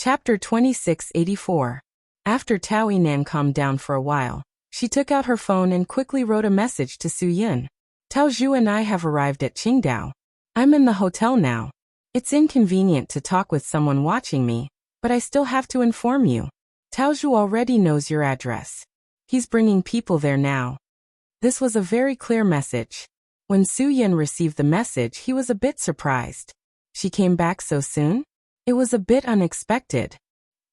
Chapter 2684. After Tao Yinan calmed down for a while, she took out her phone and quickly wrote a message to Su Yun. Tao Zhu and I have arrived at Qingdao. I'm in the hotel now. It's inconvenient to talk with someone watching me, but I still have to inform you. Tao Zhu already knows your address. He's bringing people there now. This was a very clear message. When Su Yun received the message, he was a bit surprised. She came back so soon? It was a bit unexpected.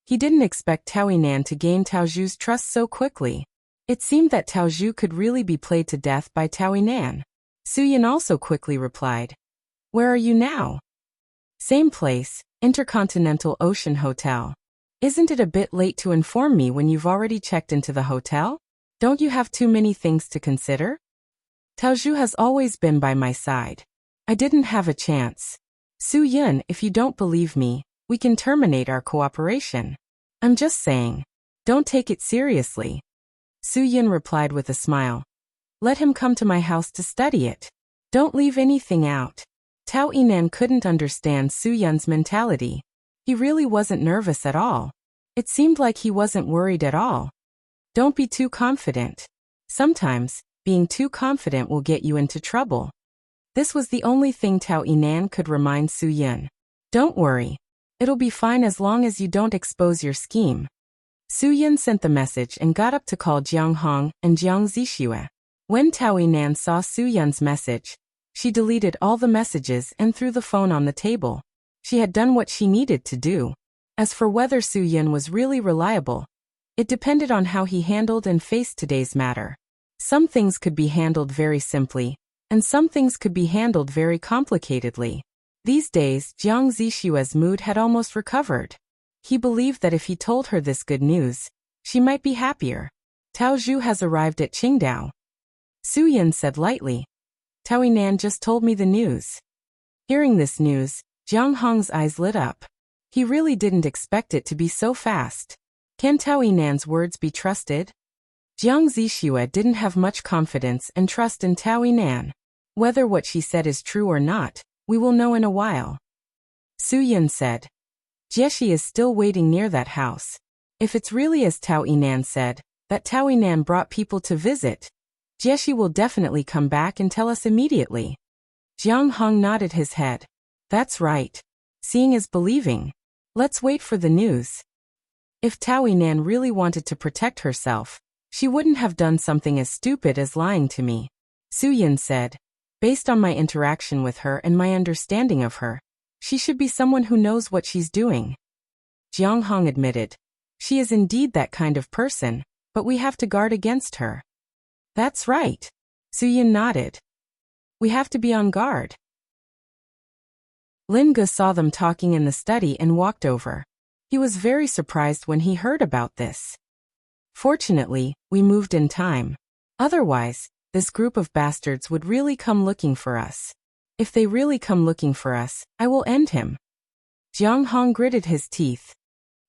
He didn't expect Tao Yinan to gain Tao Zhu's trust so quickly. It seemed that Tao Zhu could really be played to death by Tao Yinan. Su Yun also quickly replied, "Where are you now?" "Same place, Intercontinental Ocean Hotel." "Isn't it a bit late to inform me when you've already checked into the hotel? Don't you have too many things to consider?" "Tao Zhu has always been by my side. I didn't have a chance." "Su Yun, if you don't believe me, we can terminate our cooperation. I'm just saying. Don't take it seriously." Su Yun replied with a smile. "Let him come to my house to study it. Don't leave anything out." Tao Yinan couldn't understand Su Yun's mentality. He really wasn't nervous at all. It seemed like he wasn't worried at all. Don't be too confident. Sometimes, being too confident will get you into trouble. This was the only thing Tao Yinan could remind Su Yun. "Don't worry. It'll be fine as long as you don't expose your scheme." Su Yun sent the message and got up to call Jiang Hong and Jiang Zixue. When Tao Yinan saw Su Yun's message, she deleted all the messages and threw the phone on the table. She had done what she needed to do. As for whether Su Yun was really reliable, it depended on how he handled and faced today's matter. Some things could be handled very simply, and some things could be handled very complicatedly. These days, Jiang Zixue's mood had almost recovered. He believed that if he told her this good news, she might be happier. "Tao Zhu has arrived at Qingdao," Su Yun said lightly. "Tao Yinan just told me the news." Hearing this news, Jiang Hong's eyes lit up. He really didn't expect it to be so fast. Can Tao Yinan's words be trusted? Jiang Zixue didn't have much confidence and trust in Tao Yinan. Whether what she said is true or not, we will know in a while. Su Yun said. "Jieshi is still waiting near that house. If it's really as Tao Yinan said, that Tao Yinan brought people to visit, Jieshi will definitely come back and tell us immediately." Jiang Hong nodded his head. "That's right. Seeing is believing. Let's wait for the news." If Tao Yinan really wanted to protect herself, she wouldn't have done something as stupid as lying to me. Su Yun said. "Based on my interaction with her and my understanding of her, she should be someone who knows what she's doing." Jiang Hong admitted. "She is indeed that kind of person, but we have to guard against her." "That's right." Su Yun nodded. "We have to be on guard." Lin Ge saw them talking in the study and walked over. He was very surprised when he heard about this. "Fortunately, we moved in time. Otherwise, this group of bastards would really come looking for us. If they really come looking for us, I will end him." Jiang Hong gritted his teeth.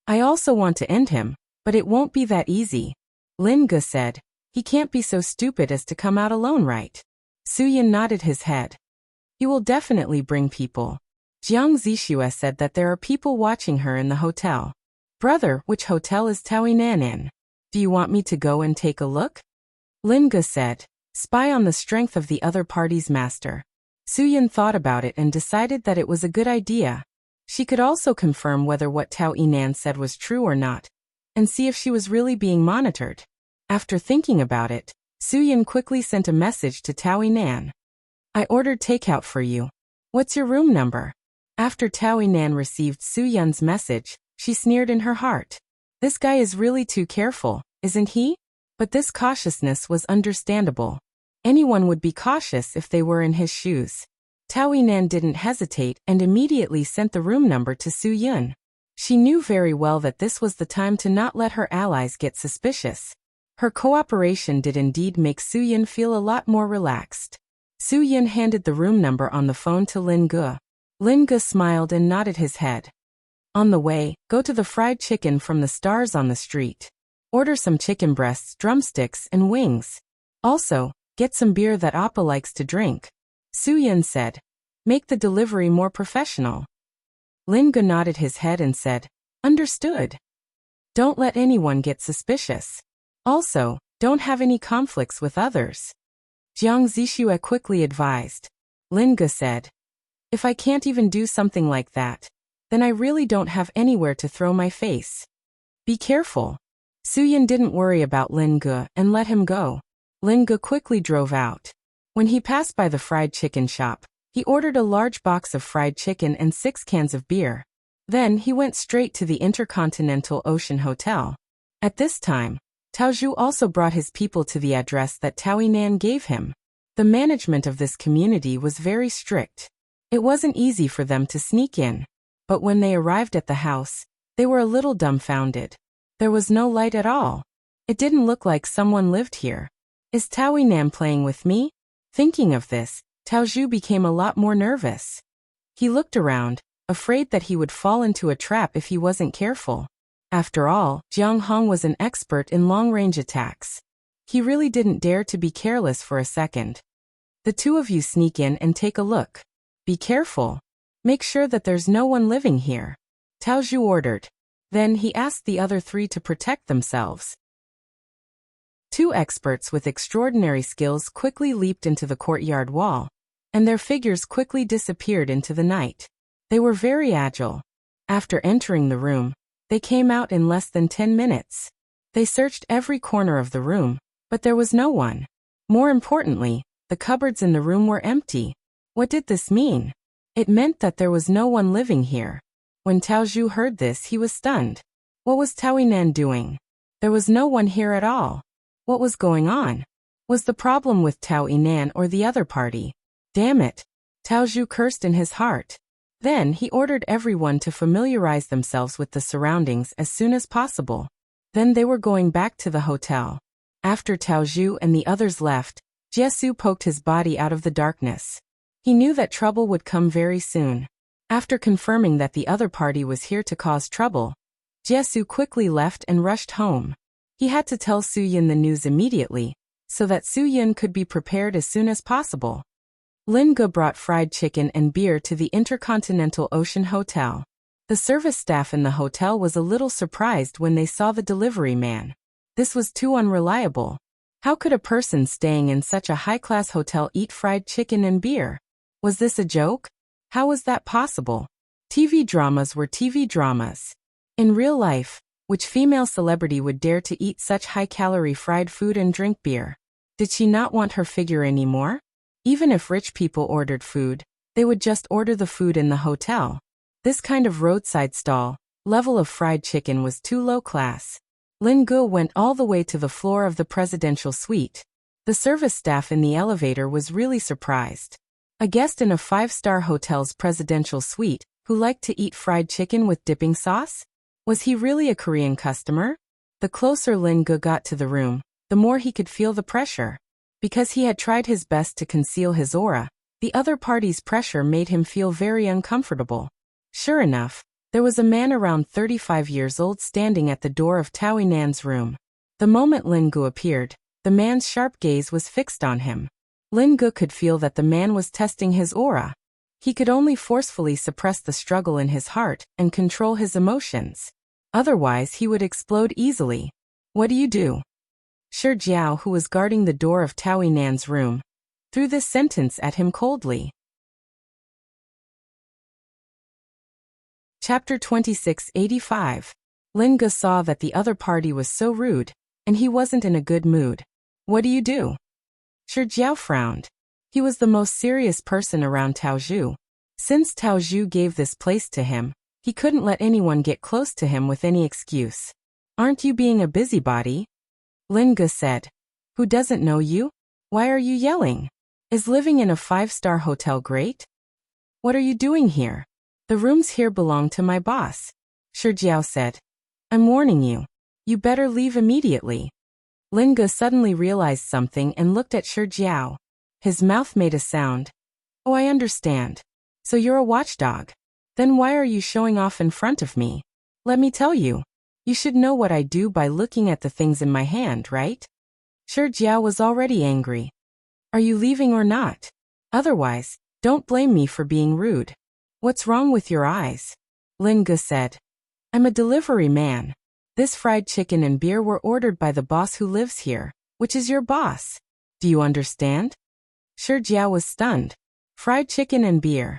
"I also want to end him, but it won't be that easy." Lin Ge said. "He can't be so stupid as to come out alone, right?" Su Yun nodded his head. "He will definitely bring people." Jiang Zixue said that there are people watching her in the hotel. "Brother, which hotel is Tao Yinan in? Do you want me to go and take a look?" Lin Ge said. "Spy on the strength of the other party's master." Su Yun thought about it and decided that it was a good idea. She could also confirm whether what Tao Yinan said was true or not, and see if she was really being monitored. After thinking about it, Su Yun quickly sent a message to Tao Yinan. "I ordered takeout for you. What's your room number?" After Tao Yinan received Su Yun's message, she sneered in her heart. This guy is really too careful, isn't he? But this cautiousness was understandable. Anyone would be cautious if they were in his shoes. Tao Yinan didn't hesitate and immediately sent the room number to Su Yun. She knew very well that this was the time to not let her allies get suspicious. Her cooperation did indeed make Su Yun feel a lot more relaxed. Su Yun handed the room number on the phone to Lin Ge. Lin Ge smiled and nodded his head. "On the way, go to the fried chicken from the stars on the street. Order some chicken breasts, drumsticks, and wings. Also, get some beer that Appa likes to drink." Su Yun said. "Make the delivery more professional." Lin Ge nodded his head and said, Understood. Don't let anyone get suspicious. Also, don't have any conflicts with others. Jiang Zixue quickly advised. Lin Ge said, if I can't even do something like that, then I really don't have anywhere to throw my face. Be careful. Su Yin didn't worry about Lin Ge and let him go. Lin Ge quickly drove out. When he passed by the fried chicken shop, he ordered a large box of fried chicken and 6 cans of beer. Then he went straight to the Intercontinental Ocean Hotel. At this time, Tao Zhu also brought his people to the address that Tao Yinan gave him. The management of this community was very strict. It wasn't easy for them to sneak in. But when they arrived at the house, they were a little dumbfounded. There was no light at all. It didn't look like someone lived here. Is Tao Yinan playing with me? Thinking of this, Tao Zhu became a lot more nervous. He looked around, afraid that he would fall into a trap if he wasn't careful. After all, Jiang Hong was an expert in long-range attacks. He really didn't dare to be careless for a second. The two of you sneak in and take a look. Be careful. Make sure that there's no one living here. Tao Zhu ordered. Then he asked the other 3 to protect themselves. 2 experts with extraordinary skills quickly leaped into the courtyard wall, and their figures quickly disappeared into the night. They were very agile. After entering the room, they came out in less than 10 minutes. They searched every corner of the room, but there was no one. More importantly, the cupboards in the room were empty. What did this mean? It meant that there was no one living here. When Tao Zhu heard this, he was stunned. What was Tao Yinan doing? There was no one here at all. What was going on? Was the problem with Tao Yinan or the other party? Damn it! Tao Zhu cursed in his heart. Then he ordered everyone to familiarize themselves with the surroundings as soon as possible. Then they were going back to the hotel. After Tao Zhu and the others left, Jiesu poked his body out of the darkness. He knew that trouble would come very soon. After confirming that the other party was here to cause trouble, Jiesu quickly left and rushed home. He had to tell Su Yin the news immediately, so that Su Yin could be prepared as soon as possible. Lin Ge brought fried chicken and beer to the Intercontinental Ocean Hotel. The service staff in the hotel was a little surprised when they saw the delivery man. This was too unreliable. How could a person staying in such a high-class hotel eat fried chicken and beer? Was this a joke? How was that possible? TV dramas were TV dramas. In real life, which female celebrity would dare to eat such high-calorie fried food and drink beer? Did she not want her figure anymore? Even if rich people ordered food, they would just order the food in the hotel. This kind of roadside stall level of fried chicken was too low class. Lin Ge went all the way to the floor of the presidential suite. The service staff in the elevator was really surprised. A guest in a 5-star hotel's presidential suite who liked to eat fried chicken with dipping sauce? Was he really a Korean customer? The closer Lin Ge got to the room, the more he could feel the pressure. Because he had tried his best to conceal his aura, the other party's pressure made him feel very uncomfortable. Sure enough, there was a man around 35 years old standing at the door of Tao Yinan's room. The moment Lin Ge appeared, the man's sharp gaze was fixed on him. Lin Ge could feel that the man was testing his aura. He could only forcefully suppress the struggle in his heart and control his emotions. Otherwise, he would explode easily. What do you do? Shi Jiao, who was guarding the door of Tao Yinan's room, threw this sentence at him coldly. Chapter 2685. Lin Ge saw that the other party was so rude, and he wasn't in a good mood. What do you do? Shi Jiao frowned. He was the most serious person around Tao Zhu. Since Tao Zhu gave this place to him, he couldn't let anyone get close to him with any excuse. Aren't you being a busybody? Lin Ge said. Who doesn't know you? Why are you yelling? Is living in a 5-star hotel great? What are you doing here? The rooms here belong to my boss. Shi Jiao said. I'm warning you. You better leave immediately. Lin Ge suddenly realized something and looked at Shi Jiao. His mouth made a sound. Oh, I understand. So you're a watchdog. Then why are you showing off in front of me? Let me tell you. You should know what I do by looking at the things in my hand, right? Shi Jiao was already angry. Are you leaving or not? Otherwise, don't blame me for being rude. What's wrong with your eyes? Lin Ge said. I'm a delivery man. This fried chicken and beer were ordered by the boss who lives here, which is your boss. Do you understand? Shi Jiao was stunned. Fried chicken and beer.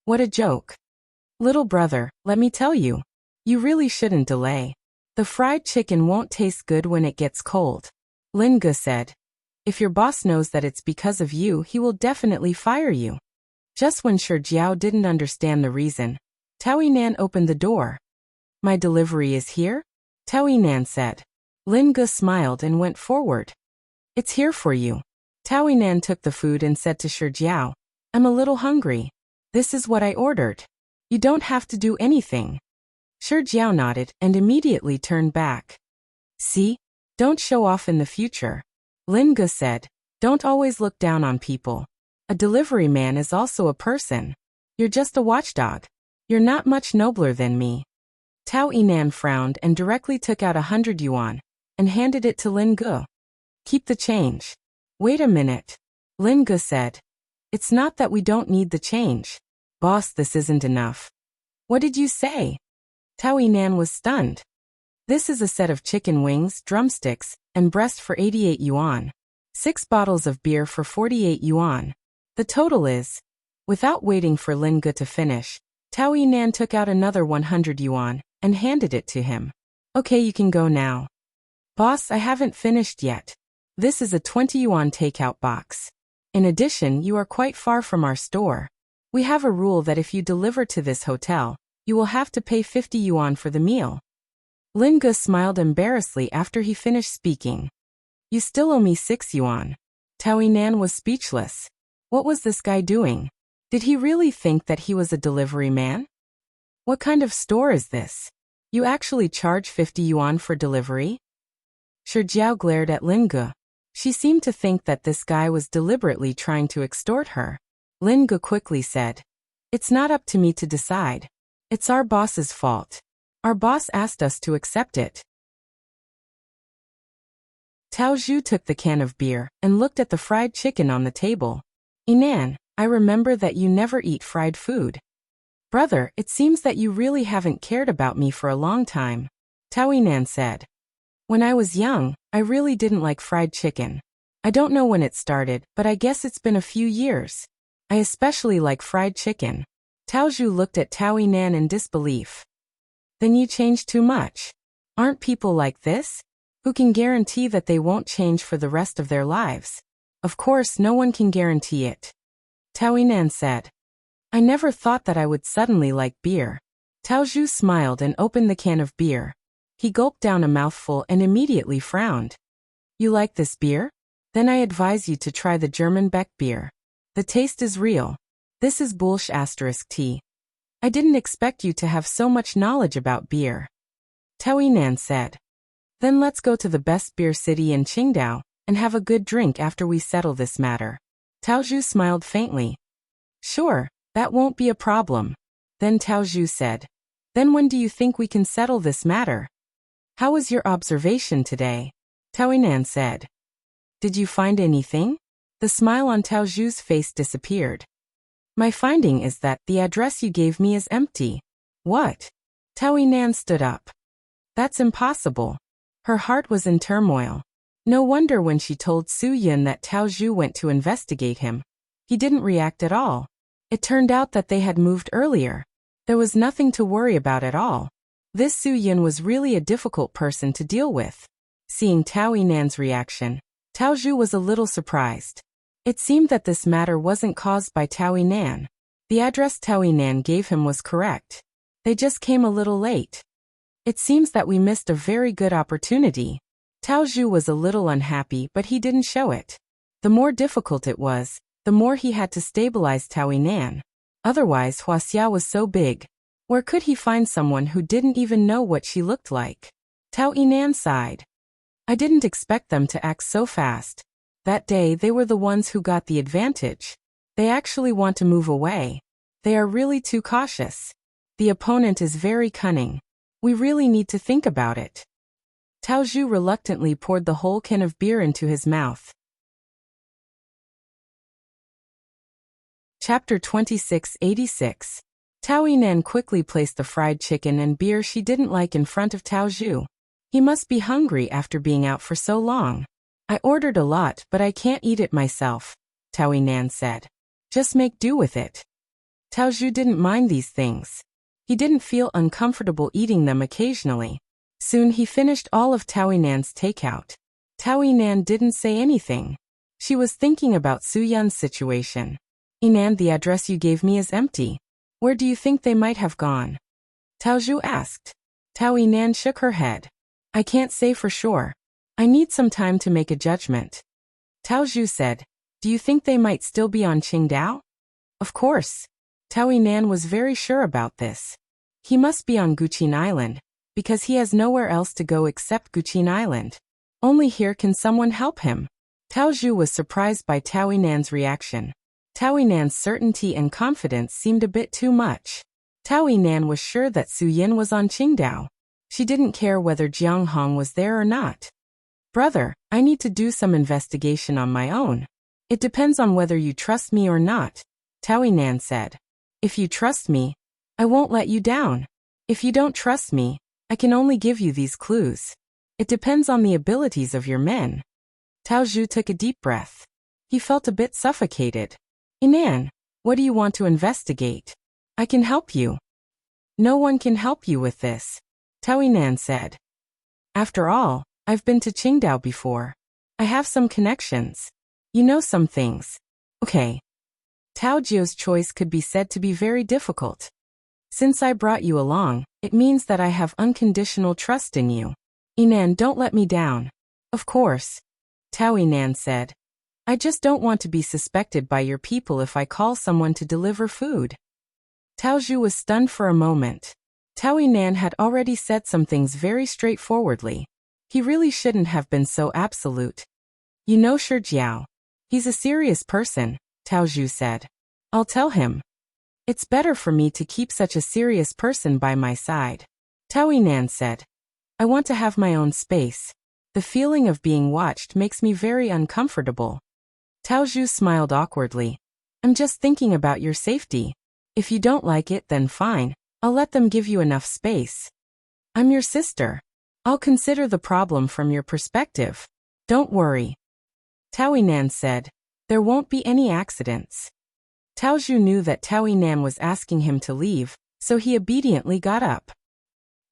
What a joke. Little brother, let me tell you. You really shouldn't delay. The fried chicken won't taste good when it gets cold. Lin Ge said. If your boss knows that it's because of you, he will definitely fire you. Just when Shi Jiao didn't understand the reason, Tao Yinan opened the door. My delivery is here? Tao Yinan said. Lin Ge smiled and went forward. It's here for you. Tao Yinan took the food and said to Shi Jiao, I'm a little hungry. This is what I ordered. You don't have to do anything. Shi Jiao nodded and immediately turned back. See? Don't show off in the future. Lin Ge said, don't always look down on people. A delivery man is also a person. You're just a watchdog. You're not much nobler than me. Tao Yinan frowned and directly took out 100 yuan and handed it to Lin Ge. Keep the change. Wait a minute. Lin Ge said. It's not that we don't need the change. Boss, this isn't enough. What did you say? Tao Yinan was stunned. This is a set of chicken wings, drumsticks, and breast for 88 yuan. 6 bottles of beer for 48 yuan. The total is... Without waiting for Lin Ge to finish, Tao Yinan took out another 100 yuan and handed it to him. Okay, you can go now. Boss, I haven't finished yet. This is a 20 yuan takeout box. In addition, you are quite far from our store. We have a rule that if you deliver to this hotel, you will have to pay 50 yuan for the meal. Lin Ge smiled embarrassedly after he finished speaking. You still owe me 6 yuan. Tao Yinan was speechless. What was this guy doing? Did he really think that he was a delivery man? What kind of store is this? You actually charge 50 yuan for delivery? Shi Jiao glared at Lin Ge. She seemed to think that this guy was deliberately trying to extort her. Lin Ge quickly said, It's not up to me to decide. It's our boss's fault. Our boss asked us to accept it. Tao Zhu took the can of beer and looked at the fried chicken on the table. Yinan, I remember that you never eat fried food. Brother, it seems that you really haven't cared about me for a long time. Tao Yinan said. When I was young, I really didn't like fried chicken. I don't know when it started, but I guess it's been a few years. I especially like fried chicken. Tao Zhu looked at Tao Yinan in disbelief. Then you changed too much. Aren't people like this? Who can guarantee that they won't change for the rest of their lives? Of course, no one can guarantee it. Tao Yinan said. I never thought that I would suddenly like beer. Tao Zhu smiled and opened the can of beer. He gulped down a mouthful and immediately frowned. You like this beer? Then I advise you to try the German Beck beer. The taste is real. This is Bullsh *T. I didn't expect you to have so much knowledge about beer. Tao Yinan said. Then let's go to the best beer city in Qingdao and have a good drink after we settle this matter. Tao Zhu smiled faintly. Sure, that won't be a problem. Then Tao Zhu said. Then when do you think we can settle this matter? How was your observation today? Tao Yinan said. Did you find anything? The smile on Tao Zhu's face disappeared. My finding is that the address you gave me is empty. What? Tao Yinan stood up. That's impossible. Her heart was in turmoil. No wonder when she told Su Yun that Tao Zhu went to investigate him, he didn't react at all. It turned out that they had moved earlier. There was nothing to worry about at all. This Su Yun was really a difficult person to deal with. Seeing Tao Yinan's reaction, Tao Zhu was a little surprised. It seemed that this matter wasn't caused by Tao Yinan. The address Tao Yinan gave him was correct. They just came a little late. It seems that we missed a very good opportunity. Tao Zhu was a little unhappy, but he didn't show it. The more difficult it was, the more he had to stabilize Tao Yinan. Otherwise, Huaxia was so big. Where could he find someone who didn't even know what she looked like? Tao Yinan sighed. I didn't expect them to act so fast. That day they were the ones who got the advantage. They actually want to move away. They are really too cautious. The opponent is very cunning. We really need to think about it. Tao Zhu reluctantly poured the whole can of beer into his mouth. Chapter 2686. Tao Yinan quickly placed the fried chicken and beer she didn't like in front of Tao Zhu. He must be hungry after being out for so long. I ordered a lot, but I can't eat it myself, Tao Yinan said. Just make do with it. Tao Zhu didn't mind these things. He didn't feel uncomfortable eating them occasionally. Soon he finished all of Tao Yinan's takeout. Tao Yinan didn't say anything. She was thinking about Su Yun's situation. Yinan, the address you gave me is empty. Where do you think they might have gone? Tao Zhu asked. Tao Yinan shook her head. I can't say for sure. I need some time to make a judgment. Tao Zhu said, do you think they might still be on Qingdao? Of course. Tao Yinan was very sure about this. He must be on Guqin Island, because he has nowhere else to go except Guqin Island. Only here can someone help him. Tao Zhu was surprised by Tao Yinan's reaction. Tao Yinan's certainty and confidence seemed a bit too much. Tao Yinan was sure that Su Yin was on Qingdao. She didn't care whether Jiang Hong was there or not. Brother, I need to do some investigation on my own. It depends on whether you trust me or not, Tao Yinan said. If you trust me, I won't let you down. If you don't trust me, I can only give you these clues. It depends on the abilities of your men. Tao Zhu took a deep breath. He felt a bit suffocated. Yinan, what do you want to investigate? I can help you. No one can help you with this, Tao Yinan said. After all, I've been to Qingdao before. I have some connections. You know some things. Okay. Tao Jiu's choice could be said to be very difficult. Since I brought you along, it means that I have unconditional trust in you. Yinan, don't let me down. Of course, Tao Yinan said. I just don't want to be suspected by your people if I call someone to deliver food. Tao Zhu was stunned for a moment. Tao Yinan had already said some things very straightforwardly. He really shouldn't have been so absolute. You know Shi Jiao. He's a serious person, Tao Zhu said. I'll tell him. It's better for me to keep such a serious person by my side. Tao Yinan said. I want to have my own space. The feeling of being watched makes me very uncomfortable. Tao Zhu smiled awkwardly. I'm just thinking about your safety. If you don't like it, then fine. I'll let them give you enough space. I'm your sister. I'll consider the problem from your perspective. Don't worry. Tao Yinan said. There won't be any accidents. Tao Zhu knew that Tao Yinan was asking him to leave, so he obediently got up.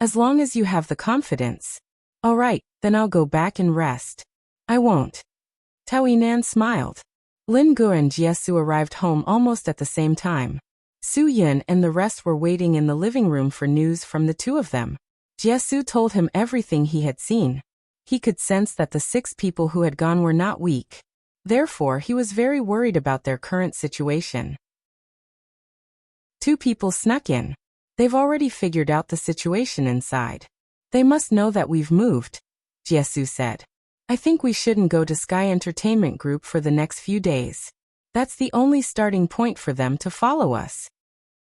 As long as you have the confidence. All right, then I'll go back and rest. I won't. Tao Yinan smiled. Lin Gu and Jiesu arrived home almost at the same time. Su Yun and the rest were waiting in the living room for news from the two of them. Jiesu told him everything he had seen. He could sense that the 6 people who had gone were not weak. Therefore, he was very worried about their current situation. 2 people snuck in. They've already figured out the situation inside. They must know that we've moved, Jiesu said. I think we shouldn't go to Sky Entertainment Group for the next few days. That's the only starting point for them to follow us.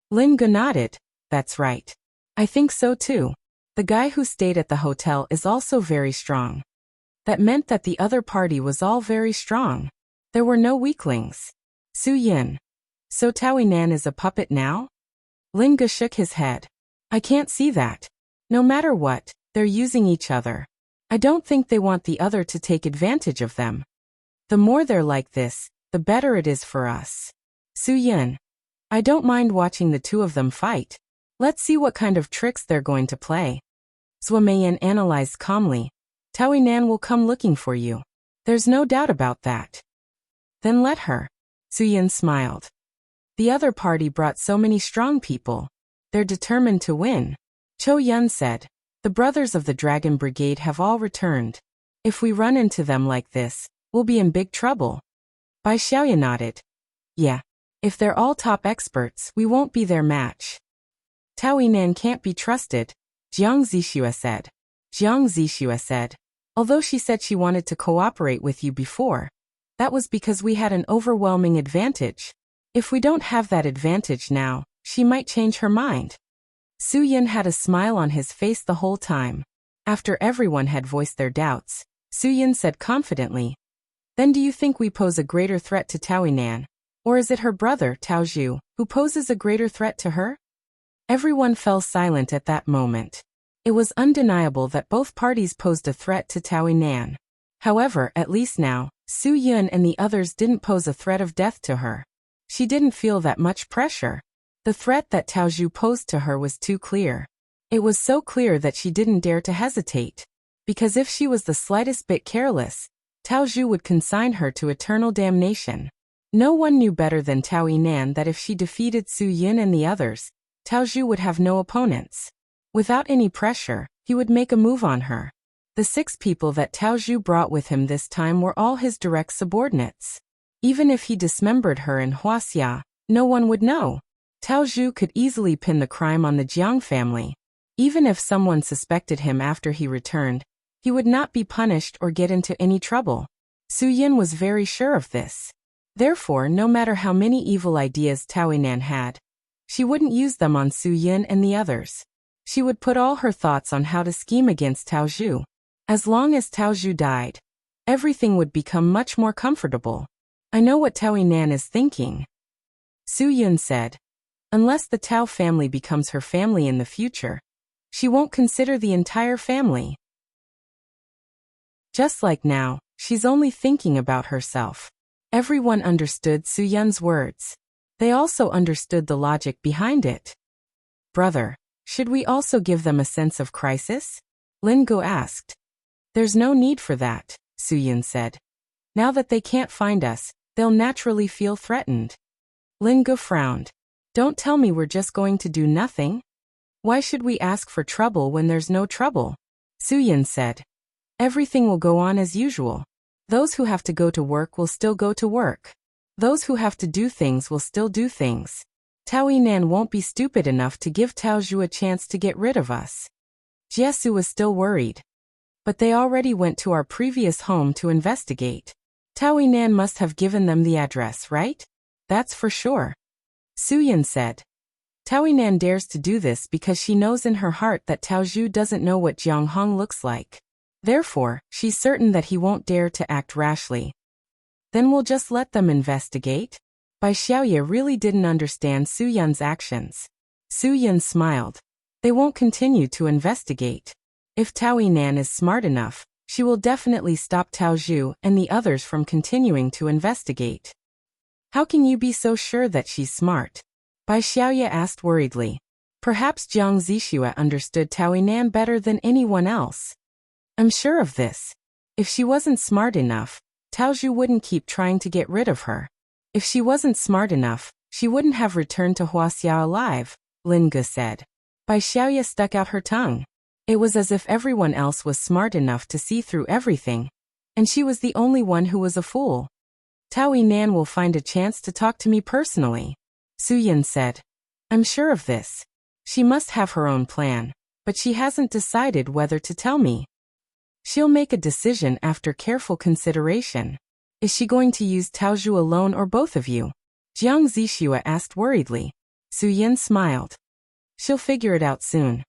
Lin Gu nodded. That's right. I think so too. The guy who stayed at the hotel is also very strong. That meant that the other party was all very strong. There were no weaklings. Su Yin. So Tao Yinan is a puppet now? Lin Gu shook his head. I can't see that. No matter what, they're using each other. I don't think they want the other to take advantage of them. The more they're like this, the better it is for us. Su Yin. I don't mind watching the two of them fight. Let's see what kind of tricks they're going to play. Zhou Meiyan analyzed calmly. Tao Yinan will come looking for you. There's no doubt about that. Then let her. Su Yin smiled. The other party brought so many strong people. They're determined to win. Cho Yun said. The brothers of the Dragon Brigade have all returned. If we run into them like this, we'll be in big trouble. Bai Xiaoya nodded. Yeah. If they're all top experts, we won't be their match. Tao Yinan can't be trusted, Jiang Zixue said. Jiang Zixue said. Although she said she wanted to cooperate with you before, that was because we had an overwhelming advantage. If we don't have that advantage now, she might change her mind. Su Yin had a smile on his face the whole time. After everyone had voiced their doubts, Su Yin said confidently, Then do you think we pose a greater threat to Tao Yinan? Or is it her brother, Tao Zhu, who poses a greater threat to her? Everyone fell silent at that moment. It was undeniable that both parties posed a threat to Tao Nan. However, at least now, Su Yun and the others didn't pose a threat of death to her. She didn't feel that much pressure. The threat that Tao Zhu posed to her was too clear. It was so clear that she didn't dare to hesitate. Because if she was the slightest bit careless, Tao Zhu would consign her to eternal damnation. No one knew better than Tao Nan that if she defeated Su Yun and the others, Tao Zhu would have no opponents. Without any pressure, he would make a move on her. The 6 people that Tao Zhu brought with him this time were all his direct subordinates. Even if he dismembered her in Huaxia, no one would know. Tao Zhu could easily pin the crime on the Jiang family. Even if someone suspected him after he returned, he would not be punished or get into any trouble. Su Yin was very sure of this. Therefore, no matter how many evil ideas Tao Nan had, she wouldn't use them on Su Yin and the others. She would put all her thoughts on how to scheme against Tao Zhu. As long as Tao Zhu died, everything would become much more comfortable. I know what Tao Nan is thinking. Su Yun said. Unless the Tao family becomes her family in the future, she won't consider the entire family. Just like now, she's only thinking about herself. Everyone understood Su Yun's words. They also understood the logic behind it. Brother, should we also give them a sense of crisis? Lin Go asked. There's no need for that, Su Yun said. Now that they can't find us, they'll naturally feel threatened. Lin Go frowned. Don't tell me we're just going to do nothing. Why should we ask for trouble when there's no trouble? Su Yun said. Everything will go on as usual. Those who have to go to work will still go to work. Those who have to do things will still do things. Tao Nan won't be stupid enough to give Tao Zhu a chance to get rid of us. Jiesu was still worried. But they already went to our previous home to investigate. Tao Nan must have given them the address, right? That's for sure. Su Yun said. Tao Nan dares to do this because she knows in her heart that Tao Zhu doesn't know what Jiang Hong looks like. Therefore, she's certain that he won't dare to act rashly. Then we'll just let them investigate? Bai Xiaoye really didn't understand Su Yun's actions. Su Yun smiled. They won't continue to investigate. If Tao Nan is smart enough, she will definitely stop Tao Zhu and the others from continuing to investigate. How can you be so sure that she's smart? Bai Xiaoye asked worriedly. Perhaps Jiang Zixue understood Tao Nan better than anyone else. I'm sure of this. If she wasn't smart enough, Tao Zhu wouldn't keep trying to get rid of her. If she wasn't smart enough, she wouldn't have returned to Huaxia alive, Lin Ge said. Bai Xiaoye stuck out her tongue. It was as if everyone else was smart enough to see through everything, and she was the only one who was a fool. Tao Nan will find a chance to talk to me personally, Su Yun said. I'm sure of this. She must have her own plan, but she hasn't decided whether to tell me. She'll make a decision after careful consideration. Is she going to use Tao Zhu alone or both of you? Jiang Zixue asked worriedly. Su Yun smiled. She'll figure it out soon.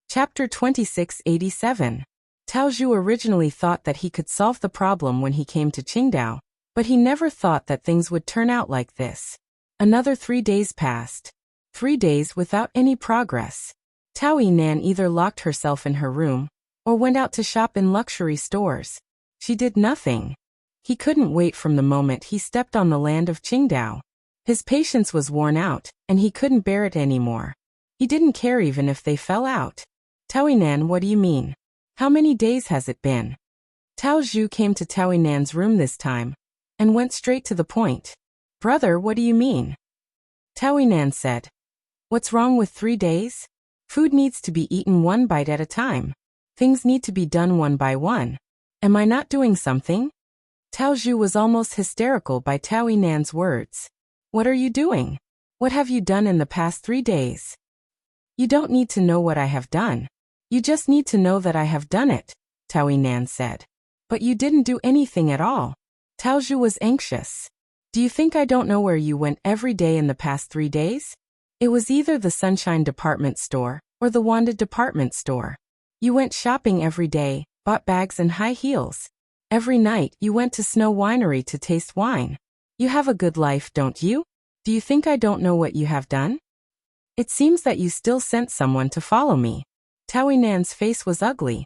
Chapter 2687. Tao Zhu originally thought that he could solve the problem when he came to Qingdao, but he never thought that things would turn out like this. Another 3 days passed. 3 days without any progress. Tao Nan either locked herself in her room, or went out to shop in luxury stores. She did nothing. He couldn't wait from the moment he stepped on the land of Qingdao. His patience was worn out, and he couldn't bear it anymore. He didn't care even if they fell out. Tao Nan, what do you mean? How many days has it been? Tao Zhu came to Tao Nan's room this time, and went straight to the point. Brother, what do you mean? Tao Nan said. What's wrong with 3 days? Food needs to be eaten one bite at a time. Things need to be done one by one. Am I not doing something? Tao Zhu was almost hysterical by Tao Nan's words. What are you doing? What have you done in the past 3 days? You don't need to know what I have done. You just need to know that I have done it, Tao Nan said. But you didn't do anything at all. Tao Zhu was anxious. Do you think I don't know where you went every day in the past 3 days? It was either the Sunshine Department Store or the Wanda Department Store. You went shopping every day, bought bags and high heels. Every night you went to Snow Winery to taste wine. You have a good life, don't you? Do you think I don't know what you have done? It seems that you still sent someone to follow me. Tao Nan's face was ugly.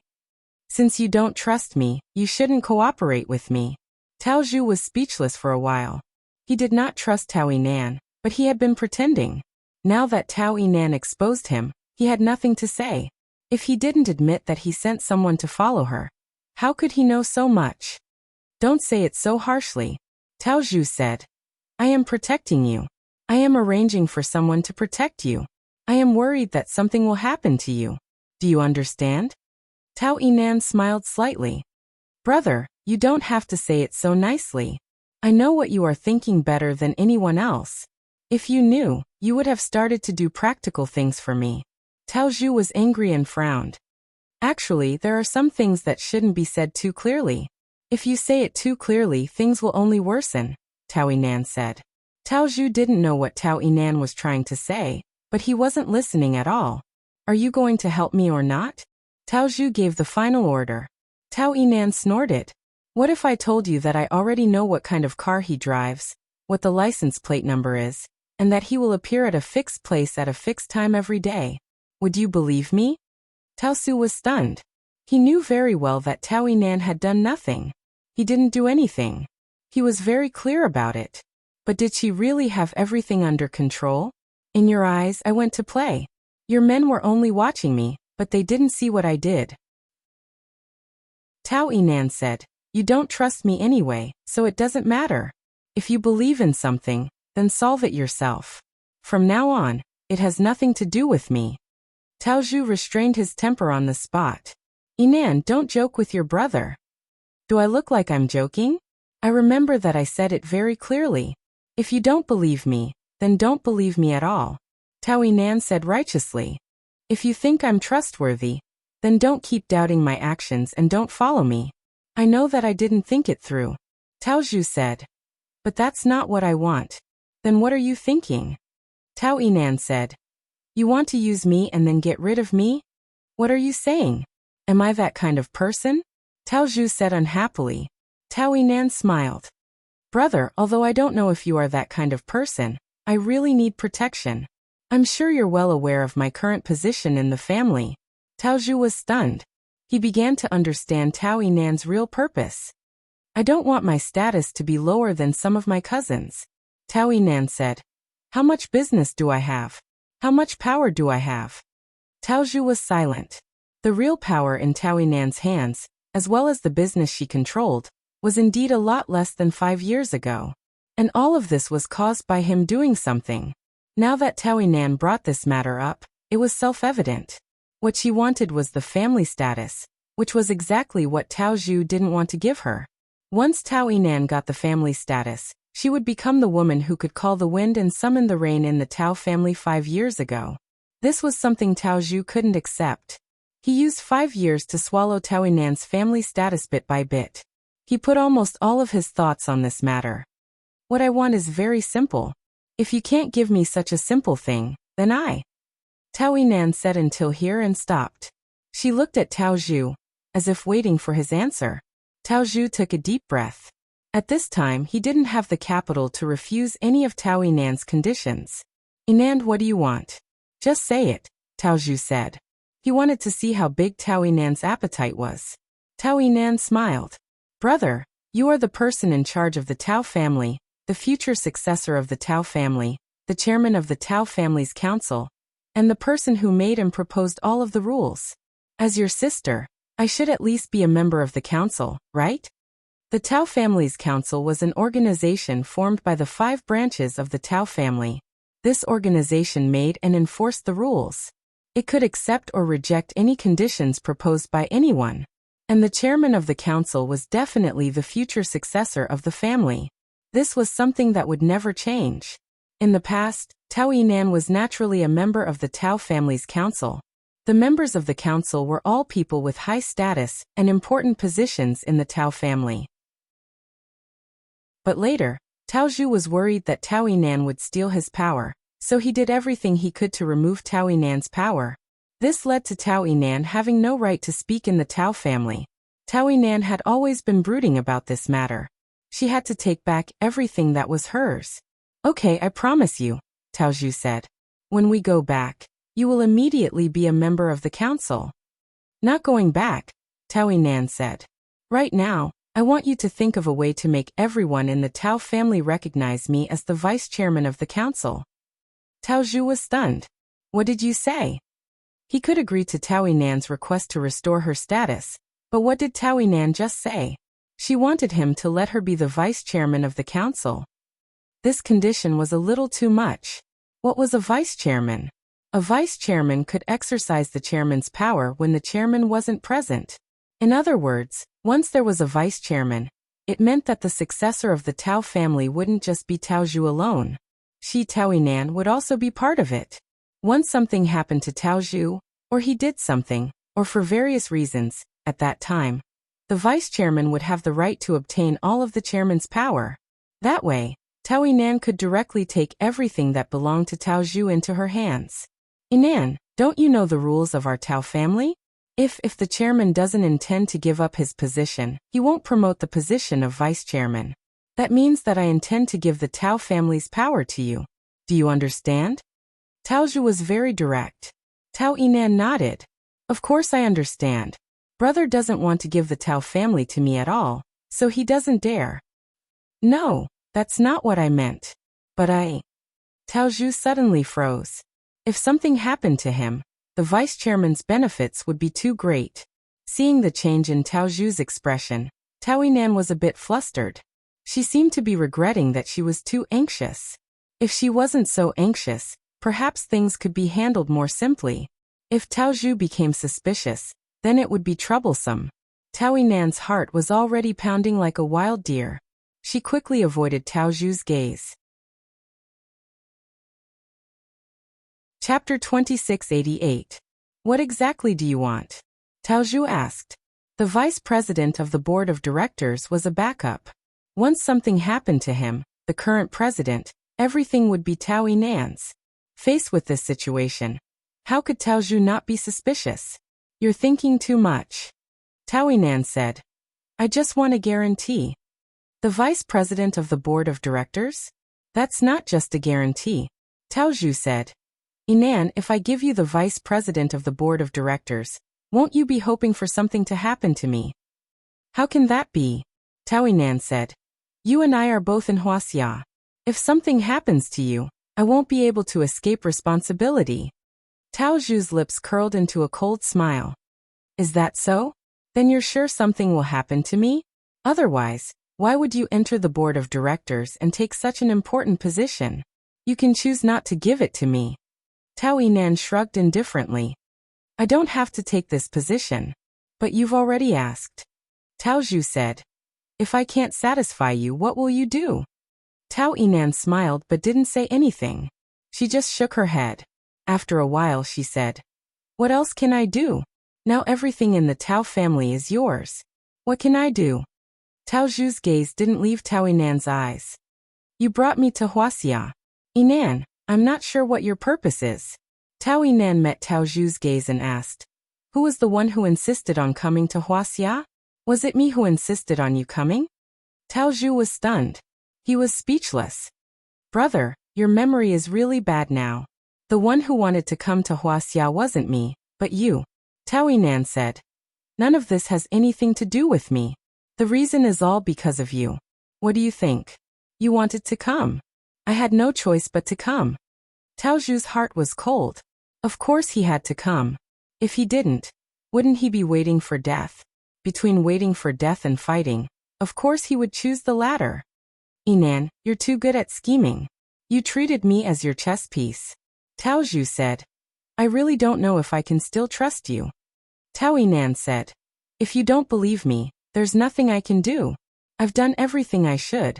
Since you don't trust me, you shouldn't cooperate with me. Tao Zhu was speechless for a while. He did not trust Tao Nan, but he had been pretending. Now that Tao Nan exposed him, he had nothing to say. If he didn't admit that he sent someone to follow her, how could he know so much? Don't say it so harshly. Tao Zhu said. I am protecting you. I am arranging for someone to protect you. I am worried that something will happen to you. Do you understand? Tao Nan smiled slightly. Brother, you don't have to say it so nicely. I know what you are thinking better than anyone else. If you knew, you would have started to do practical things for me. Tao Zhu was angry and frowned. Actually, there are some things that shouldn't be said too clearly. If you say it too clearly, things will only worsen, Tao Nan said. Tao Zhu didn't know what Tao Nan was trying to say, but he wasn't listening at all. Are you going to help me or not? Tao Zhu gave the final order. Tao Nan snorted. What if I told you that I already know what kind of car he drives, what the license plate number is, and that he will appear at a fixed place at a fixed time every day? Would you believe me? Tao Su was stunned. He knew very well that Tao Nan had done nothing. He didn't do anything. He was very clear about it. But did she really have everything under control? In your eyes, I went to play. Your men were only watching me, but they didn't see what I did. Tao Nan said, you don't trust me anyway, so it doesn't matter. If you believe in something, then solve it yourself. From now on, it has nothing to do with me. Tao Zhu restrained his temper on the spot. Nan, don't joke with your brother. Do I look like I'm joking? I remember that I said it very clearly. If you don't believe me, then don't believe me at all. Tao Nan said righteously. If you think I'm trustworthy, then don't keep doubting my actions and don't follow me. I know that I didn't think it through. Tao Zhu said. But that's not what I want. Then what are you thinking? Tao Nan said. You want to use me and then get rid of me? What are you saying? Am I that kind of person? Tao Zhu said unhappily. Tao Nan smiled. Brother, although I don't know if you are that kind of person, I really need protection. I'm sure you're well aware of my current position in the family. Tao Zhu was stunned. He began to understand Tao Nan's real purpose. I don't want my status to be lower than some of my cousins. Tao Nan said. How much business do I have? How much power do I have? Tao Zhu was silent. The real power in Tao Nan's hands, as well as the business she controlled, was indeed a lot less than 5 years ago. And all of this was caused by him doing something. Now that Tao Nan brought this matter up, it was self-evident. What she wanted was the family status, which was exactly what Tao Zhu didn't want to give her. Once Tao Nan got the family status, she would become the woman who could call the wind and summon the rain in the Tao family 5 years ago. This was something Tao Zhu couldn't accept. He used 5 years to swallow Tao Nan's family status bit by bit. He put almost all of his thoughts on this matter. What I want is very simple. If you can't give me such a simple thing, then Tao Nan said until here and stopped. She looked at Tao Zhu, as if waiting for his answer. Tao Zhu took a deep breath. At this time, he didn't have the capital to refuse any of Tao Nan's conditions. Nan, what do you want? Just say it, Tao Zhu said. He wanted to see how big Tao Nan's appetite was. Tao Nan smiled. Brother, you are the person in charge of the Tao family, the future successor of the Tao family, the chairman of the Tao family's council, and the person who made and proposed all of the rules. As your sister, I should at least be a member of the council, right? The Tao family's council was an organization formed by the 5 branches of the Tao family. This organization made and enforced the rules. It could accept or reject any conditions proposed by anyone. And the chairman of the council was definitely the future successor of the family. This was something that would never change. In the past, Tao Nan was naturally a member of the Tao family's council. The members of the council were all people with high status and important positions in the Tao family. But later, Tao Zhu was worried that Tao Nan would steal his power, so he did everything he could to remove Tao Nan's power. This led to Tao Nan having no right to speak in the Tao family. Tao Nan had always been brooding about this matter. She had to take back everything that was hers. Okay, I promise you, Tao Zhu said. When we go back, you will immediately be a member of the council. Not going back, Tao Yinan said. Right now, I want you to think of a way to make everyone in the Tao family recognize me as the vice chairman of the council. Tao Zhu was stunned. What did you say? He could agree to Tao Yinan's request to restore her status, but what did Tao Yinan just say? She wanted him to let her be the vice chairman of the council. This condition was a little too much. What was a vice chairman? A vice chairman could exercise the chairman's power when the chairman wasn't present. In other words, once there was a vice chairman, it meant that the successor of the Tao family wouldn't just be Tao Zhu alone. She, Tao Yinan, would also be part of it. Once something happened to Tao Zhu, or he did something, or for various reasons, at that time, the vice chairman would have the right to obtain all of the chairman's power. That way, Tao Yinan could directly take everything that belonged to Tao Zhu into her hands. Yinan, don't you know the rules of our Tao family? If the chairman doesn't intend to give up his position, he won't promote the position of vice chairman. That means that I intend to give the Tao family's power to you. Do you understand? Tao Zhu was very direct. Tao Yinan nodded. Of course I understand. Brother doesn't want to give the Tao family to me at all, so he doesn't dare. No, that's not what I meant. But Tao Zhu suddenly froze. If something happened to him, the vice chairman's benefits would be too great. Seeing the change in Tao Zhu's expression, Tao Yinan was a bit flustered. She seemed to be regretting that she was too anxious. If she wasn't so anxious, perhaps things could be handled more simply. If Tao Zhu became suspicious, then it would be troublesome. Tao Yinan's heart was already pounding like a wild deer. She quickly avoided Tao Zhu's gaze. Chapter 2688. What exactly do you want? Tao Zhu asked. The vice president of the board of directors was a backup. Once something happened to him, the current president, everything would be Tao Yinan's. Faced with this situation, how could Tao Zhu not be suspicious? You're thinking too much. Tao Yinan said. I just want a guarantee. The vice president of the board of directors? That's not just a guarantee. Tao Zhu said. Yinan, if I give you the vice president of the board of directors, won't you be hoping for something to happen to me? How can that be? Tao Yinan said. You and I are both in Huaxia. If something happens to you, I won't be able to escape responsibility. Tao Zhu's lips curled into a cold smile. Is that so? Then you're sure something will happen to me? Otherwise, why would you enter the board of directors and take such an important position? You can choose not to give it to me. Tao Yinan shrugged indifferently. I don't have to take this position. But you've already asked. Tao Zhu said. If I can't satisfy you, what will you do? Tao Yinan smiled but didn't say anything. She just shook her head. After a while she said. What else can I do? Now everything in the Tao family is yours. What can I do? Tao Zhu's gaze didn't leave Tao Yinan's eyes. You brought me to Huaxia. Yinan, I'm not sure what your purpose is. Tao Yinan met Tao Zhu's gaze and asked. Who was the one who insisted on coming to Huaxia? Was it me who insisted on you coming? Tao Zhu was stunned. He was speechless. Brother, your memory is really bad now. The one who wanted to come to Huaxia wasn't me, but you. Tao Yinan said. None of this has anything to do with me. The reason is all because of you. What do you think? You wanted to come. I had no choice but to come. Tao Zhu's heart was cold. Of course he had to come. If he didn't, wouldn't he be waiting for death? Between waiting for death and fighting, of course he would choose the latter. Yinan, you're too good at scheming. You treated me as your chess piece. Tao Zhu said. I really don't know if I can still trust you. Tao Yinan said. If you don't believe me, there's nothing I can do. I've done everything I should.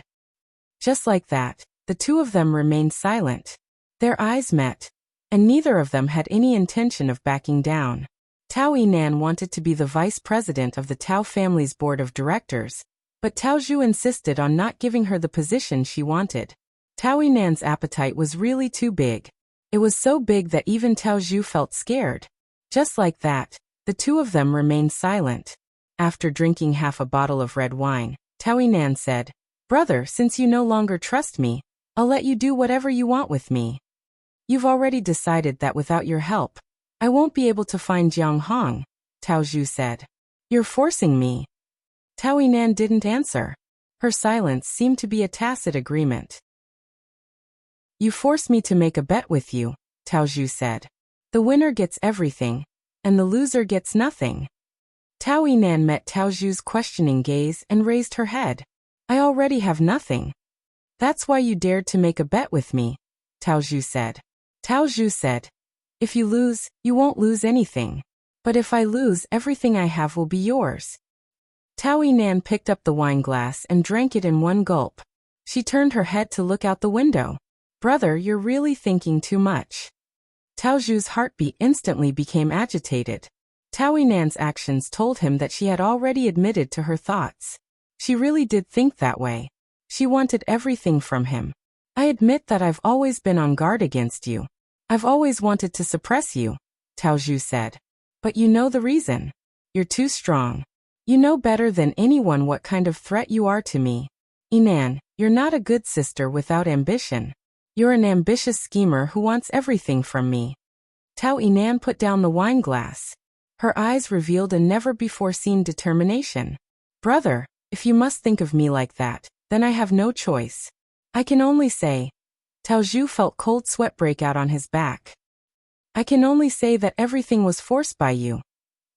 Just like that, the two of them remained silent. Their eyes met, and neither of them had any intention of backing down. Tao Yinan wanted to be the vice president of the Tao family's board of directors, but Tao Zhu insisted on not giving her the position she wanted. Tao Yinan's appetite was really too big. It was so big that even Tao Zhu felt scared. Just like that, the two of them remained silent. After drinking half a bottle of red wine, Tao Yinan said, Brother, since you no longer trust me, I'll let you do whatever you want with me. You've already decided that without your help, I won't be able to find Jiang Hong, Tao Zhu said. You're forcing me. Tao Yinan didn't answer. Her silence seemed to be a tacit agreement. You force me to make a bet with you, Tao Zhu said. The winner gets everything, and the loser gets nothing. Tao Yinan met Tao Zhu's questioning gaze and raised her head. I already have nothing. That's why you dared to make a bet with me, Tao Zhu said. Tao Zhu said, if you lose, you won't lose anything. But if I lose, everything I have will be yours. Tao Yinan picked up the wine glass and drank it in one gulp. She turned her head to look out the window. Brother, you're really thinking too much. Tao Zhu's heartbeat instantly became agitated. Tao Yinan's actions told him that she had already admitted to her thoughts. She really did think that way. She wanted everything from him. I admit that I've always been on guard against you. I've always wanted to suppress you, Tao Zhu said. But you know the reason. You're too strong. You know better than anyone what kind of threat you are to me. Yinan, you're not a good sister without ambition. You're an ambitious schemer who wants everything from me. Tao Yinan put down the wine glass. Her eyes revealed a never-before-seen determination. Brother, if you must think of me like that, then I have no choice. I can only say. Tao Zhu felt cold sweat break out on his back. I can only say that everything was forced by you,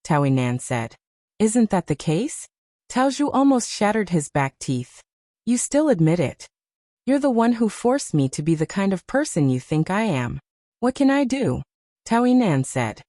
Tao Yinan said. Isn't that the case? Tao Zhu almost shattered his back teeth. You still admit it. You're the one who forced me to be the kind of person you think I am. What can I do? Tao Yinan said.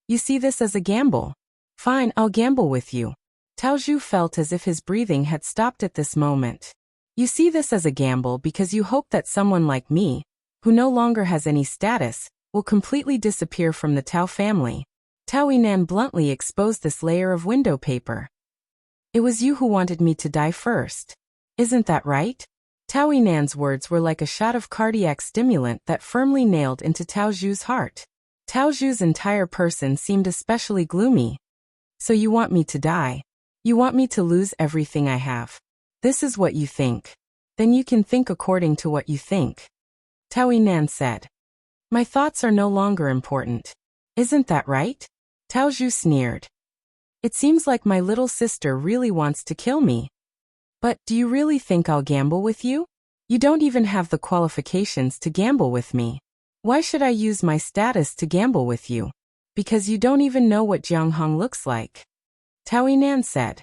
You see this as a gamble. Fine, I'll gamble with you. Tao Zhu felt as if his breathing had stopped at this moment. You see this as a gamble because you hope that someone like me, who no longer has any status, will completely disappear from the Tao family. Tao Yinan bluntly exposed this layer of window paper. It was you who wanted me to die first. Isn't that right? Tao Yinan's words were like a shot of cardiac stimulant that firmly nailed into Tao Zhu's heart. Tao Zhu's entire person seemed especially gloomy. So you want me to die? You want me to lose everything I have? This is what you think. Then you can think according to what you think. Tao Yinan said. My thoughts are no longer important. Isn't that right? Tao Zhu sneered. It seems like my little sister really wants to kill me. But do you really think I'll gamble with you? You don't even have the qualifications to gamble with me. Why should I use my status to gamble with you? Because you don't even know what Jiang Hong looks like. Tao Yinan said.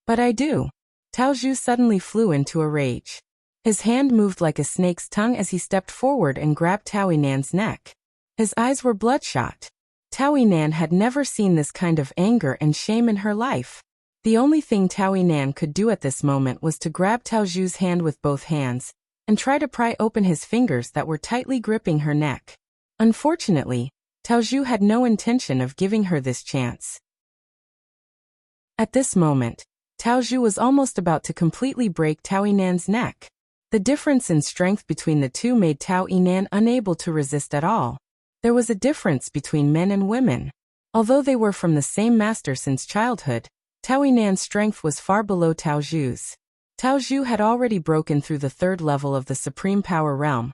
But I do. Tao Zhu suddenly flew into a rage. His hand moved like a snake's tongue as he stepped forward and grabbed Tao Yinan's neck. His eyes were bloodshot. Tao Yinan had never seen this kind of anger and shame in her life. The only thing Tao Yinan could do at this moment was to grab Tao Zhu's hand with both hands and try to pry open his fingers that were tightly gripping her neck. Unfortunately, Tao Zhu had no intention of giving her this chance. At this moment, Tao Zhu was almost about to completely break Tao Yinan's neck. The difference in strength between the two made Tao Yinan unable to resist at all. There was a difference between men and women. Although they were from the same master since childhood, Tao Yinan's strength was far below Tao Zhu's. Tao Zhu had already broken through the third level of the Supreme Power Realm.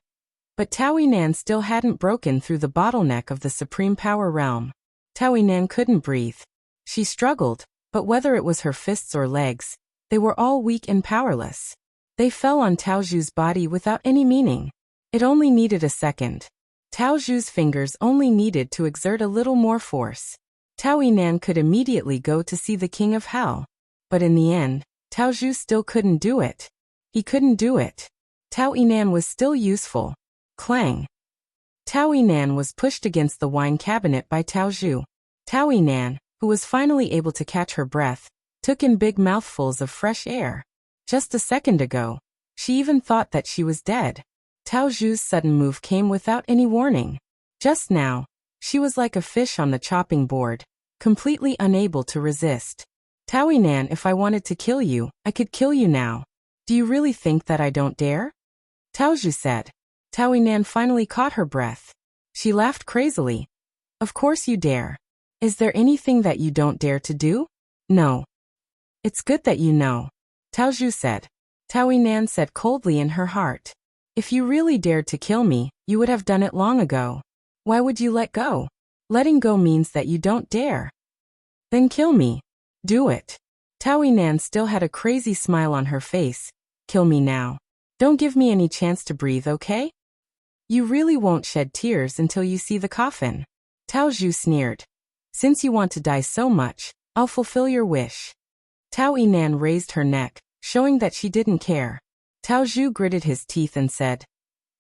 But Tao Yinan still hadn't broken through the bottleneck of the Supreme Power Realm. Tao Yinan couldn't breathe. She struggled, but whether it was her fists or legs, they were all weak and powerless. They fell on Tao Zhu's body without any meaning. It only needed a second. Tao Zhu's fingers only needed to exert a little more force. Tao Yinan could immediately go to see the King of Hell. But in the end, Tao Zhu still couldn't do it. He couldn't do it. Tao Yinan was still useful. Clang. Tao Yinan was pushed against the wine cabinet by Tao Zhu. Tao Yinan, who was finally able to catch her breath, took in big mouthfuls of fresh air. Just a second ago, she even thought that she was dead. Tao Zhu's sudden move came without any warning. Just now, she was like a fish on the chopping board, completely unable to resist. Tao Yinan, if I wanted to kill you, I could kill you now. Do you really think that I don't dare? Tao Zhu said. Tao Yinan finally caught her breath. She laughed crazily. Of course you dare. Is there anything that you don't dare to do? No. It's good that you know. Tao Zhu said. Tao Yinan said coldly in her heart. If you really dared to kill me, you would have done it long ago. Why would you let go? Letting go means that you don't dare. Then kill me. Do it. Tao Nan still had a crazy smile on her face. Kill me now. Don't give me any chance to breathe, okay? You really won't shed tears until you see the coffin. Tao Zhu sneered. Since you want to die so much, I'll fulfill your wish. Tao Nan raised her neck, showing that she didn't care. Tao Zhu gritted his teeth and said,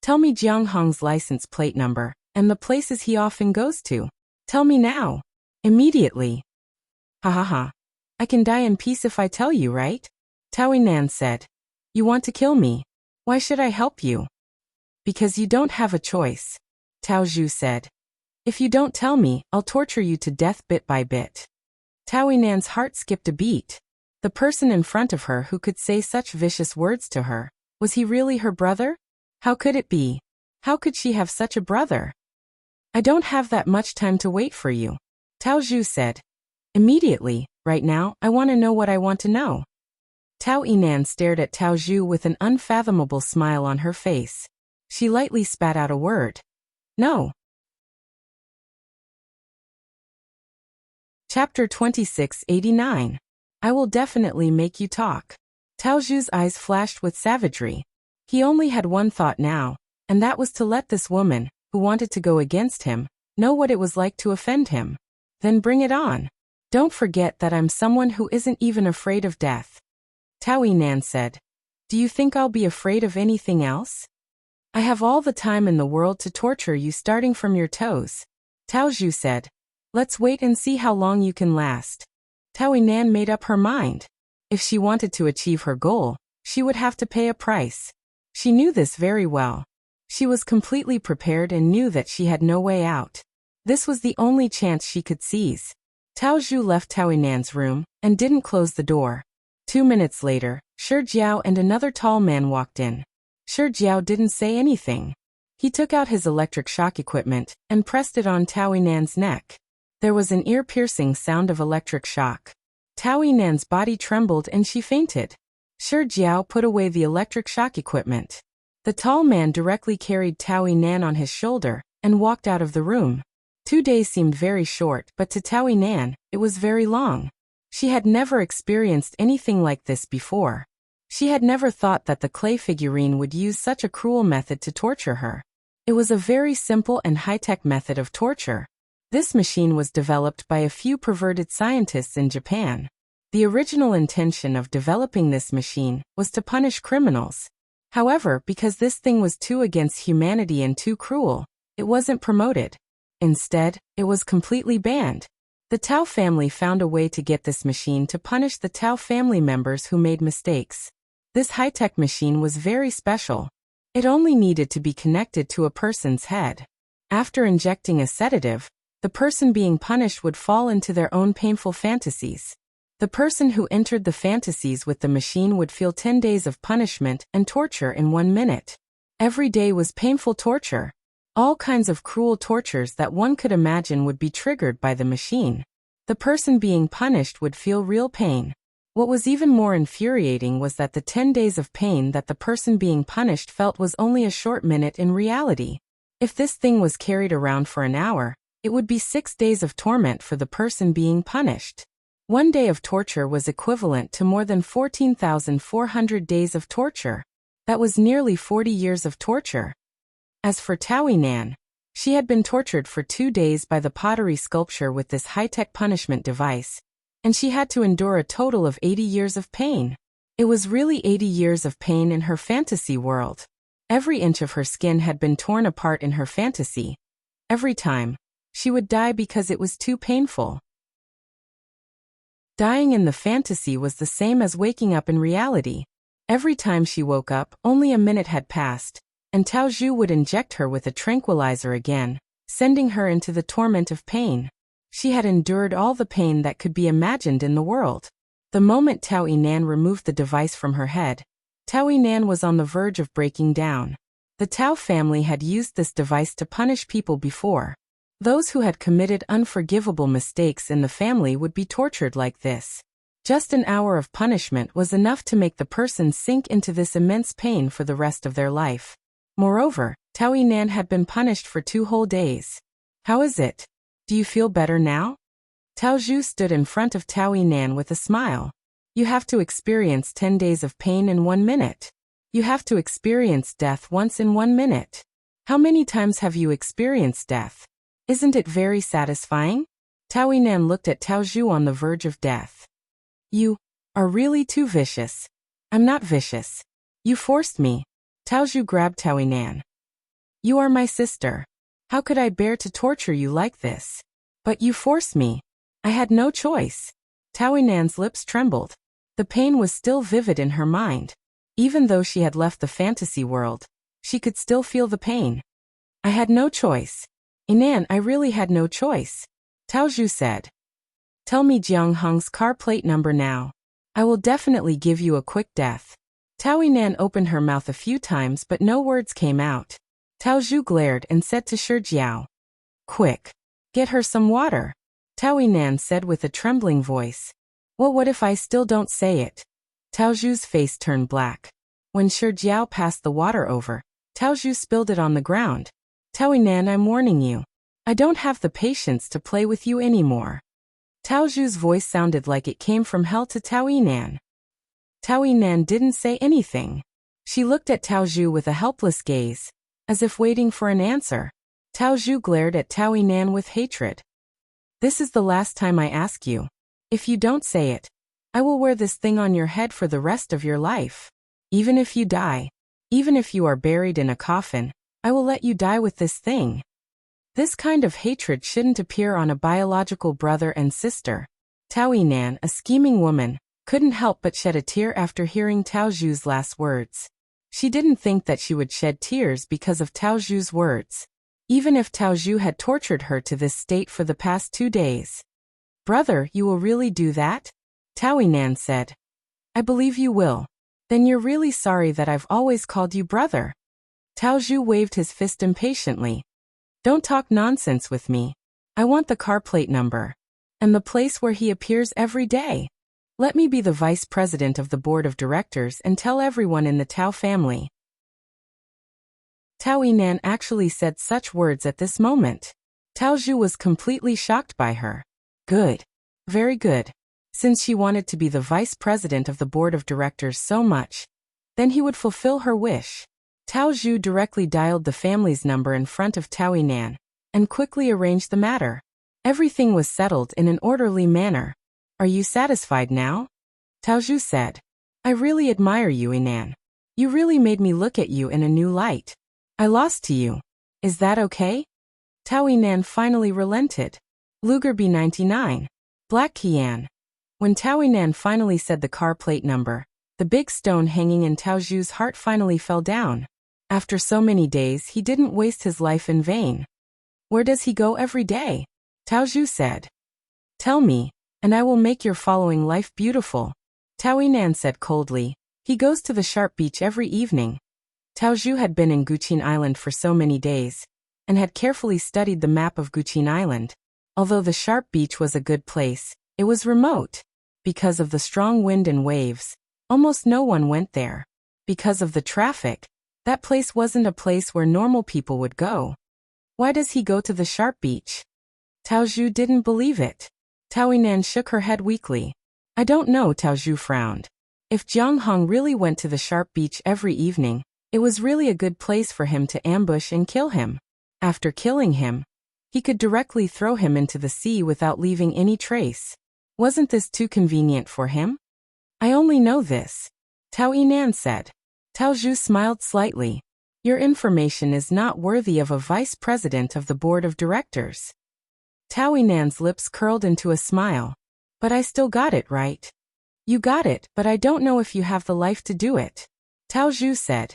Tell me Jiang Hong's license plate number, and the places he often goes to. Tell me now. Immediately. Ha ha ha. I can die in peace if I tell you, right? Tao Nan said. You want to kill me. Why should I help you? Because you don't have a choice. Tao Zhu said. If you don't tell me, I'll torture you to death bit by bit. Tao Nan's heart skipped a beat. The person in front of her who could say such vicious words to her, was he really her brother? How could it be? How could she have such a brother? I don't have that much time to wait for you. Tao Zhu said. Immediately, right now, I want to know what I want to know. Tao Nan stared at Tao Zhu with an unfathomable smile on her face. She lightly spat out a word. No. Chapter 2689. I will definitely make you talk. Tao Zhu's eyes flashed with savagery. He only had one thought now, and that was to let this woman, who wanted to go against him, know what it was like to offend him. Then bring it on. Don't forget that I'm someone who isn't even afraid of death. Tao Nan said. Do you think I'll be afraid of anything else? I have all the time in the world to torture you starting from your toes. Tao Zhu said. Let's wait and see how long you can last. Tao Nan made up her mind. If she wanted to achieve her goal, she would have to pay a price. She knew this very well. She was completely prepared and knew that she had no way out. This was the only chance she could seize. Tao Zhu left Tao Nan's room and didn't close the door. 2 minutes later, Shi Jiao and another tall man walked in. Shi Jiao didn't say anything. He took out his electric shock equipment and pressed it on Tao Nan's neck. There was an ear-piercing sound of electric shock. Tao Nan's body trembled and she fainted. Shi Jiao put away the electric shock equipment. The tall man directly carried Tao Nan on his shoulder and walked out of the room. 2 days seemed very short, but to Tao Nan, it was very long. She had never experienced anything like this before. She had never thought that the clay figurine would use such a cruel method to torture her. It was a very simple and high-tech method of torture. This machine was developed by a few perverted scientists in Japan. The original intention of developing this machine was to punish criminals. However, because this thing was too against humanity and too cruel, it wasn't promoted. Instead, it was completely banned. The Tao family found a way to get this machine to punish the Tao family members who made mistakes. This high-tech machine was very special. It only needed to be connected to a person's head. After injecting a sedative, the person being punished would fall into their own painful fantasies. The person who entered the fantasies with the machine would feel 10 days of punishment and torture in 1 minute. Every day was painful torture. All kinds of cruel tortures that one could imagine would be triggered by the machine. The person being punished would feel real pain. What was even more infuriating was that the 10 days of pain that the person being punished felt was only a short minute in reality. If this thing was carried around for an hour, it would be 6 days of torment for the person being punished. 1 day of torture was equivalent to more than 14,400 days of torture. That was nearly 40 years of torture. As for Tao Nan, she had been tortured for 2 days by the pottery sculpture with this high-tech punishment device, and she had to endure a total of 80 years of pain. It was really 80 years of pain in her fantasy world. Every inch of her skin had been torn apart in her fantasy. Every time, she would die because it was too painful. Dying in the fantasy was the same as waking up in reality. Every time she woke up, only a minute had passed, and Tao Zhu would inject her with a tranquilizer again, sending her into the torment of pain. She had endured all the pain that could be imagined in the world. The moment Tao Nan removed the device from her head, Tao Nan was on the verge of breaking down. The Tao family had used this device to punish people before. Those who had committed unforgivable mistakes in the family would be tortured like this. Just an hour of punishment was enough to make the person sink into this immense pain for the rest of their life. Moreover, Tao Yinan had been punished for 2 whole days. How is it? Do you feel better now? Tao Zhu stood in front of Tao Yinan with a smile. You have to experience 10 days of pain in 1 minute. You have to experience death once in 1 minute. How many times have you experienced death? Isn't it very satisfying? Tao Yinan looked at Tao Zhu on the verge of death. You are really too vicious. I'm not vicious. You forced me. Tao Zhu grabbed Tao Yinan. You are my sister. How could I bear to torture you like this? But you forced me. I had no choice. Tao Yinan's lips trembled. The pain was still vivid in her mind. Even though she had left the fantasy world, she could still feel the pain. I had no choice. Yinan, I really had no choice. Tao Zhu said. Tell me Jiang Heng's car plate number now. I will definitely give you a quick death. Tao Yinan opened her mouth a few times but no words came out. Tao Zhu glared and said to Shi Jiao. Quick. Get her some water. Tao Yinan said with a trembling voice. Well, what if I still don't say it? Tao Zhu's face turned black. When Shi Jiao passed the water over, Tao Zhu spilled it on the ground. Tao Yinan, I'm warning you. I don't have the patience to play with you anymore. Tao Zhu's voice sounded like it came from hell to Tao Yinan. Tao Yinan didn't say anything. She looked at Tao Zhu with a helpless gaze, as if waiting for an answer. Tao Zhu glared at Tao Yinan with hatred. This is the last time I ask you. If you don't say it, I will wear this thing on your head for the rest of your life. Even if you die, even if you are buried in a coffin, I will let you die with this thing. This kind of hatred shouldn't appear on a biological brother and sister. Tao Yinan, a scheming woman, couldn't help but shed a tear after hearing Tao Zhu's last words. She didn't think that she would shed tears because of Tao Zhu's words, even if Tao Zhu had tortured her to this state for the past 2 days. Brother, you will really do that? Tao Yinan said. I believe you will. Then you're really sorry that I've always called you brother. Tao Zhu waved his fist impatiently. Don't talk nonsense with me. I want the car plate number. And the place where he appears every day. Let me be the vice president of the board of directors and tell everyone in the Tao family. Tao Yinan actually said such words at this moment. Tao Zhu was completely shocked by her. Good. Very good. Since she wanted to be the vice president of the board of directors so much, then he would fulfill her wish. Tao Zhu directly dialed the family's number in front of Tao Yinan, and quickly arranged the matter. Everything was settled in an orderly manner. Are you satisfied now? Tao Zhu said. I really admire you, Yinan. You really made me look at you in a new light. I lost to you. Is that okay? Tao Yinan finally relented. Luger B99. Black Qian. When Tao Yinan finally said the car plate number, the big stone hanging in Tao Zhu's heart finally fell down. After so many days, he didn't waste his life in vain. Where does he go every day? Tao Zhu said. Tell me, and I will make your following life beautiful. Tao Yinan said coldly. He goes to the sharp beach every evening. Tao Zhu had been in Guqin Island for so many days, and had carefully studied the map of Guqin Island. Although the sharp beach was a good place, it was remote. Because of the strong wind and waves, almost no one went there. Because of the traffic, that place wasn't a place where normal people would go. Why does he go to the sharp beach? Tao Zhu didn't believe it. Tao Yinan shook her head weakly. I don't know, Tao Zhu frowned. If Jiang Heng really went to the sharp beach every evening, it was really a good place for him to ambush and kill him. After killing him, he could directly throw him into the sea without leaving any trace. Wasn't this too convenient for him? I only know this. Tao Yinan said. Tao Zhu smiled slightly. Your information is not worthy of a vice president of the board of directors. Tao Yinan's lips curled into a smile. But I still got it right. You got it, but I don't know if you have the life to do it. Tao Zhu said.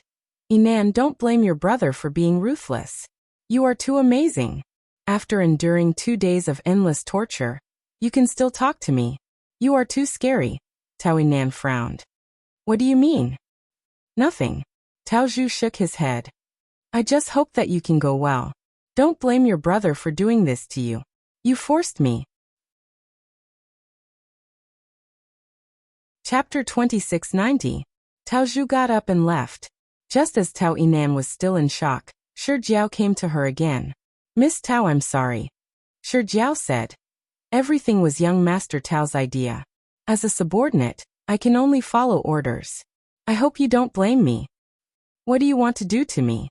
Yinan, don't blame your brother for being ruthless. You are too amazing. After enduring 2 days of endless torture, you can still talk to me. You are too scary. Tao Yinan frowned. What do you mean? Nothing. Tao Zhu shook his head. I just hope that you can go well. Don't blame your brother for doing this to you. You forced me. Chapter 2690. Tao Zhu got up and left. Just as Tao Yinan was still in shock, Shi Jiao came to her again. Miss Tao, I'm sorry. Shi Jiao said. Everything was young Master Tao's idea. As a subordinate, I can only follow orders. I hope you don't blame me. What do you want to do to me?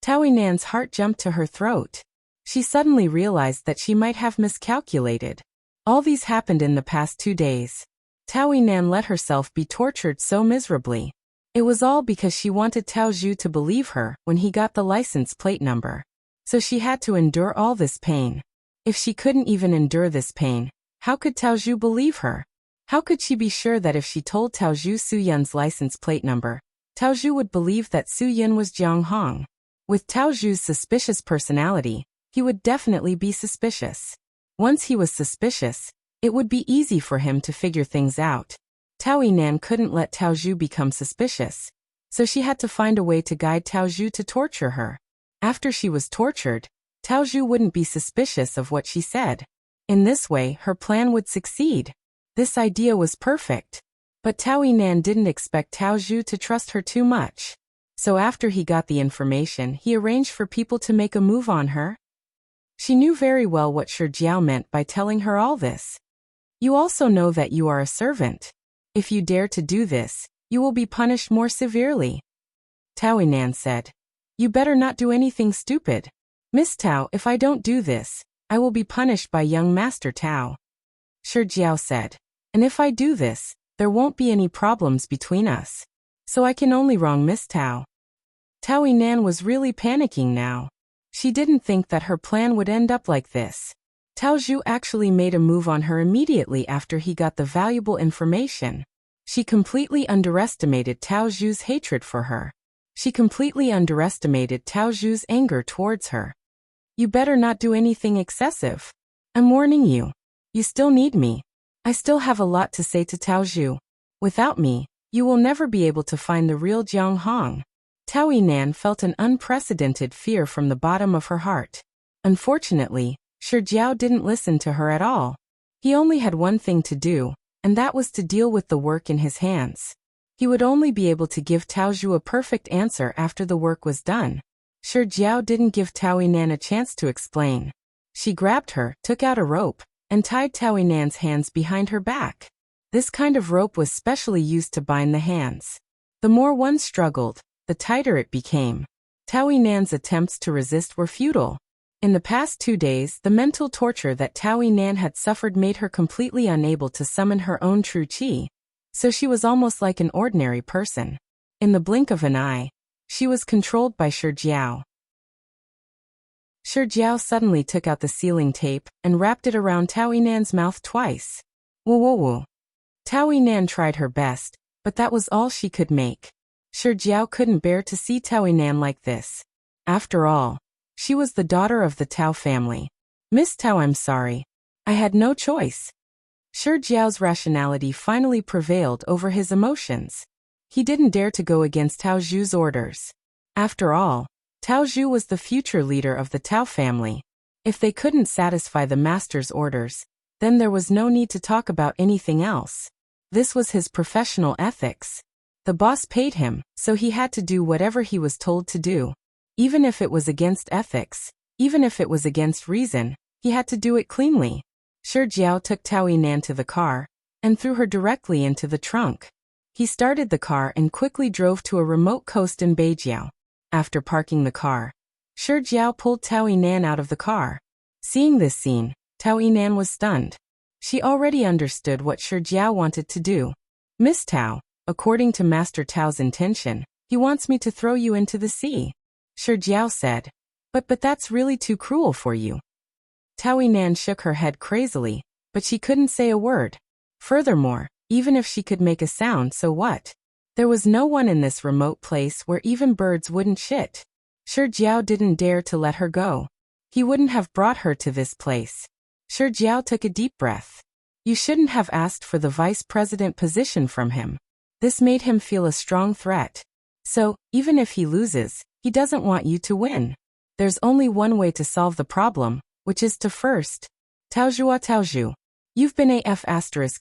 Tao Yinan's heart jumped to her throat. She suddenly realized that she might have miscalculated. All these happened in the past 2 days. Tao Yinan let herself be tortured so miserably. It was all because she wanted Tao Zhu to believe her when he got the license plate number. So she had to endure all this pain. If she couldn't even endure this pain, how could Tao Zhu believe her? How could she be sure that if she told Tao Zhu Su Yun's license plate number, Tao Zhu would believe that Su Yun was Jiang Hong? With Tao Zhu's suspicious personality, he would definitely be suspicious. Once he was suspicious, it would be easy for him to figure things out. Tao Yinan couldn't let Tao Zhu become suspicious, so she had to find a way to guide Tao Zhu to torture her. After she was tortured, Tao Zhu wouldn't be suspicious of what she said. In this way, her plan would succeed. This idea was perfect. But Tao Yinan didn't expect Tao Zhu to trust her too much. So after he got the information, he arranged for people to make a move on her. She knew very well what Shi Jiao meant by telling her all this. You also know that you are a servant. If you dare to do this, you will be punished more severely. Tao Yinan said. You better not do anything stupid. Miss Tao, if I don't do this, I will be punished by young Master Tao. Shi Jiao said. And if I do this, there won't be any problems between us. So I can only wrong Miss Tao. Tao Yinan was really panicking now. She didn't think that her plan would end up like this. Tao Zhu actually made a move on her immediately after he got the valuable information. She completely underestimated Tao Zhu's hatred for her. She completely underestimated Tao Zhu's anger towards her. You better not do anything excessive. I'm warning you. You still need me. I still have a lot to say to Tao Zhu. Without me, you will never be able to find the real Jiang Hong. Tao Yinan felt an unprecedented fear from the bottom of her heart. Unfortunately, Shi Jiao didn't listen to her at all. He only had one thing to do, and that was to deal with the work in his hands. He would only be able to give Tao Zhu a perfect answer after the work was done. Shi Jiao didn't give Tao Yinan a chance to explain. She grabbed her, took out a rope, and tied Tao Yinan's hands behind her back. This kind of rope was specially used to bind the hands. The more one struggled, the tighter it became. Tao Yinan's attempts to resist were futile. In the past 2 days, the mental torture that Tao Yinan had suffered made her completely unable to summon her own true qi, so she was almost like an ordinary person. In the blink of an eye, she was controlled by Shi Jiao. Shi Jiao suddenly took out the sealing tape and wrapped it around Tao Yinan's mouth twice. Woo woo woo. Tao Yinan tried her best, but that was all she could make. Shi Jiao couldn't bear to see Tao Yinan like this. After all, she was the daughter of the Tao family. Miss Tao, I'm sorry. I had no choice. Shi Jiao's rationality finally prevailed over his emotions. He didn't dare to go against Tao Zhu's orders. After all, Tao Zhu was the future leader of the Tao family. If they couldn't satisfy the master's orders, then there was no need to talk about anything else. This was his professional ethics. The boss paid him, so he had to do whatever he was told to do. Even if it was against ethics, even if it was against reason, he had to do it cleanly. Shi Jiao took Tao Yinan to the car and threw her directly into the trunk. He started the car and quickly drove to a remote coast in Beijiao. After parking the car, Shi Jiao pulled Tao Yinan out of the car. Seeing this scene, Tao Yinan was stunned. She already understood what Shi Jiao wanted to do. Miss Tao, according to Master Tao's intention, he wants me to throw you into the sea. Shi Jiao said. But that's really too cruel for you. Tao Yinan shook her head crazily, but she couldn't say a word. Furthermore, even if she could make a sound, so what? There was no one in this remote place where even birds wouldn't shit. Shi Jiao didn't dare to let her go. He wouldn't have brought her to this place. Shi Jiao took a deep breath. You shouldn't have asked for the vice president position from him. This made him feel a strong threat. So, even if he loses, he doesn't want you to win. There's only one way to solve the problem, which is to first. Tao Zhu, you've been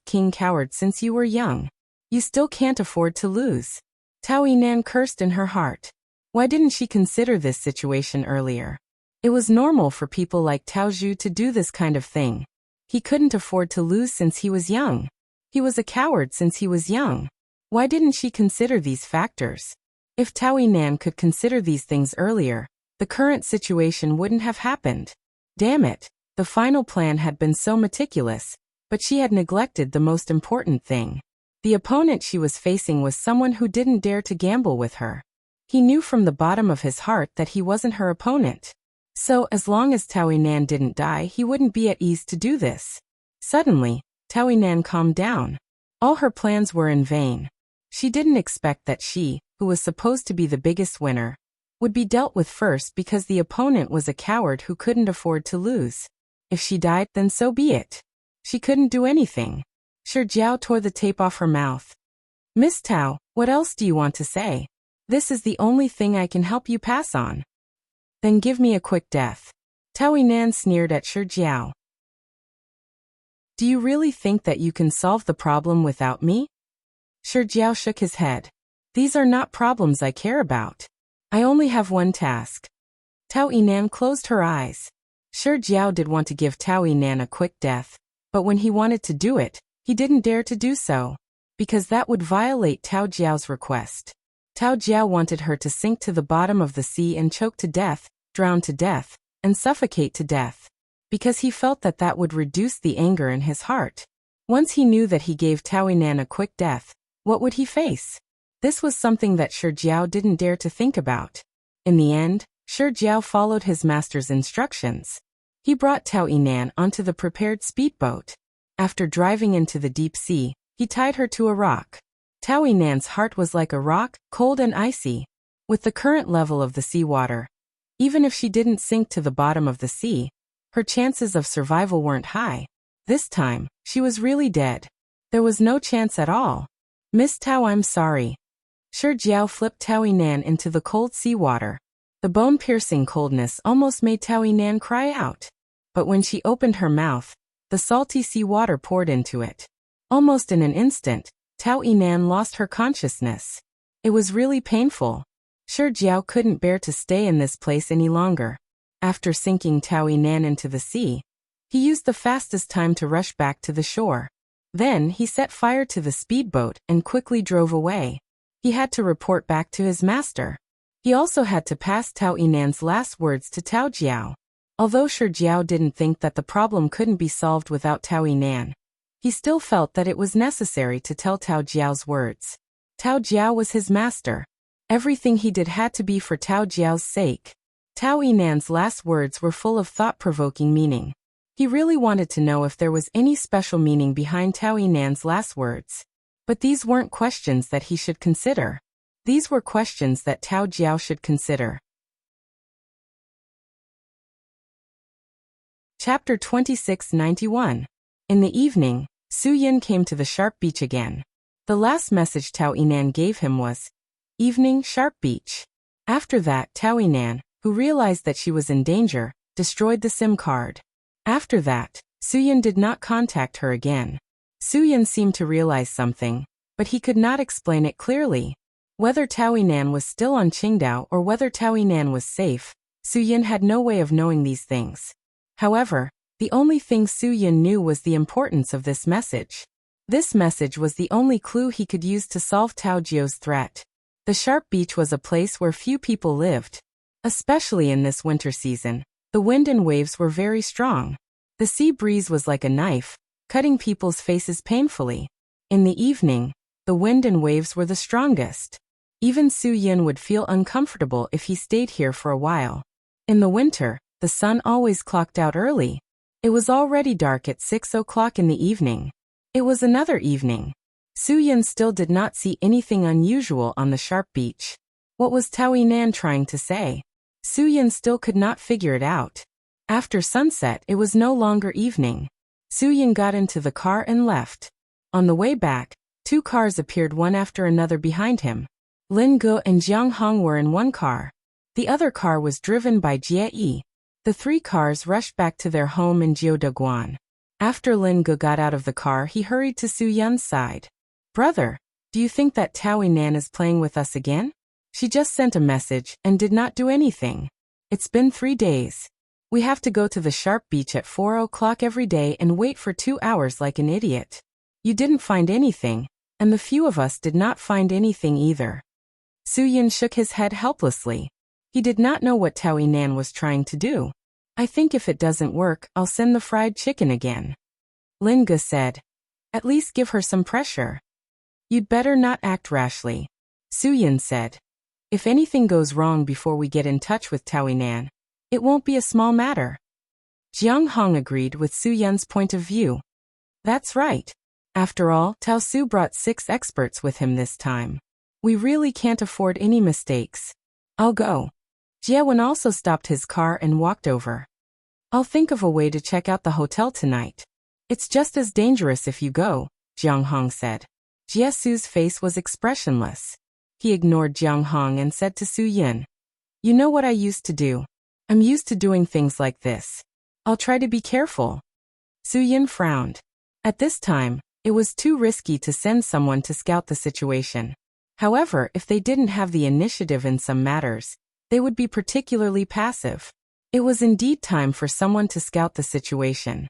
king coward since you were young. You still can't afford to lose. Tao Yinan cursed in her heart. Why didn't she consider this situation earlier? It was normal for people like Tao Zhu to do this kind of thing. He couldn't afford to lose since he was young. He was a coward since he was young. Why didn't she consider these factors? If Tao Yinan could consider these things earlier, the current situation wouldn't have happened. Damn it, the final plan had been so meticulous, but she had neglected the most important thing. The opponent she was facing was someone who didn't dare to gamble with her. He knew from the bottom of his heart that he wasn't her opponent. So, as long as Tao Yinan didn't die, he wouldn't be at ease to do this. Suddenly, Tao Yinan calmed down. All her plans were in vain. She didn't expect that she, who was supposed to be the biggest winner, would be dealt with first because the opponent was a coward who couldn't afford to lose. If she died, then so be it. She couldn't do anything. Shi Jiao tore the tape off her mouth. Miss Tao, what else do you want to say? This is the only thing I can help you pass on. Then give me a quick death. Tao Yinan sneered at Shi Jiao. Do you really think that you can solve the problem without me? Shi Jiao shook his head. These are not problems I care about. I only have one task. Tao Yinan closed her eyes. Shi Jiao did want to give Tao Yinan a quick death, but when he wanted to do it, he didn't dare to do so, because that would violate Tao Jiao's request. Tao Jiao wanted her to sink to the bottom of the sea and choke to death, drown to death, and suffocate to death, because he felt that that would reduce the anger in his heart. Once he knew that he gave Tao Yinan a quick death, what would he face? This was something that Shi Jiao didn't dare to think about. In the end, Shi Jiao followed his master's instructions. He brought Tao Yinan onto the prepared speedboat. After driving into the deep sea, he tied her to a rock. Tao Yinan's heart was like a rock, cold and icy. With the current level of the seawater, even if she didn't sink to the bottom of the sea, her chances of survival weren't high. This time, she was really dead. There was no chance at all. Miss Tao, I'm sorry. Shi Jiao flipped Tao Yinan into the cold seawater. The bone-piercing coldness almost made Tao Yinan cry out. But when she opened her mouth, the salty seawater poured into it. Almost in an instant, Tao Yinan lost her consciousness. It was really painful. Shi Jiao couldn't bear to stay in this place any longer. After sinking Tao Yinan into the sea, he used the fastest time to rush back to the shore. Then he set fire to the speedboat and quickly drove away. He had to report back to his master. He also had to pass Tao Yinan's last words to Tao Jiao. Although Shi Jiao didn't think that the problem couldn't be solved without Tao Yinan, he still felt that it was necessary to tell Tao Jiao's words. Tao Jiao was his master. Everything he did had to be for Tao Jiao's sake. Tao Yinan's last words were full of thought-provoking meaning. He really wanted to know if there was any special meaning behind Tao Yinan's last words. But these weren't questions that he should consider. These were questions that Tao Jiao should consider. Chapter 2691. In the evening, Su Yin came to the sharp beach again. The last message Tao Yinan gave him was, "Evening, sharp beach." After that, Tao Yinan, who realized that she was in danger, destroyed the SIM card. After that, Su Yin did not contact her again. Su Yin seemed to realize something, but he could not explain it clearly. Whether Tao Yinan was still on Qingdao or whether Tao Yinan was safe, Su Yin had no way of knowing these things. However, the only thing Su Yin knew was the importance of this message. This message was the only clue he could use to solve Tao Jiao's threat. The sharp beach was a place where few people lived. Especially in this winter season, the wind and waves were very strong. The sea breeze was like a knife, cutting people's faces painfully. In the evening, the wind and waves were the strongest. Even Su Yin would feel uncomfortable if he stayed here for a while. In the winter, the sun always clocked out early. It was already dark at 6 o'clock in the evening. It was another evening. Su Yin still did not see anything unusual on the sharp beach. What was Tao Yinan trying to say? Su Yin still could not figure it out. After sunset, it was no longer evening. Su Yin got into the car and left. On the way back, 2 cars appeared one after another behind him. Lin Ge and Jiang Hong were in one car. The other car was driven by Jie Yi. The 3 cars rushed back to their home in Jiudeguan. After Lin Ge got out of the car, he hurried to Su Yun's side. "Brother, do you think that Tao Yinan is playing with us again?" She just sent a message and did not do anything. It's been 3 days. We have to go to the sharp beach at 4 o'clock every day and wait for 2 hours like an idiot. You didn't find anything, and the few of us did not find anything either. Soo-Yun shook his head helplessly. He did not know what Taui Nan was trying to do. I think if it doesn't work, I'll send the fried chicken again. Lin-ge said. At least give her some pressure. You'd better not act rashly. Soo-Yun said. If anything goes wrong before we get in touch with Taui Nan, it won't be a small matter. Jiang Hong agreed with Soo-Yun's point of view. That's right. After all, Tao Su brought 6 experts with him this time. We really can't afford any mistakes. I'll go. Jie-Wen also stopped his car and walked over. I'll think of a way to check out the hotel tonight. It's just as dangerous if you go, Jiang Hong said. Jie Su's face was expressionless. He ignored Jiang Hong and said to Soo-Yun, You know what I used to do? I'm used to doing things like this. I'll try to be careful. Soo-Yun frowned. At this time, it was too risky to send someone to scout the situation. However, if they didn't have the initiative in some matters, they would be particularly passive. It was indeed time for someone to scout the situation.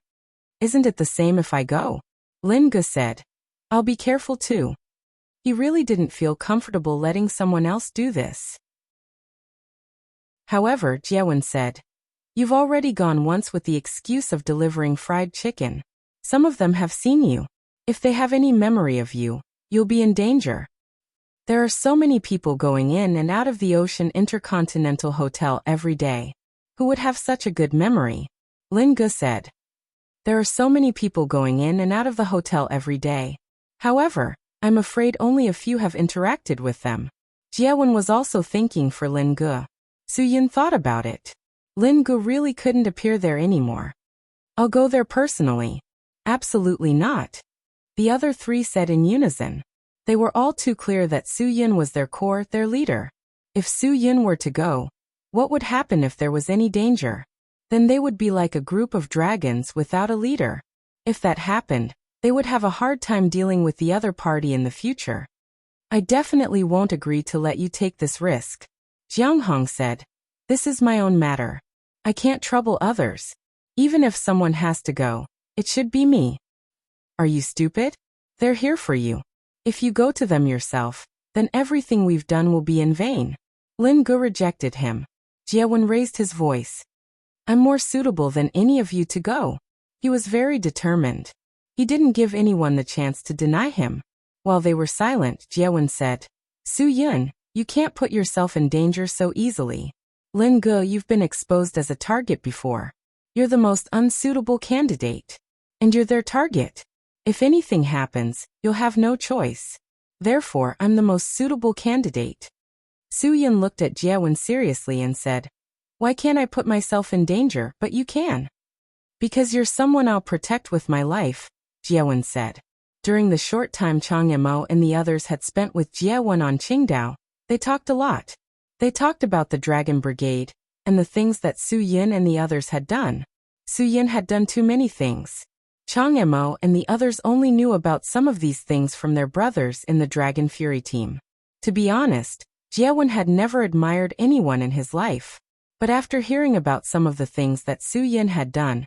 Isn't it the same if I go? Lin-ge said. I'll be careful too. He really didn't feel comfortable letting someone else do this. However, Jie-Wen said, You've already gone once with the excuse of delivering fried chicken. Some of them have seen you. If they have any memory of you, you'll be in danger. There are so many people going in and out of the Ocean Intercontinental Hotel every day. Who would have such a good memory? Lin-ge said. There are so many people going in and out of the hotel every day. However, I'm afraid only a few have interacted with them. Jie-Wen was also thinking for Lin-ge. Soo-Yun thought about it. Lin-ge really couldn't appear there anymore. I'll go there personally. Absolutely not. The other 3 said in unison. They were all too clear that Soo-Yun was their core, their leader. If Soo-Yun were to go, what would happen if there was any danger? Then they would be like a group of dragons without a leader. If that happened, they would have a hard time dealing with the other party in the future. I definitely won't agree to let you take this risk. Jiang Hong said. This is my own matter. I can't trouble others. Even if someone has to go, it should be me. Are you stupid? They're here for you. If you go to them yourself, then everything we've done will be in vain. Lin-ge rejected him. Jie-Wen raised his voice. I'm more suitable than any of you to go. He was very determined. He didn't give anyone the chance to deny him. While they were silent, Jie-Wen said, Soo-Yun, you can't put yourself in danger so easily. Lin-ge, you've been exposed as a target before. You're the most unsuitable candidate. And you're their target. If anything happens, you'll have no choice. Therefore, I'm the most suitable candidate. Soo-Yun looked at Jie-Wen seriously and said, Why can't I put myself in danger, but you can? Because you're someone I'll protect with my life, Jie-Wen said. During the short time Chang Yimou and the others had spent with Jie-Wen on Qingdao, they talked a lot. They talked about the Dragon Brigade, and the things that Soo-Yun and the others had done. Soo-Yun had done too many things. Chang Yimou and the others only knew about some of these things from their brothers in the Dragon Fury team. To be honest, Jie-Wen had never admired anyone in his life. But after hearing about some of the things that Soo-Yun had done,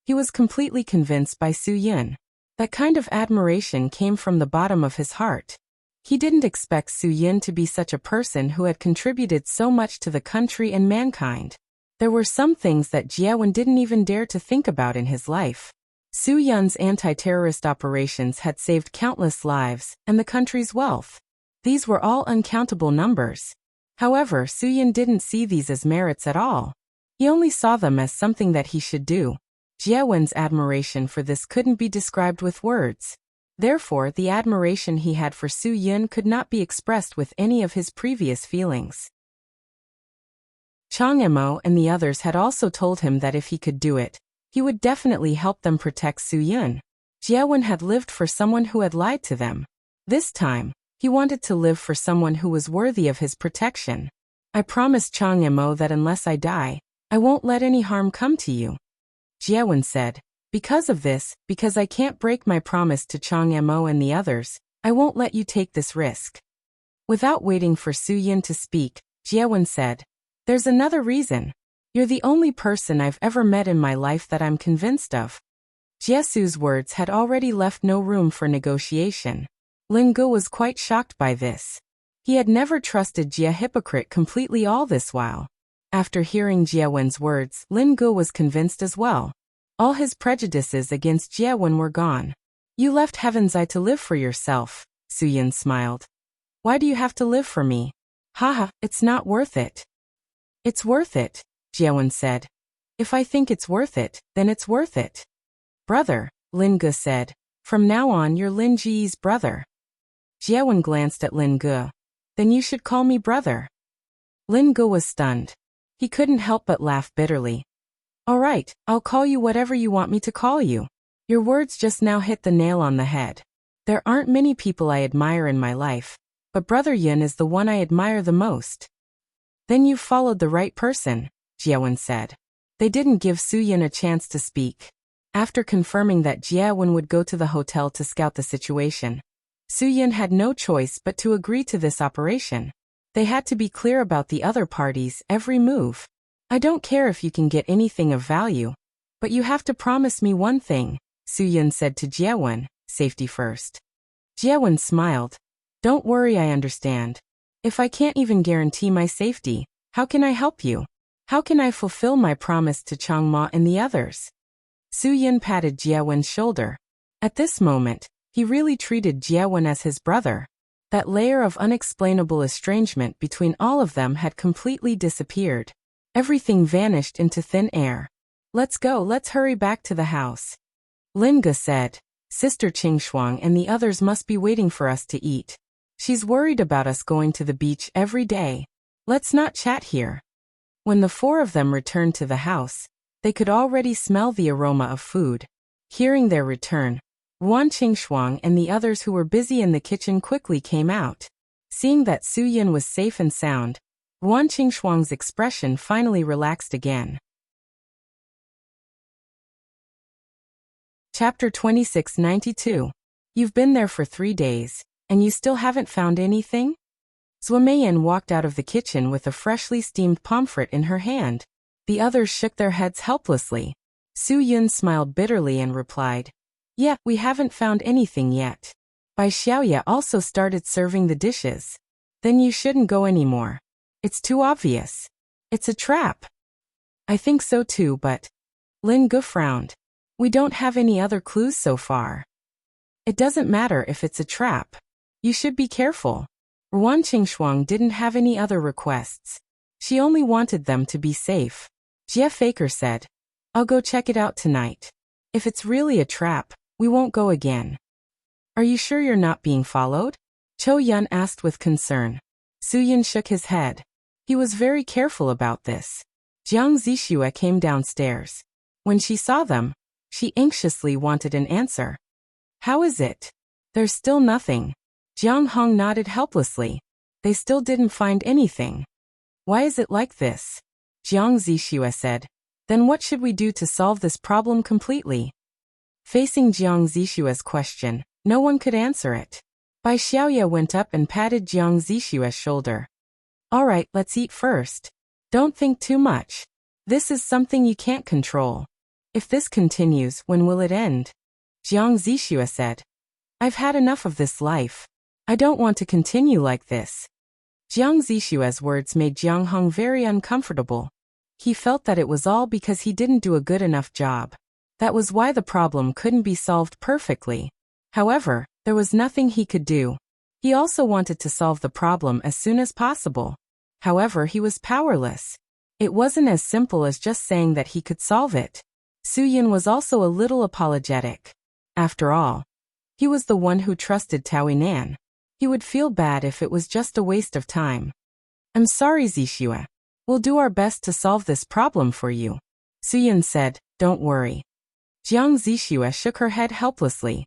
he was completely convinced by Soo-Yun. That kind of admiration came from the bottom of his heart. He didn't expect Soo-Yun to be such a person who had contributed so much to the country and mankind. There were some things that Jie-Wen didn't even dare to think about in his life. Soo-Yun's anti-terrorist operations had saved countless lives and the country's wealth. These were all uncountable numbers. However, Soo-Yun didn't see these as merits at all. He only saw them as something that he should do. Jie-Wen's admiration for this couldn't be described with words. Therefore, the admiration he had for Soo-Yun could not be expressed with any of his previous feelings. Chang Yimou and the others had also told him that if he could do it, he would definitely help them protect Soo-Yun. Jie-Wen had lived for someone who had lied to them. This time, he wanted to live for someone who was worthy of his protection. I promised Chang Yimou that unless I die, I won't let any harm come to you. Jie-Wen said, because of this, because I can't break my promise to Chang Yimou and the others, I won't let you take this risk. Without waiting for Su Yin to speak, Jiewen said, "There's another reason. You're the only person I've ever met in my life that I'm convinced of." Jiesu's words had already left no room for negotiation. Lin Ge was quite shocked by this. He had never trusted Jie hypocrite completely all this while. After hearing Jiewen's words, Lin Ge was convinced as well. All his prejudices against Jiewen were gone. "You left Heaven's Eye to live for yourself," Su Yin smiled. "Why do you have to live for me?" "Haha, it's not worth it." "It's worth it," Jiewen said. "If I think it's worth it, then it's worth it." "Brother," Lin Ge said. "From now on you're Lin Ji's brother." Jiewen glanced at Lin Ge. "Then you should call me brother." Lin Ge was stunned. He couldn't help but laugh bitterly. "All right, I'll call you whatever you want me to call you. Your words just now hit the nail on the head. There aren't many people I admire in my life, but Brother Yin is the one I admire the most." "Then you've followed the right person," Jiewen said. They didn't give Su Yin a chance to speak. After confirming that Jiewen would go to the hotel to scout the situation, Su Yin had no choice but to agree to this operation. They had to be clear about the other party's every move. "I don't care if you can get anything of value, but you have to promise me one thing," Su Yin said to Jiewen, "safety first." Jiewen smiled. "Don't worry, I understand. If I can't even guarantee my safety, how can I help you? How can I fulfill my promise to Changma and the others?" Su Yin patted Jiewen's shoulder. At this moment, he really treated Jiewen as his brother. That layer of unexplainable estrangement between all of them had completely disappeared. Everything vanished into thin air. "Let's go, let's hurry back to the house," Lin Ge said. "SisterQingshuang and the others must be waiting for us to eat. She's worried about us going to the beach every day. Let's not chat here." When the four of them returned to the house, they could already smell the aroma of food. Hearing their return, Wan Qingshuang and the others who were busy in the kitchen quickly came out. Seeing that Su Yin was safe and sound, Wan Qingshuang's expression finally relaxed again. Chapter 2692. You've been there for 3 days, and you still haven't found anything? Zuomeyan walked out of the kitchen with a freshly steamed pomfret in her hand. The others shook their heads helplessly. Su Yun smiled bitterly and replied, "Yeah, we haven't found anything yet." Bai Xiaoya also started serving the dishes. "Then you shouldn't go anymore. It's too obvious. It's a trap." "I think so too, but..." Lin Ge frowned. "We don't have any other clues so far." "It doesn't matter if it's a trap. You should be careful." Wan Qingshuang didn't have any other requests. She only wanted them to be safe. Jie Faker said, "I'll go check it out tonight. If it's really a trap, we won't go again." "Are you sure you're not being followed?" Cho Yun asked with concern. Su Yin shook his head. He was very careful about this. Jiang Zixue came downstairs. When she saw them, she anxiously wanted an answer. "How is it?" "There's still nothing." Jiang Hong nodded helplessly. "They still didn't find anything." "Why is it like this?" Jiang Zixue said. "Then what should we do to solve this problem completely?" Facing Jiang Zixue's question, no one could answer it. Bai Xiaoya went up and patted Jiang Zixue's shoulder. "All right, let's eat first. Don't think too much. This is something you can't control. If this continues, when will it end?" Jiang Zixue said. "I've had enough of this life. I don't want to continue like this." Jiang Zixue's words made Jiang Hong very uncomfortable. He felt that it was all because he didn't do a good enough job. That was why the problem couldn't be solved perfectly. However, there was nothing he could do. He also wanted to solve the problem as soon as possible. However, he was powerless. It wasn't as simple as just saying that he could solve it. Su Yin was also a little apologetic. After all, he was the one who trusted Taoinan. He would feel bad if it was just a waste of time. "I'm sorry, Zixue. We'll do our best to solve this problem for you," Su Yin said. "Don't worry." Jiang Zixue shook her head helplessly.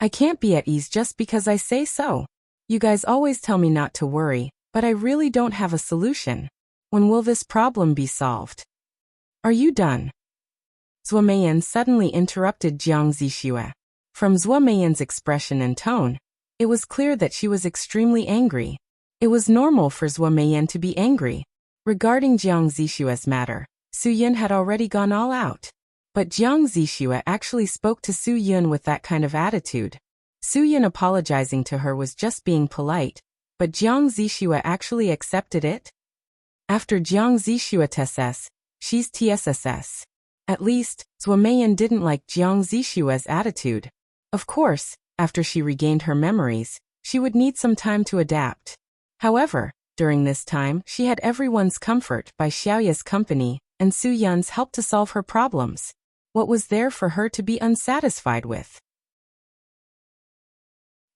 "I can't be at ease just because I say so. You guys always tell me not to worry, but I really don't have a solution. When will this problem be solved?" "Are you done?" Zuomeyan suddenly interrupted Jiang Zixue. From Zuomeyan's expression and tone, it was clear that she was extremely angry. It was normal for Zhuo Meiyan to be angry. Regarding Jiang Zixue's matter, Su Yun had already gone all out. But Jiang Zixue actually spoke to Su Yun with that kind of attitude. Su Yun apologizing to her was just being polite, but Jiang Zixue actually accepted it? After Jiang Zixue TSS, she's TSSS. At least, Zhuo Meiyan didn't like Jiang Zixue's attitude. Of course, after she regained her memories, she would need some time to adapt. However, during this time, she had everyone's comfort by Xiaoya's company and Su Yun's help to solve her problems. What was there for her to be unsatisfied with?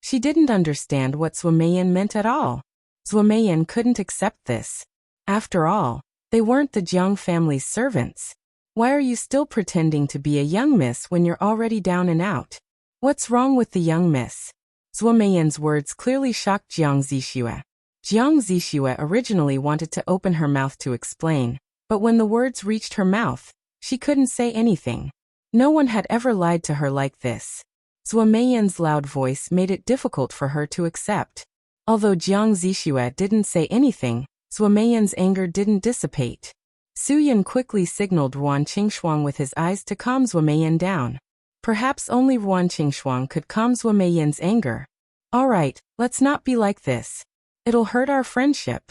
She didn't understand what Zhuo Meiyan meant at all. Zhuo Meiyan couldn't accept this. After all, they weren't the Jiang family's servants. Why are you still pretending to be a young miss when you're already down and out? What's wrong with the young miss? Zhuo Meiyan's words clearly shocked Jiang Zixue. Jiang Zixue originally wanted to open her mouth to explain, but when the words reached her mouth, she couldn't say anything. No one had ever lied to her like this. Zhuo Meiyan's loud voice made it difficult for her to accept. Although Jiang Zixue didn't say anything, Zhuo Meiyan's anger didn't dissipate. Su Yun quickly signaled Ruan Qingshuang with his eyes to calm Zhuo Meiyan down. Perhaps only Ruan Qingshuang could calm Zhuo Meiyan's anger. Alright, let's not be like this. It'll hurt our friendship.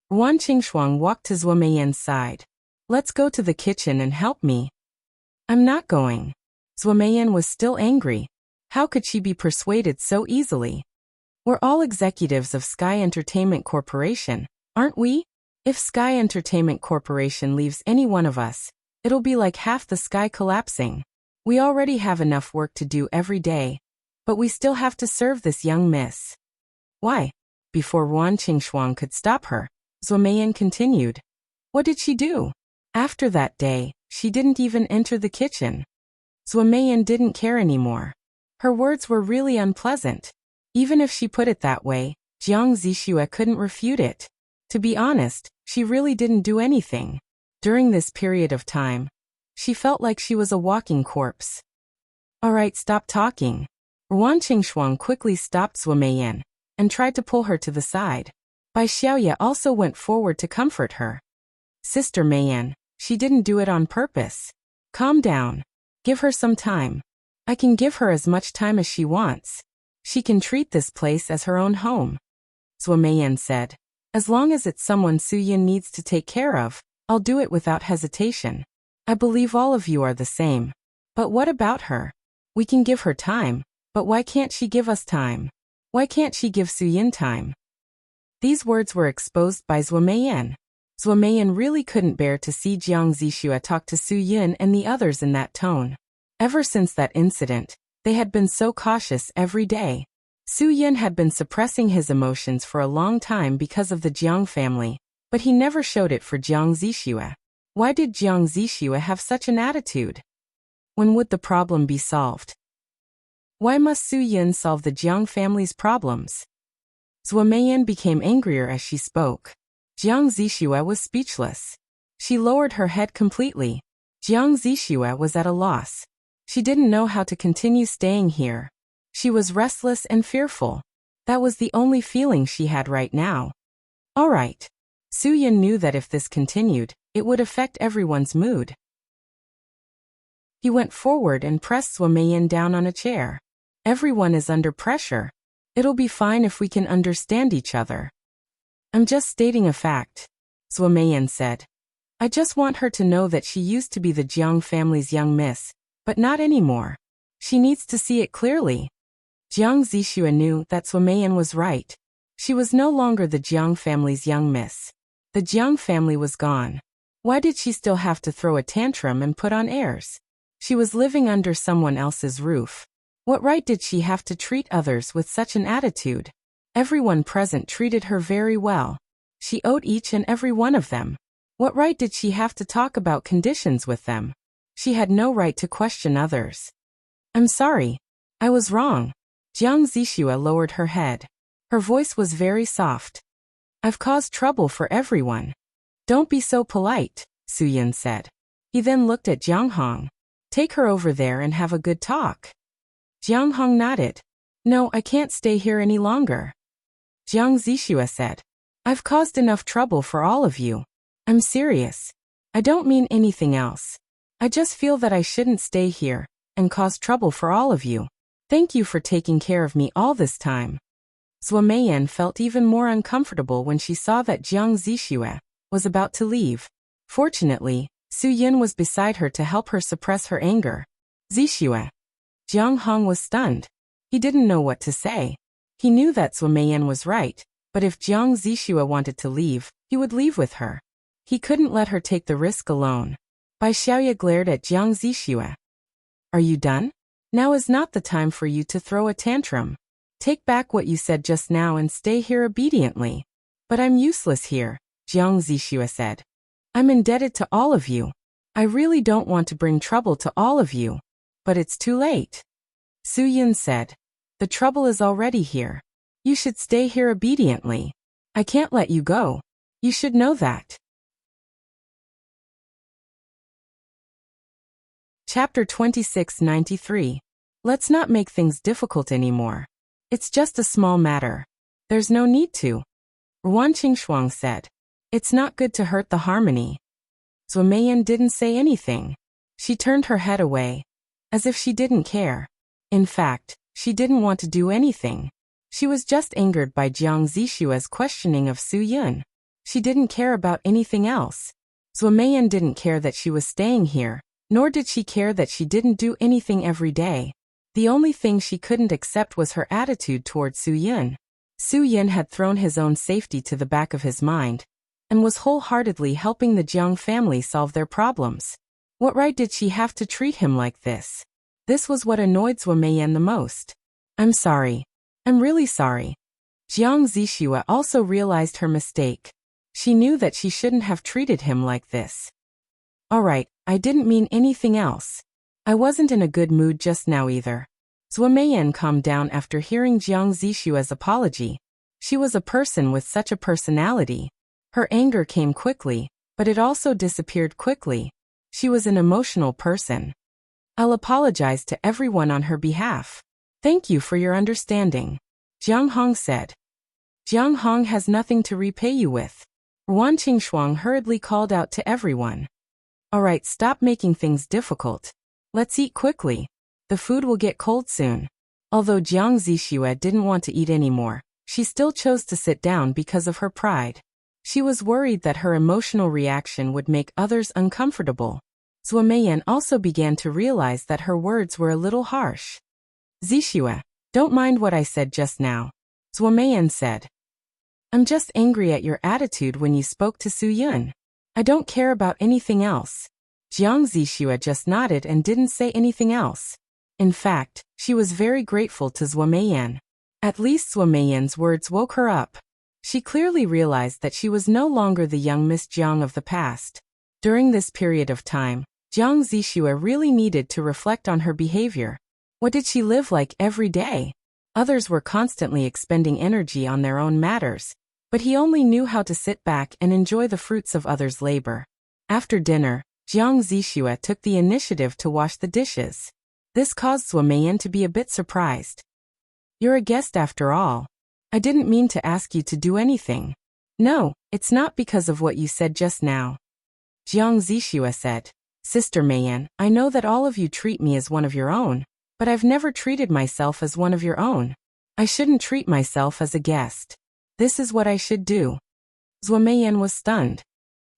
Ruan Qingshuang walked to Zhuo Meiyan's side. Let's go to the kitchen and help me. I'm not going. Zhuo Meiyan was still angry. How could she be persuaded so easily? We're all executives of Sky Entertainment Corporation, aren't we? If Sky Entertainment Corporation leaves any one of us, it'll be like half the sky collapsing. We already have enough work to do every day, but we still have to serve this young miss. Why? Before Ruan Qingshuang could stop her, Zhuo Meiyan continued. What did she do? After that day, she didn't even enter the kitchen. Zhuo Meiyan didn't care anymore. Her words were really unpleasant. Even if she put it that way, Jiang Zixue couldn't refute it. To be honest, she really didn't do anything. During this period of time, she felt like she was a walking corpse. Alright, stop talking. Ruan Qingshuang quickly stopped Zhuo Meiyan and tried to pull her to the side. Bai Xiaoya also went forward to comfort her. Sister Meiyan, she didn't do it on purpose. Calm down. Give her some time. I can give her as much time as she wants. She can treat this place as her own home. Zhuo Meiyan said. As long as it's someone Su Yun needs to take care of, I'll do it without hesitation. I believe all of you are the same. But what about her? We can give her time, but why can't she give us time? Why can't she give Su Yun time? These words were exposed by Zhuo Meiyan. Zhuo Meiyan really couldn't bear to see Jiang Zixue talk to Su Yun and the others in that tone. Ever since that incident, they had been so cautious every day. Su Yun had been suppressing his emotions for a long time because of the Jiang family, but he never showed it for Jiang Zixue. Why did Jiang Zixue have such an attitude? When would the problem be solved? Why must Su Yun solve the Jiang family's problems? Zhuo Meiyan became angrier as she spoke. Jiang Zixue was speechless. She lowered her head completely. Jiang Zixue was at a loss. She didn't know how to continue staying here. She was restless and fearful. That was the only feeling she had right now. Alright. Su Yun knew that if this continued, it would affect everyone's mood. He went forward and pressed Zhuo Meiyan down on a chair. Everyone is under pressure. It'll be fine if we can understand each other. I'm just stating a fact, Zhuo Meiyan said. I just want her to know that she used to be the Jiang family's young miss, but not anymore. She needs to see it clearly. Jiang Zixue knew that Zhuo Meiyan was right. She was no longer the Jiang family's young miss. The Jiang family was gone. Why did she still have to throw a tantrum and put on airs? She was living under someone else's roof. What right did she have to treat others with such an attitude? Everyone present treated her very well. She owed each and every one of them. What right did she have to talk about conditions with them? She had no right to question others. I'm sorry. I was wrong. Jiang Zixue lowered her head. Her voice was very soft. I've caused trouble for everyone. Don't be so polite, Su Yun said. He then looked at Jiang Hong. Take her over there and have a good talk. Jiang Hong nodded. No, I can't stay here any longer. Jiang Zixue said. I've caused enough trouble for all of you. I'm serious. I don't mean anything else. I just feel that I shouldn't stay here and cause trouble for all of you. Thank you for taking care of me all this time. Zhuo Meiyan felt even more uncomfortable when she saw that Jiang Zixue was about to leave. Fortunately, Su Yin was beside her to help her suppress her anger. Zixue. Jiang Hong was stunned. He didn't know what to say. He knew that Zhuo Meiyan was right, but if Jiang Zixue wanted to leave, he would leave with her. He couldn't let her take the risk alone. Bai Xiaoye glared at Jiang Zixue. Are you done? Now is not the time for you to throw a tantrum. Take back what you said just now and stay here obediently. But I'm useless here, Jiang Zixue said. I'm indebted to all of you. I really don't want to bring trouble to all of you. But it's too late. Su Yin said. The trouble is already here. You should stay here obediently. I can't let you go. You should know that. Chapter 2693. Let's not make things difficult anymore. It's just a small matter. There's no need to. Ruan Qingshuang said. It's not good to hurt the harmony. Zhuo Meiyan didn't say anything. She turned her head away, as if she didn't care. In fact, she didn't want to do anything. She was just angered by Jiang Zixue's questioning of Su Yin. She didn't care about anything else. Zhuo Meiyan didn't care that she was staying here, nor did she care that she didn't do anything every day. The only thing she couldn't accept was her attitude toward Su Yin. Su Yin had thrown his own safety to the back of his mind, and was wholeheartedly helping the Jiang family solve their problems. What right did she have to treat him like this? This was what annoyed Zhuo Meiyan the most. I'm sorry. I'm really sorry. Jiang Zixue also realized her mistake. She knew that she shouldn't have treated him like this. Alright, I didn't mean anything else. I wasn't in a good mood just now either. Zhuo Meiyan calmed down after hearing Jiang Zixue's apology. She was a person with such a personality. Her anger came quickly, but it also disappeared quickly. She was an emotional person. I'll apologize to everyone on her behalf. Thank you for your understanding. Jiang Hong said. Jiang Hong has nothing to repay you with. Ruan Qingshuang hurriedly called out to everyone. Alright, stop making things difficult. Let's eat quickly. The food will get cold soon. Although Jiang Zixue didn't want to eat anymore, she still chose to sit down because of her pride. She was worried that her emotional reaction would make others uncomfortable. Zhuo Meiyan also began to realize that her words were a little harsh. Zixue, don't mind what I said just now. Zhuo Meiyan said. I'm just angry at your attitude when you spoke to Su Yin. I don't care about anything else. Jiang Zixue just nodded and didn't say anything else. In fact, she was very grateful to Zhuo Meiyan. At least Zhuo Meiyan's words woke her up. She clearly realized that she was no longer the young Miss Jiang of the past. During this period of time, Jiang Zixue really needed to reflect on her behavior. What did she live like every day? Others were constantly expending energy on their own matters, but he only knew how to sit back and enjoy the fruits of others' labor. After dinner, Jiang Zixue took the initiative to wash the dishes. This caused Zhuo Meiyan to be a bit surprised. You're a guest after all. I didn't mean to ask you to do anything. No, it's not because of what you said just now. Jiang Zixue said. Sister Meiyan, I know that all of you treat me as one of your own, but I've never treated myself as one of your own. I shouldn't treat myself as a guest. This is what I should do. Zhuo Meiyan was stunned.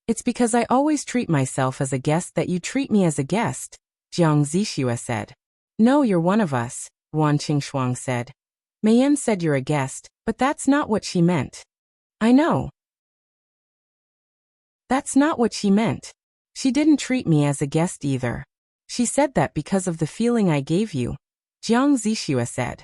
It's because I always treat myself as a guest that you treat me as a guest, Jiang Zixue said. No, you're one of us, Ruan Qingshuang said. Meiyan said you're a guest, but that's not what she meant. I know. That's not what she meant. She didn't treat me as a guest either. She said that because of the feeling I gave you, Jiang Zixue said.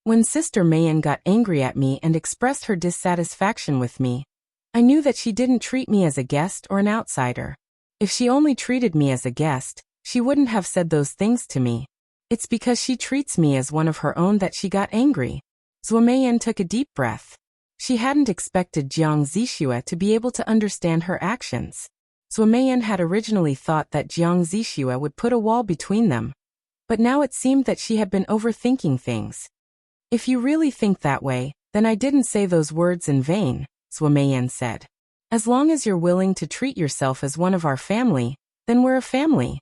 When Sister Meiyan got angry at me and expressed her dissatisfaction with me, I knew that she didn't treat me as a guest or an outsider. If she only treated me as a guest, she wouldn't have said those things to me. It's because she treats me as one of her own that she got angry. Zhuo Meiyan took a deep breath. She hadn't expected Jiang Zixue to be able to understand her actions. Zhuo Meiyan had originally thought that Jiang Zixue would put a wall between them. But now it seemed that she had been overthinking things. If you really think that way, Then I didn't say those words in vain, Swameyan said. As long as you're willing to treat yourself as one of our family, then we're a family.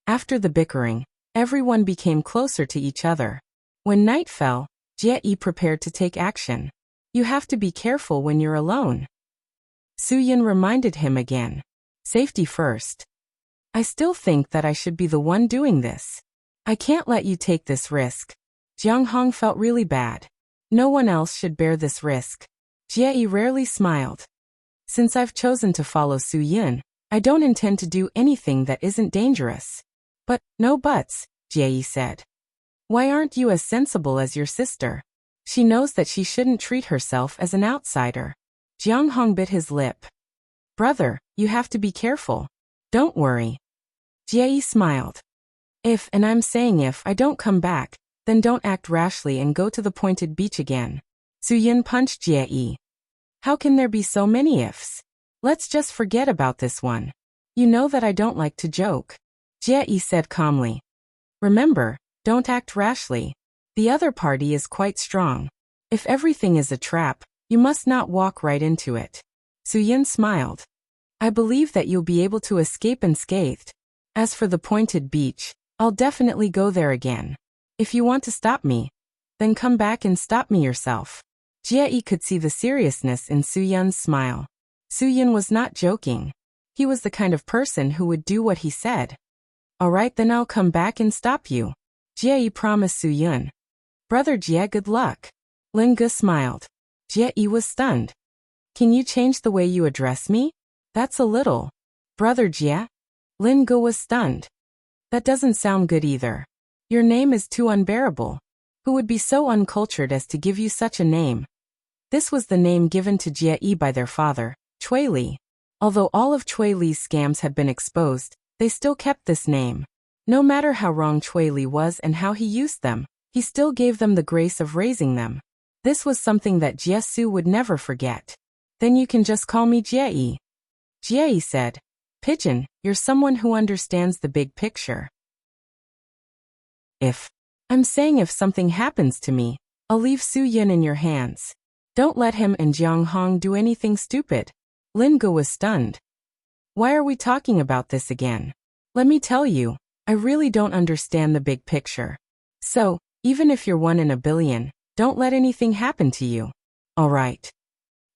After the bickering, everyone became closer to each other. When night fell, Jie prepared to take action. You have to be careful when you're alone. Suyin reminded him again. Safety first. I still think that I should be the one doing this. I can't let you take this risk. Jiang Hong felt really bad. No one else should bear this risk. Jie rarely smiled. Since I've chosen to follow Suyin, I don't intend to do anything that isn't dangerous. But, no buts, Jie said. Why aren't you as sensible as your sister? She knows that she shouldn't treat herself as an outsider. Jiang Hong bit his lip. Brother, you have to be careful. Don't worry. Jie smiled. If, and I'm saying if, I don't come back, then don't act rashly and go to the pointed beach again. Suyin punched Jie. How can there be so many ifs? Let's just forget about this one. You know that I don't like to joke. Jie said calmly. Remember, don't act rashly. The other party is quite strong. If everything is a trap, you must not walk right into it. Suyin smiled. I believe that you'll be able to escape unscathed. As for the pointed beach, I'll definitely go there again. If you want to stop me, then come back and stop me yourself. Jie could see the seriousness in Suyin's smile. Suyin was not joking. He was the kind of person who would do what he said. Alright, then I'll come back and stop you. Jie promised Suyin. Brother Jie, good luck. Lin Ge smiled. Jie was stunned. Can you change the way you address me? That's a little. Brother Jie? Lin Ge was stunned. That doesn't sound good either. Your name is too unbearable. Who would be so uncultured as to give you such a name? This was the name given to Jie by their father, Chui Li. Although all of Chui Li's scams had been exposed, they still kept this name. No matter how wrong Chui Li was and how he used them, he still gave them the grace of raising them. This was something that Jie Su would never forget. Then you can just call me Jie. Jie said, Pigeon, you're someone who understands the big picture. I'm saying if something happens to me, I'll leave Suyin in your hands. Don't let him and Jiang Hong do anything stupid. Lin Ge was stunned. Why are we talking about this again? Let me tell you, I really don't understand the big picture. So, even if you're 1 in a billion, don't let anything happen to you. Alright.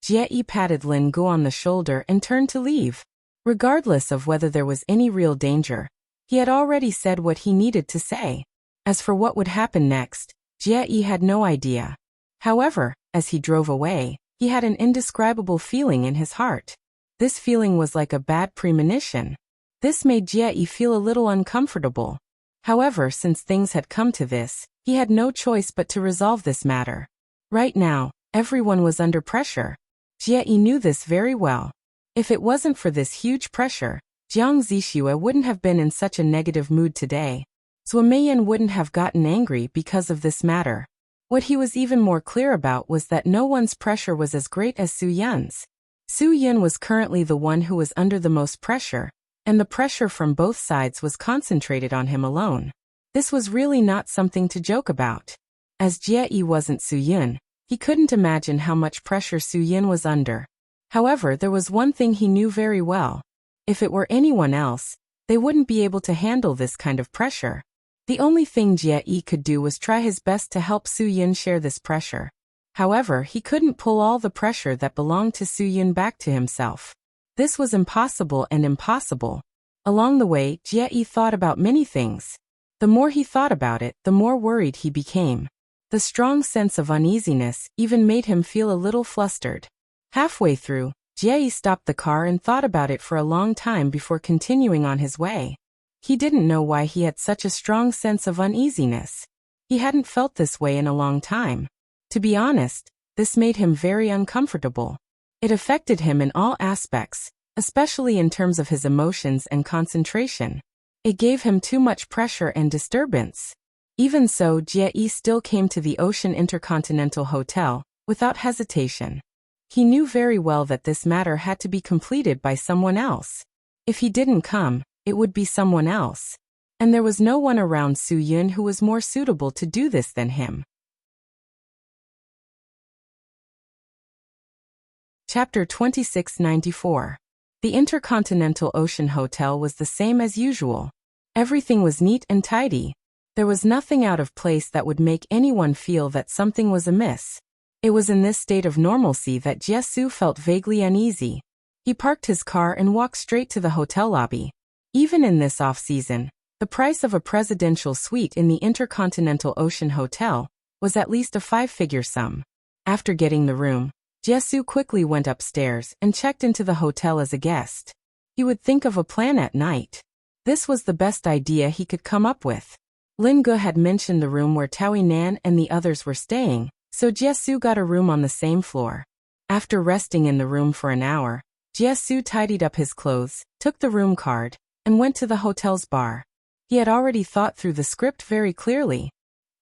Jie patted Lin Ge on the shoulder and turned to leave. Regardless of whether there was any real danger, he had already said what he needed to say. As for what would happen next, Jie had no idea. However, as he drove away, he had an indescribable feeling in his heart. This feeling was like a bad premonition. This made Jie feel a little uncomfortable. However, since things had come to this, he had no choice but to resolve this matter. Right now, everyone was under pressure. Jie knew this very well. If it wasn't for this huge pressure, Jiang Zixue wouldn't have been in such a negative mood today. Swameyan wouldn't have gotten angry because of this matter. What he was even more clear about was that no one's pressure was as great as Suyin's. Suyin was currently the one who was under the most pressure, and the pressure from both sides was concentrated on him alone. This was really not something to joke about. As Jie wasn't Suyin, he couldn't imagine how much pressure Suyin was under. However, there was one thing he knew very well. If it were anyone else, they wouldn't be able to handle this kind of pressure. The only thing Jie could do was try his best to help Suyin share this pressure. However, he couldn't pull all the pressure that belonged to Suyin back to himself. This was impossible and impossible. Along the way, Jie thought about many things. The more he thought about it, the more worried he became. The strong sense of uneasiness even made him feel a little flustered. Halfway through, Jie stopped the car and thought about it for a long time before continuing on his way. He didn't know why he had such a strong sense of uneasiness. He hadn't felt this way in a long time. To be honest, this made him very uncomfortable. It affected him in all aspects, especially in terms of his emotions and concentration. It gave him too much pressure and disturbance. Even so, Jie still came to the Ocean Intercontinental Hotel, without hesitation. He knew very well that this matter had to be completed by someone else. If he didn't come, it would be someone else. And there was no one around Suyin who was more suitable to do this than him. Chapter 2694. The Intercontinental Ocean Hotel was the same as usual. Everything was neat and tidy. There was nothing out of place that would make anyone feel that something was amiss. It was in this state of normalcy that Jiesu felt vaguely uneasy. He parked his car and walked straight to the hotel lobby. Even in this off-season, the price of a presidential suite in the Intercontinental Ocean Hotel was at least a 5-figure sum. After getting the room, Jiesu quickly went upstairs and checked into the hotel as a guest. He would think of a plan at night. This was the best idea he could come up with. Lin Ge had mentioned the room where Taui Nan and the others were staying, so Jiesu got a room on the same floor. After resting in the room for an hour, Jiesu tidied up his clothes, took the room card, and went to the hotel's bar. He had already thought through the script very clearly.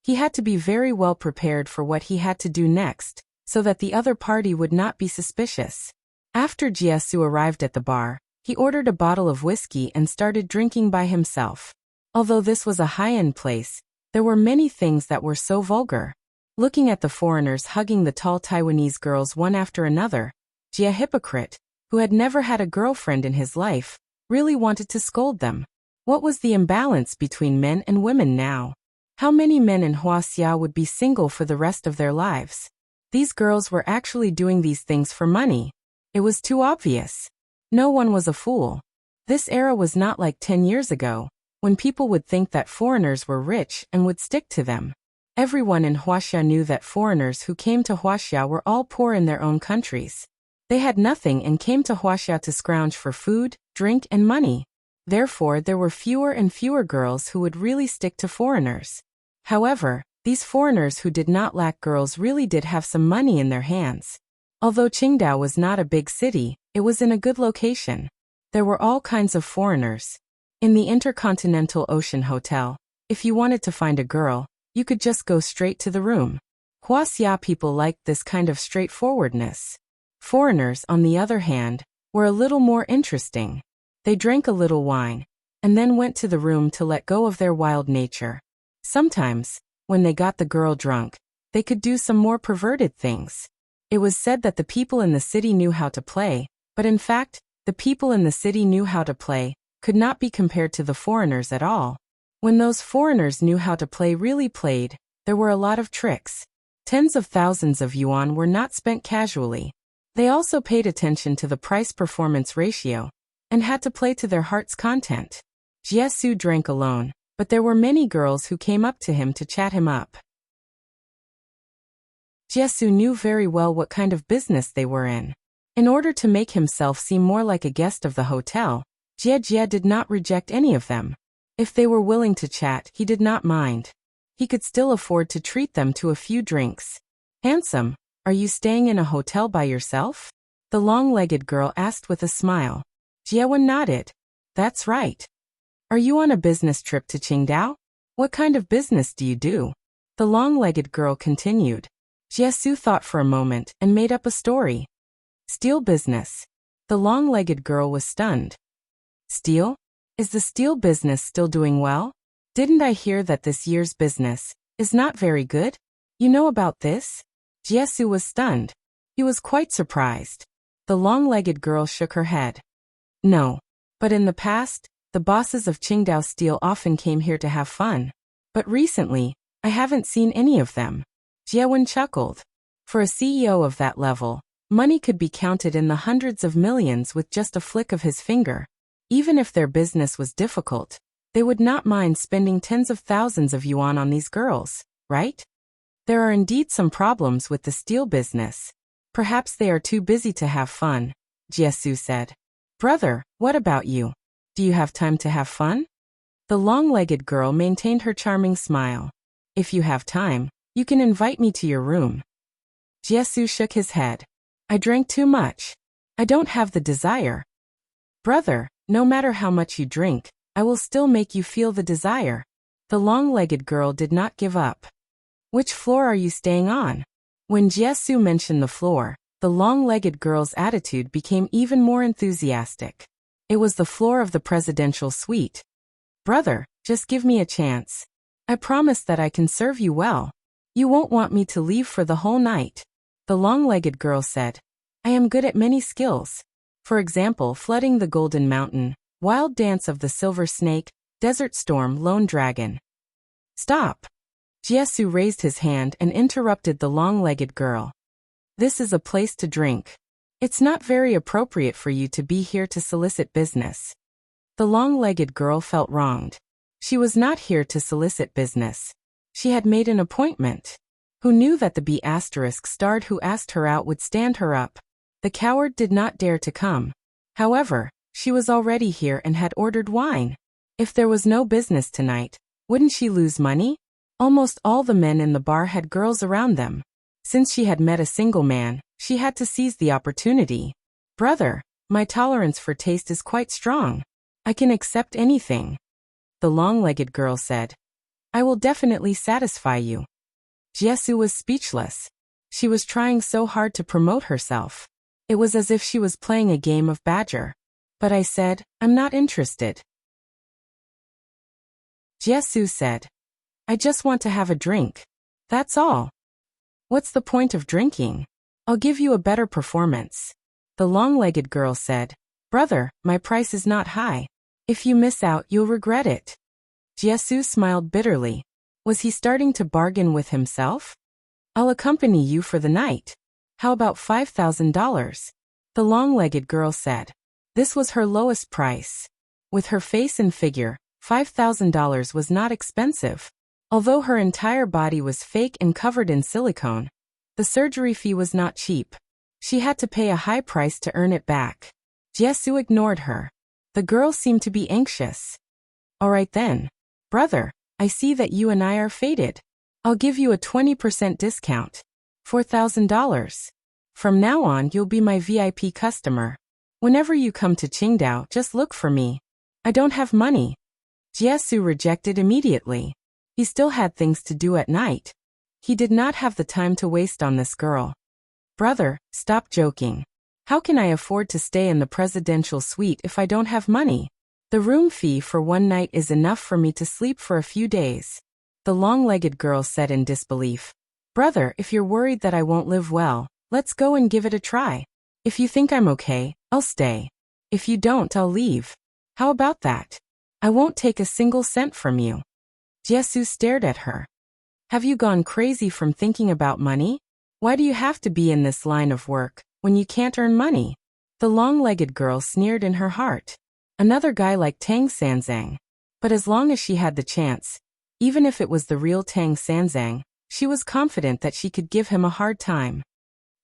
He had to be very well prepared for what he had to do next, so that the other party would not be suspicious. After Jiesu arrived at the bar, he ordered a bottle of whiskey and started drinking by himself. Although this was a high-end place, there were many things that were so vulgar. Looking at the foreigners hugging the tall Taiwanese girls one after another, Jia hypocrite, who had never had a girlfriend in his life, really wanted to scold them. What was the imbalance between men and women now? How many men in Huaxia would be single for the rest of their lives? These girls were actually doing these things for money. It was too obvious. No one was a fool. This era was not like 10 years ago, when people would think that foreigners were rich and would stick to them. Everyone in Huaxia knew that foreigners who came to Huaxia were all poor in their own countries. They had nothing and came to Huaxia to scrounge for food, drink, and money. Therefore, there were fewer and fewer girls who would really stick to foreigners. However, these foreigners who did not lack girls really did have some money in their hands. Although Qingdao was not a big city, it was in a good location. There were all kinds of foreigners. In the Intercontinental Ocean Hotel, if you wanted to find a girl, you could just go straight to the room. Huaxia people liked this kind of straightforwardness. Foreigners, on the other hand, were a little more interesting. They drank a little wine, and then went to the room to let go of their wild nature. Sometimes, when they got the girl drunk, they could do some more perverted things. It was said that the people in the city knew how to play, but in fact, the people in the city knew how to play could not be compared to the foreigners at all. When those foreigners knew how to play really played, there were a lot of tricks. Tens of thousands of yuan were not spent casually. They also paid attention to the price-performance ratio, and had to play to their heart's content. Jiesu drank alone, but there were many girls who came up to him to chat him up. Jiesu knew very well what kind of business they were in. In order to make himself seem more like a guest of the hotel, Jie did not reject any of them. If they were willing to chat, he did not mind. He could still afford to treat them to a few drinks. "Handsome, are you staying in a hotel by yourself?" the long-legged girl asked with a smile. Jiewen nodded. "That's right." "Are you on a business trip to Qingdao? What kind of business do you do?" the long-legged girl continued. Jiesu thought for a moment and made up a story. "Steel business." The long-legged girl was stunned. "Steel? Is the steel business still doing well? Didn't I hear that this year's business is not very good? You know about this?" Jiesu was stunned. He was quite surprised. The long-legged girl shook her head. "No. But in the past, the bosses of Qingdao Steel often came here to have fun. But recently, I haven't seen any of them." Jiewen chuckled. For a CEO of that level, money could be counted in the hundreds of millions with just a flick of his finger. Even if their business was difficult, they would not mind spending tens of thousands of yuan on these girls, right? "There are indeed some problems with the steel business. Perhaps they are too busy to have fun," Jiesu said. "Brother, what about you? Do you have time to have fun?" The long-legged girl maintained her charming smile. "If you have time, you can invite me to your room." Jiesu shook his head. "I drank too much. I don't have the desire." "Brother, no matter how much you drink, I will still make you feel the desire." The long-legged girl did not give up. "Which floor are you staying on?" When Jiesu mentioned the floor, the long-legged girl's attitude became even more enthusiastic. It was the floor of the presidential suite. "Brother, just give me a chance. I promise that I can serve you well. You won't want me to leave for the whole night," the long-legged girl said. I am good at many skills. For example, flooding the Golden Mountain, wild dance of the Silver Snake, desert storm, lone dragon. Stop! Jiesu raised his hand and interrupted the long-legged girl. This is a place to drink. It's not very appropriate for you to be here to solicit business. The long-legged girl felt wronged. She was not here to solicit business. She had made an appointment. Who knew that the B***starred who asked her out would stand her up? The coward did not dare to come. However, she was already here and had ordered wine. If there was no business tonight, wouldn't she lose money? Almost all the men in the bar had girls around them. Since she had met a single man, she had to seize the opportunity. Brother, my tolerance for taste is quite strong. I can accept anything. The long-legged girl said. I will definitely satisfy you. Jiesu was speechless. She was trying so hard to promote herself. It was as if she was playing a game of badger. But I said, I'm not interested. Jiesu said. I just want to have a drink. That's all. What's the point of drinking? I'll give you a better performance. The long-legged girl said. Brother, my price is not high. If you miss out, you'll regret it. Jiesu smiled bitterly. Was he starting to bargain with himself? I'll accompany you for the night. How about $5,000? The long-legged girl said. This was her lowest price. With her face and figure, $5,000 was not expensive. Although her entire body was fake and covered in silicone, the surgery fee was not cheap. She had to pay a high price to earn it back. Jiesu ignored her. The girl seemed to be anxious. All right then. Brother, I see that you and I are fated. I'll give you a 20% discount. $4,000. From now on, you'll be my VIP customer. Whenever you come to Qingdao, just look for me. I don't have money. Jiesu rejected immediately. He still had things to do at night. He did not have the time to waste on this girl. Brother, stop joking. How can I afford to stay in the presidential suite if I don't have money? The room fee for one night is enough for me to sleep for a few days. The long-legged girl said in disbelief. Brother, if you're worried that I won't live well, let's go and give it a try. If you think I'm okay, I'll stay. If you don't, I'll leave. How about that? I won't take a single cent from you. Jiesu stared at her. Have you gone crazy from thinking about money? Why do you have to be in this line of work when you can't earn money? The long-legged girl sneered in her heart. Another guy like Tang Sanzang. But as long as she had the chance, even if it was the real Tang Sanzang, she was confident that she could give him a hard time.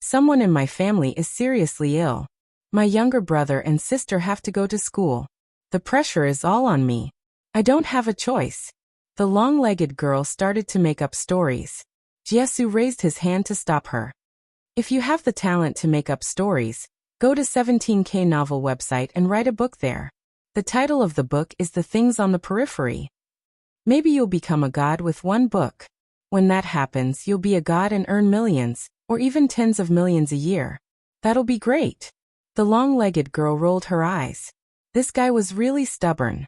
Someone in my family is seriously ill. My younger brother and sister have to go to school. The pressure is all on me. I don't have a choice. The long-legged girl started to make up stories. Jiesu raised his hand to stop her. If you have the talent to make up stories, go to 17K Novel website and write a book there. The title of the book is The Things on the Periphery. Maybe you'll become a god with one book. When that happens, you'll be a god and earn millions, or even tens of millions a year. That'll be great. The long-legged girl rolled her eyes. This guy was really stubborn.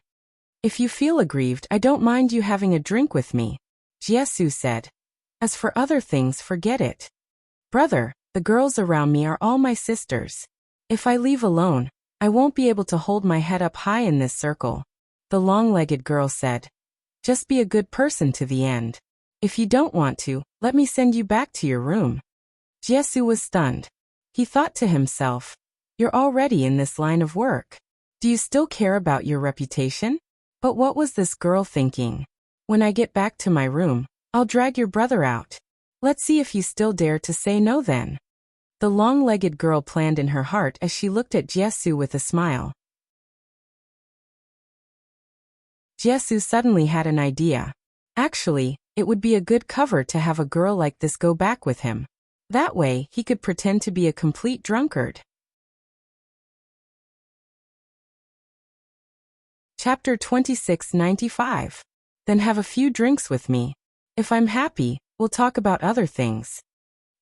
If you feel aggrieved, I don't mind you having a drink with me, Jiesu said. As for other things, forget it. Brother, the girls around me are all my sisters. If I leave alone, I won't be able to hold my head up high in this circle. The long-legged girl said. Just be a good person to the end. If you don't want to, let me send you back to your room. Jiesu was stunned. He thought to himself, you're already in this line of work. Do you still care about your reputation? But what was this girl thinking? When I get back to my room, I'll drag your brother out. Let's see if you still dare to say no then. The long-legged girl planned in her heart as she looked at Jiesu with a smile. Jiesu suddenly had an idea. Actually, it would be a good cover to have a girl like this go back with him. That way, he could pretend to be a complete drunkard. Chapter 2695. Then have a few drinks with me. If I'm happy, we'll talk about other things.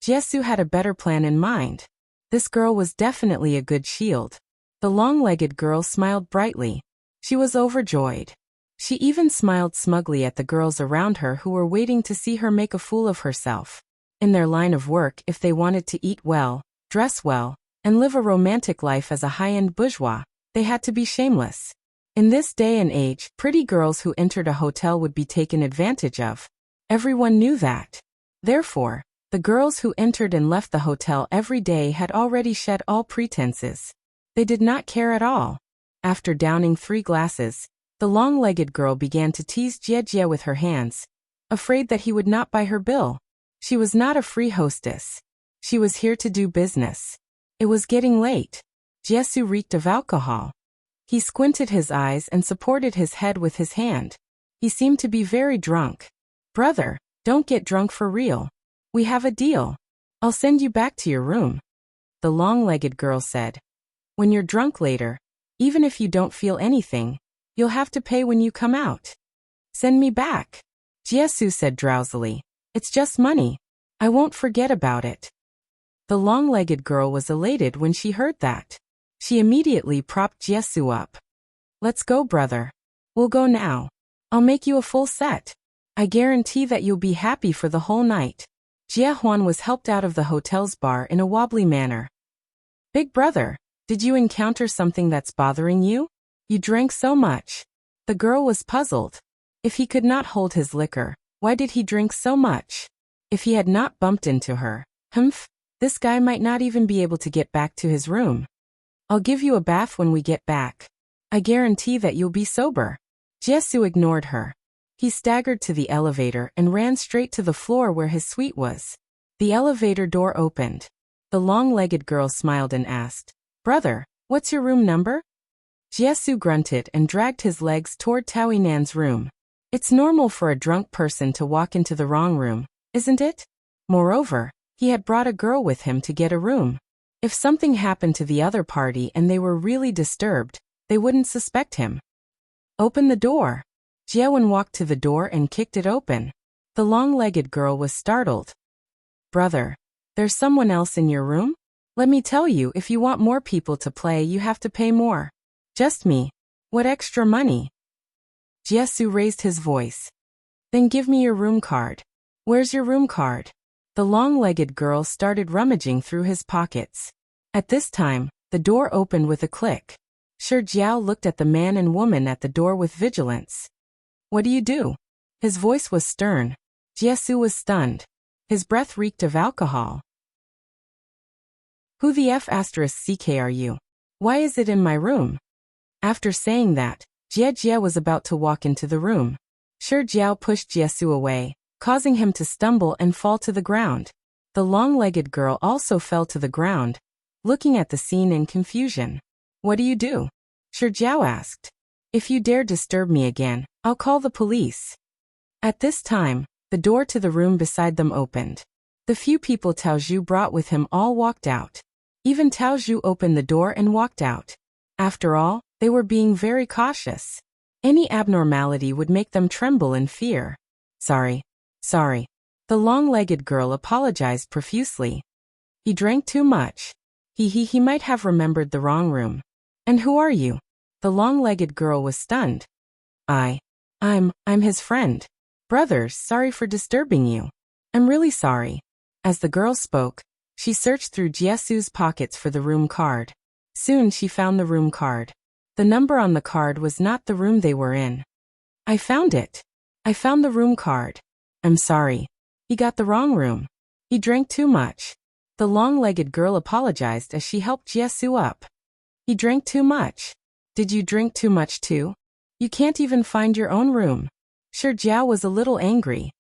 Jiesu had a better plan in mind. This girl was definitely a good shield. The long-legged girl smiled brightly. She was overjoyed. She even smiled smugly at the girls around her who were waiting to see her make a fool of herself. In their line of work, if they wanted to eat well, dress well, and live a romantic life as a high-end bourgeois. They had to be shameless. In this day and age, pretty girls who entered a hotel would be taken advantage of. Everyone knew that. Therefore, the girls who entered and left the hotel every day had already shed all pretenses. They did not care at all. After downing 3 glasses, the long-legged girl began to tease Jie with her hands, afraid that he would not buy her bill. She was not a free hostess. She was here to do business. It was getting late. Jiesu reeked of alcohol. He squinted his eyes and supported his head with his hand. He seemed to be very drunk. Brother, don't get drunk for real. We have a deal. I'll send you back to your room. The long-legged girl said. When you're drunk later, even if you don't feel anything, you'll have to pay when you come out. Send me back. Jiesu said drowsily. It's just money. I won't forget about it. The long-legged girl was elated when she heard that. She immediately propped Jiesu up. Let's go, brother. We'll go now. I'll make you a full set. I guarantee that you'll be happy for the whole night. Jie Huan was helped out of the hotel's bar in a wobbly manner. Big brother, did you encounter something that's bothering you? You drank so much. The girl was puzzled. If he could not hold his liquor, why did he drink so much? If he had not bumped into her, this guy might not even be able to get back to his room. I'll give you a bath when we get back. I guarantee that you'll be sober. Jiesu ignored her. He staggered to the elevator and ran straight to the floor where his suite was. The elevator door opened. The long-legged girl smiled and asked, Brother, what's your room number? Jiesu grunted and dragged his legs toward Taoyi Nan's room. It's normal for a drunk person to walk into the wrong room, isn't it? Moreover, he had brought a girl with him to get a room. If something happened to the other party and they were really disturbed, they wouldn't suspect him. Open the door. Jiewen walked to the door and kicked it open. The long-legged girl was startled. Brother, there's someone else in your room? Let me tell you, if you want more people to play, you have to pay more. Just me. What extra money? Jiesu raised his voice. Then give me your room card. Where's your room card? The long-legged girl started rummaging through his pockets. At this time, the door opened with a click. Shi Jiao looked at the man and woman at the door with vigilance. What do you do? His voice was stern. Jiesu was stunned. His breath reeked of alcohol. Who the F***ck are you? Why is it in my room? After saying that, Jie was about to walk into the room. Shi Jiao pushed Jiesu away, causing him to stumble and fall to the ground. The long-legged girl also fell to the ground, looking at the scene in confusion. What do you do? Shi Jiao asked. If you dare disturb me again, I'll call the police. At this time, the door to the room beside them opened. The few people Tao Zhu brought with him all walked out. Even Tao Zhu opened the door and walked out. After all, they were being very cautious. Any abnormality would make them tremble in fear. Sorry. The long-legged girl apologized profusely. He drank too much. He might have remembered the wrong room. And who are you? The long-legged girl was stunned. I'm his friend. Brothers, sorry for disturbing you. I'm really sorry. As the girl spoke, she searched through Jiesu's pockets for the room card. Soon she found the room card. The number on the card was not the room they were in. I found it. I found the room card. I'm sorry. He got the wrong room. He drank too much. The long-legged girl apologized as she helped Jiesu up. He drank too much. Did you drink too much too? You can't even find your own room. Shi Jiao was a little angry.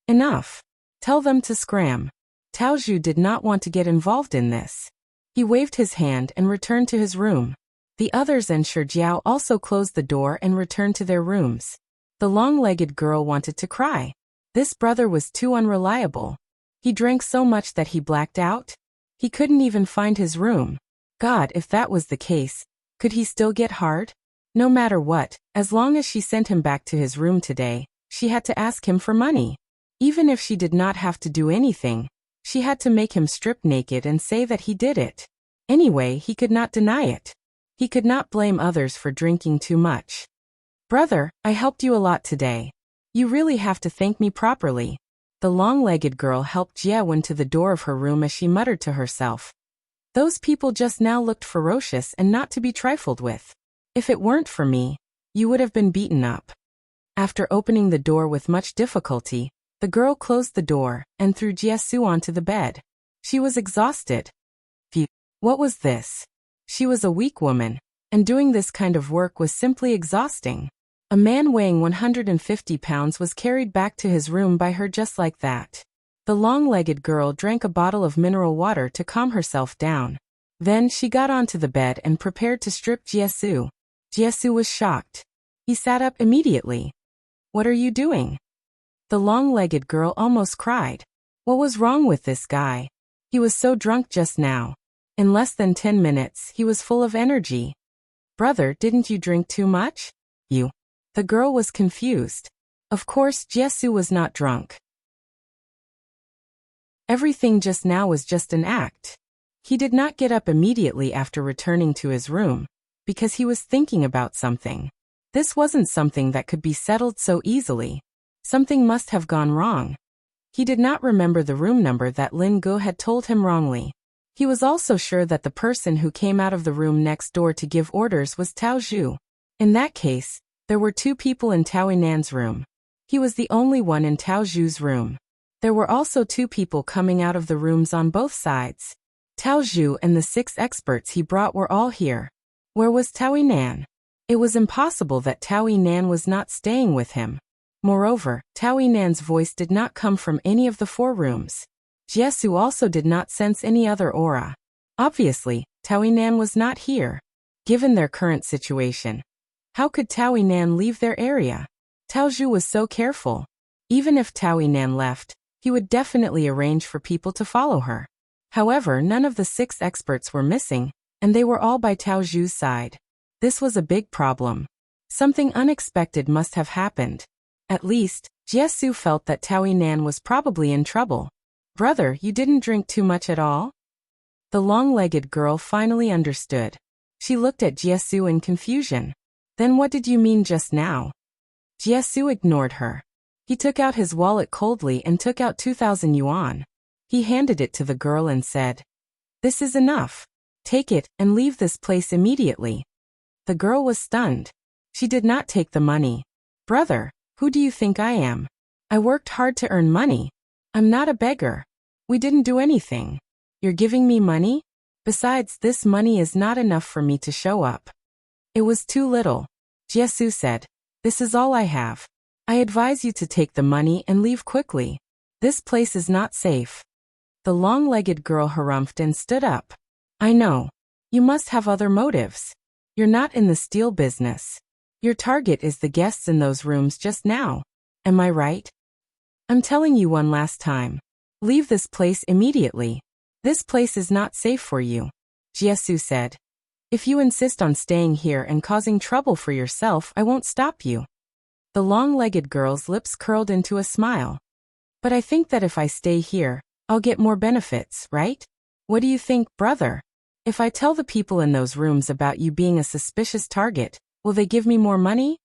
Enough. Tell them to scram. Tao Zhu did not want to get involved in this. He waved his hand and returned to his room. The others and Shi Jiao also closed the door and returned to their rooms. The long-legged girl wanted to cry. This brother was too unreliable. He drank so much that he blacked out. He couldn't even find his room. God, if that was the case, could he still get hard? No matter what, as long as she sent him back to his room today, she had to ask him for money. Even if she did not have to do anything, she had to make him strip naked and say that he did it. Anyway, he could not deny it. He could not blame others for drinking too much. Brother, I helped you a lot today. You really have to thank me properly. The long-legged girl helped Jiewen to the door of her room as she muttered to herself. Those people just now looked ferocious and not to be trifled with. If it weren't for me, you would have been beaten up. After opening the door with much difficulty, the girl closed the door and threw Jiesu onto the bed. She was exhausted. Phew. What was this? She was a weak woman, and doing this kind of work was simply exhausting. A man weighing 150 pounds was carried back to his room by her just like that. The long-legged girl drank a bottle of mineral water to calm herself down. Then she got onto the bed and prepared to strip Jiesu. Jiesu was shocked. He sat up immediately. "What are you doing?" The long-legged girl almost cried. What was wrong with this guy? He was so drunk just now. In less than 10 minutes, he was full of energy. "Brother, didn't you drink too much?" "You." The girl was confused. Of course, Jiesu was not drunk. Everything just now was just an act. He did not get up immediately after returning to his room, because he was thinking about something. This wasn't something that could be settled so easily. Something must have gone wrong. He did not remember the room number that Lin Go had told him wrongly. He was also sure that the person who came out of the room next door to give orders was Tao Zhu. In that case, there were two people in Tao Inan's room. He was the only one in Tao Zhu's room. There were also two people coming out of the rooms on both sides. Tao Zhu and the 6 experts he brought were all here. Where was Tao Inan? It was impossible that Tao Inan was not staying with him. Moreover, Tao Inan's voice did not come from any of the 4 rooms. Jiesu also did not sense any other aura. Obviously, Tao Inan was not here. Given their current situation, how could Tao Inan leave their area? Tao Zhu was so careful. Even if Tao Inan left, he would definitely arrange for people to follow her. However, none of the 6 experts were missing, and they were all by Tao Zhu's side. This was a big problem. Something unexpected must have happened. At least, Jiesu felt that Tao Inan was probably in trouble. "Brother, you didn't drink too much at all?" The long-legged girl finally understood. She looked at Jiesu in confusion. "Then what did you mean just now?" Jiesu ignored her. He took out his wallet coldly and took out 2,000 yuan. He handed it to the girl and said, "This is enough. Take it and leave this place immediately." The girl was stunned. She did not take the money. "Brother, who do you think I am? I worked hard to earn money. I'm not a beggar. We didn't do anything. You're giving me money? Besides, this money is not enough for me to show up." "It was too little," Jiesu said. "This is all I have. I advise you to take the money and leave quickly. This place is not safe." The long-legged girl harumphed and stood up. "I know. You must have other motives. You're not in the steel business. Your target is the guests in those rooms just now. Am I right? I'm telling you one last time. Leave this place immediately. This place is not safe for you," Jiesu said. "If you insist on staying here and causing trouble for yourself, I won't stop you." The long-legged girl's lips curled into a smile. "But I think that if I stay here, I'll get more benefits, right? What do you think, brother? If I tell the people in those rooms about you being a suspicious target, will they give me more money?"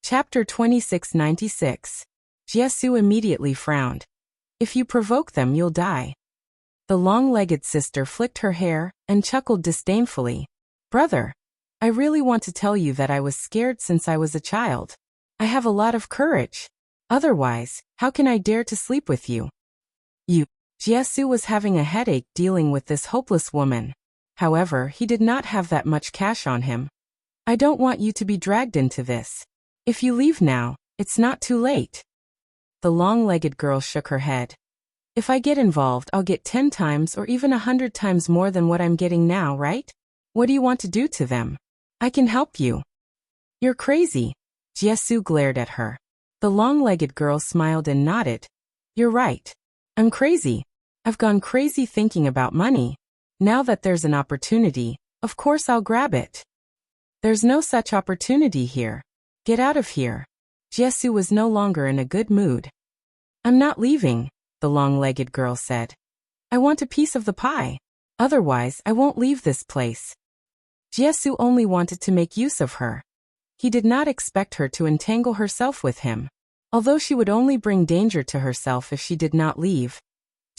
Chapter 2696. Jiesu immediately frowned. "If you provoke them, you'll die." The long-legged sister flicked her hair and chuckled disdainfully. "Brother, I really want to tell you that I was scared since I was a child. I have a lot of courage. Otherwise, how can I dare to sleep with you?" Jiesu was having a headache dealing with this hopeless woman. However, he did not have that much cash on him. "I don't want you to be dragged into this. If you leave now, it's not too late." The long-legged girl shook her head. "If I get involved, I'll get 10 times or even 100 times more than what I'm getting now, right? What do you want to do to them? I can help you." "You're crazy." Jiesu glared at her. The long-legged girl smiled and nodded. "You're right. I'm crazy. I've gone crazy thinking about money. Now that there's an opportunity, of course I'll grab it." "There's no such opportunity here. Get out of here." Jiesu was no longer in a good mood. "I'm not leaving," the long-legged girl said. "I want a piece of the pie. Otherwise, I won't leave this place." Jiesu only wanted to make use of her. He did not expect her to entangle herself with him. Although she would only bring danger to herself if she did not leave,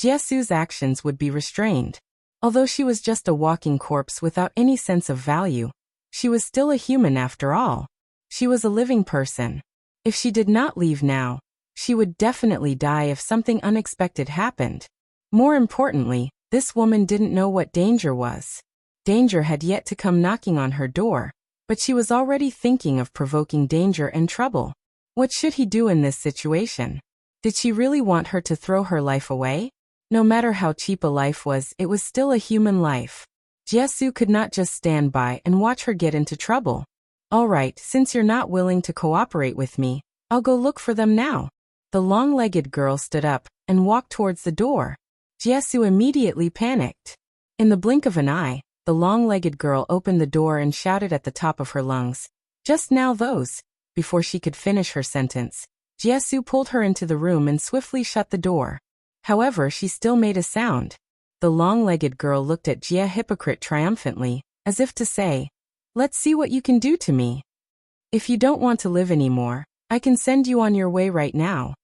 Jiesu's actions would be restrained. Although she was just a walking corpse without any sense of value, she was still a human after all. She was a living person. If she did not leave now, she would definitely die if something unexpected happened. More importantly, this woman didn't know what danger was. Danger had yet to come knocking on her door, but she was already thinking of provoking danger and trouble. What should he do in this situation? Did she really want her to throw her life away? No matter how cheap a life was, it was still a human life. Jiesu could not just stand by and watch her get into trouble. All right, since you're not willing to cooperate with me, I'll go look for them now. The long-legged girl stood up and walked towards the door. Jiesu immediately panicked. In the blink of an eye, the long-legged girl opened the door and shouted at the top of her lungs, "Just now those." Before she could finish her sentence, Jiesu pulled her into the room and swiftly shut the door. However, she still made a sound. The long-legged girl looked at Jia hypocrite triumphantly, as if to say, "Let's see what you can do to me. If you don't want to live anymore, I can send you on your way right now."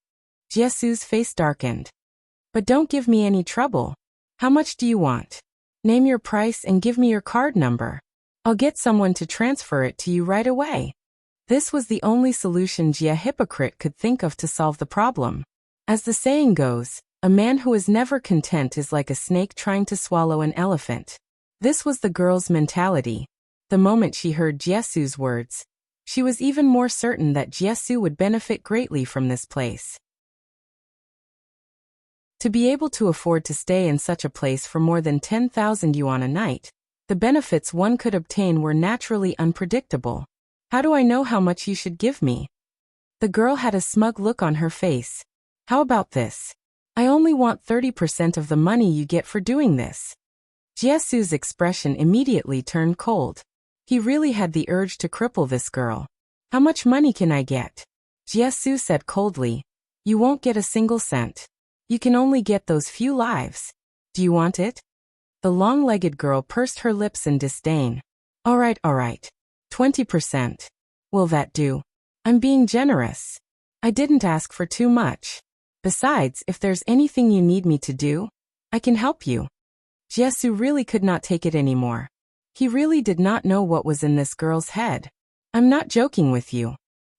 Jiesu's face darkened. "But don't give me any trouble. How much do you want? Name your price and give me your card number. I'll get someone to transfer it to you right away." This was the only solution Jia hypocrite could think of to solve the problem. As the saying goes, a man who is never content is like a snake trying to swallow an elephant. This was the girl's mentality. The moment she heard Jiesu's words, she was even more certain that Jiesu would benefit greatly from this place. To be able to afford to stay in such a place for more than 10,000 yuan a night, the benefits one could obtain were naturally unpredictable. "How do I know how much you should give me?" The girl had a smug look on her face. "How about this? I only want 30% of the money you get for doing this." Jiesu's expression immediately turned cold. He really had the urge to cripple this girl. "How much money can I get?" Jiesu said coldly, "You won't get a single cent. You can only get those few lives. Do you want it?" The long-legged girl pursed her lips in disdain. All right. 20%. Will that do? I'm being generous. I didn't ask for too much. Besides, if there's anything you need me to do, I can help you." Jiesu really could not take it anymore. He really did not know what was in this girl's head. "I'm not joking with you,"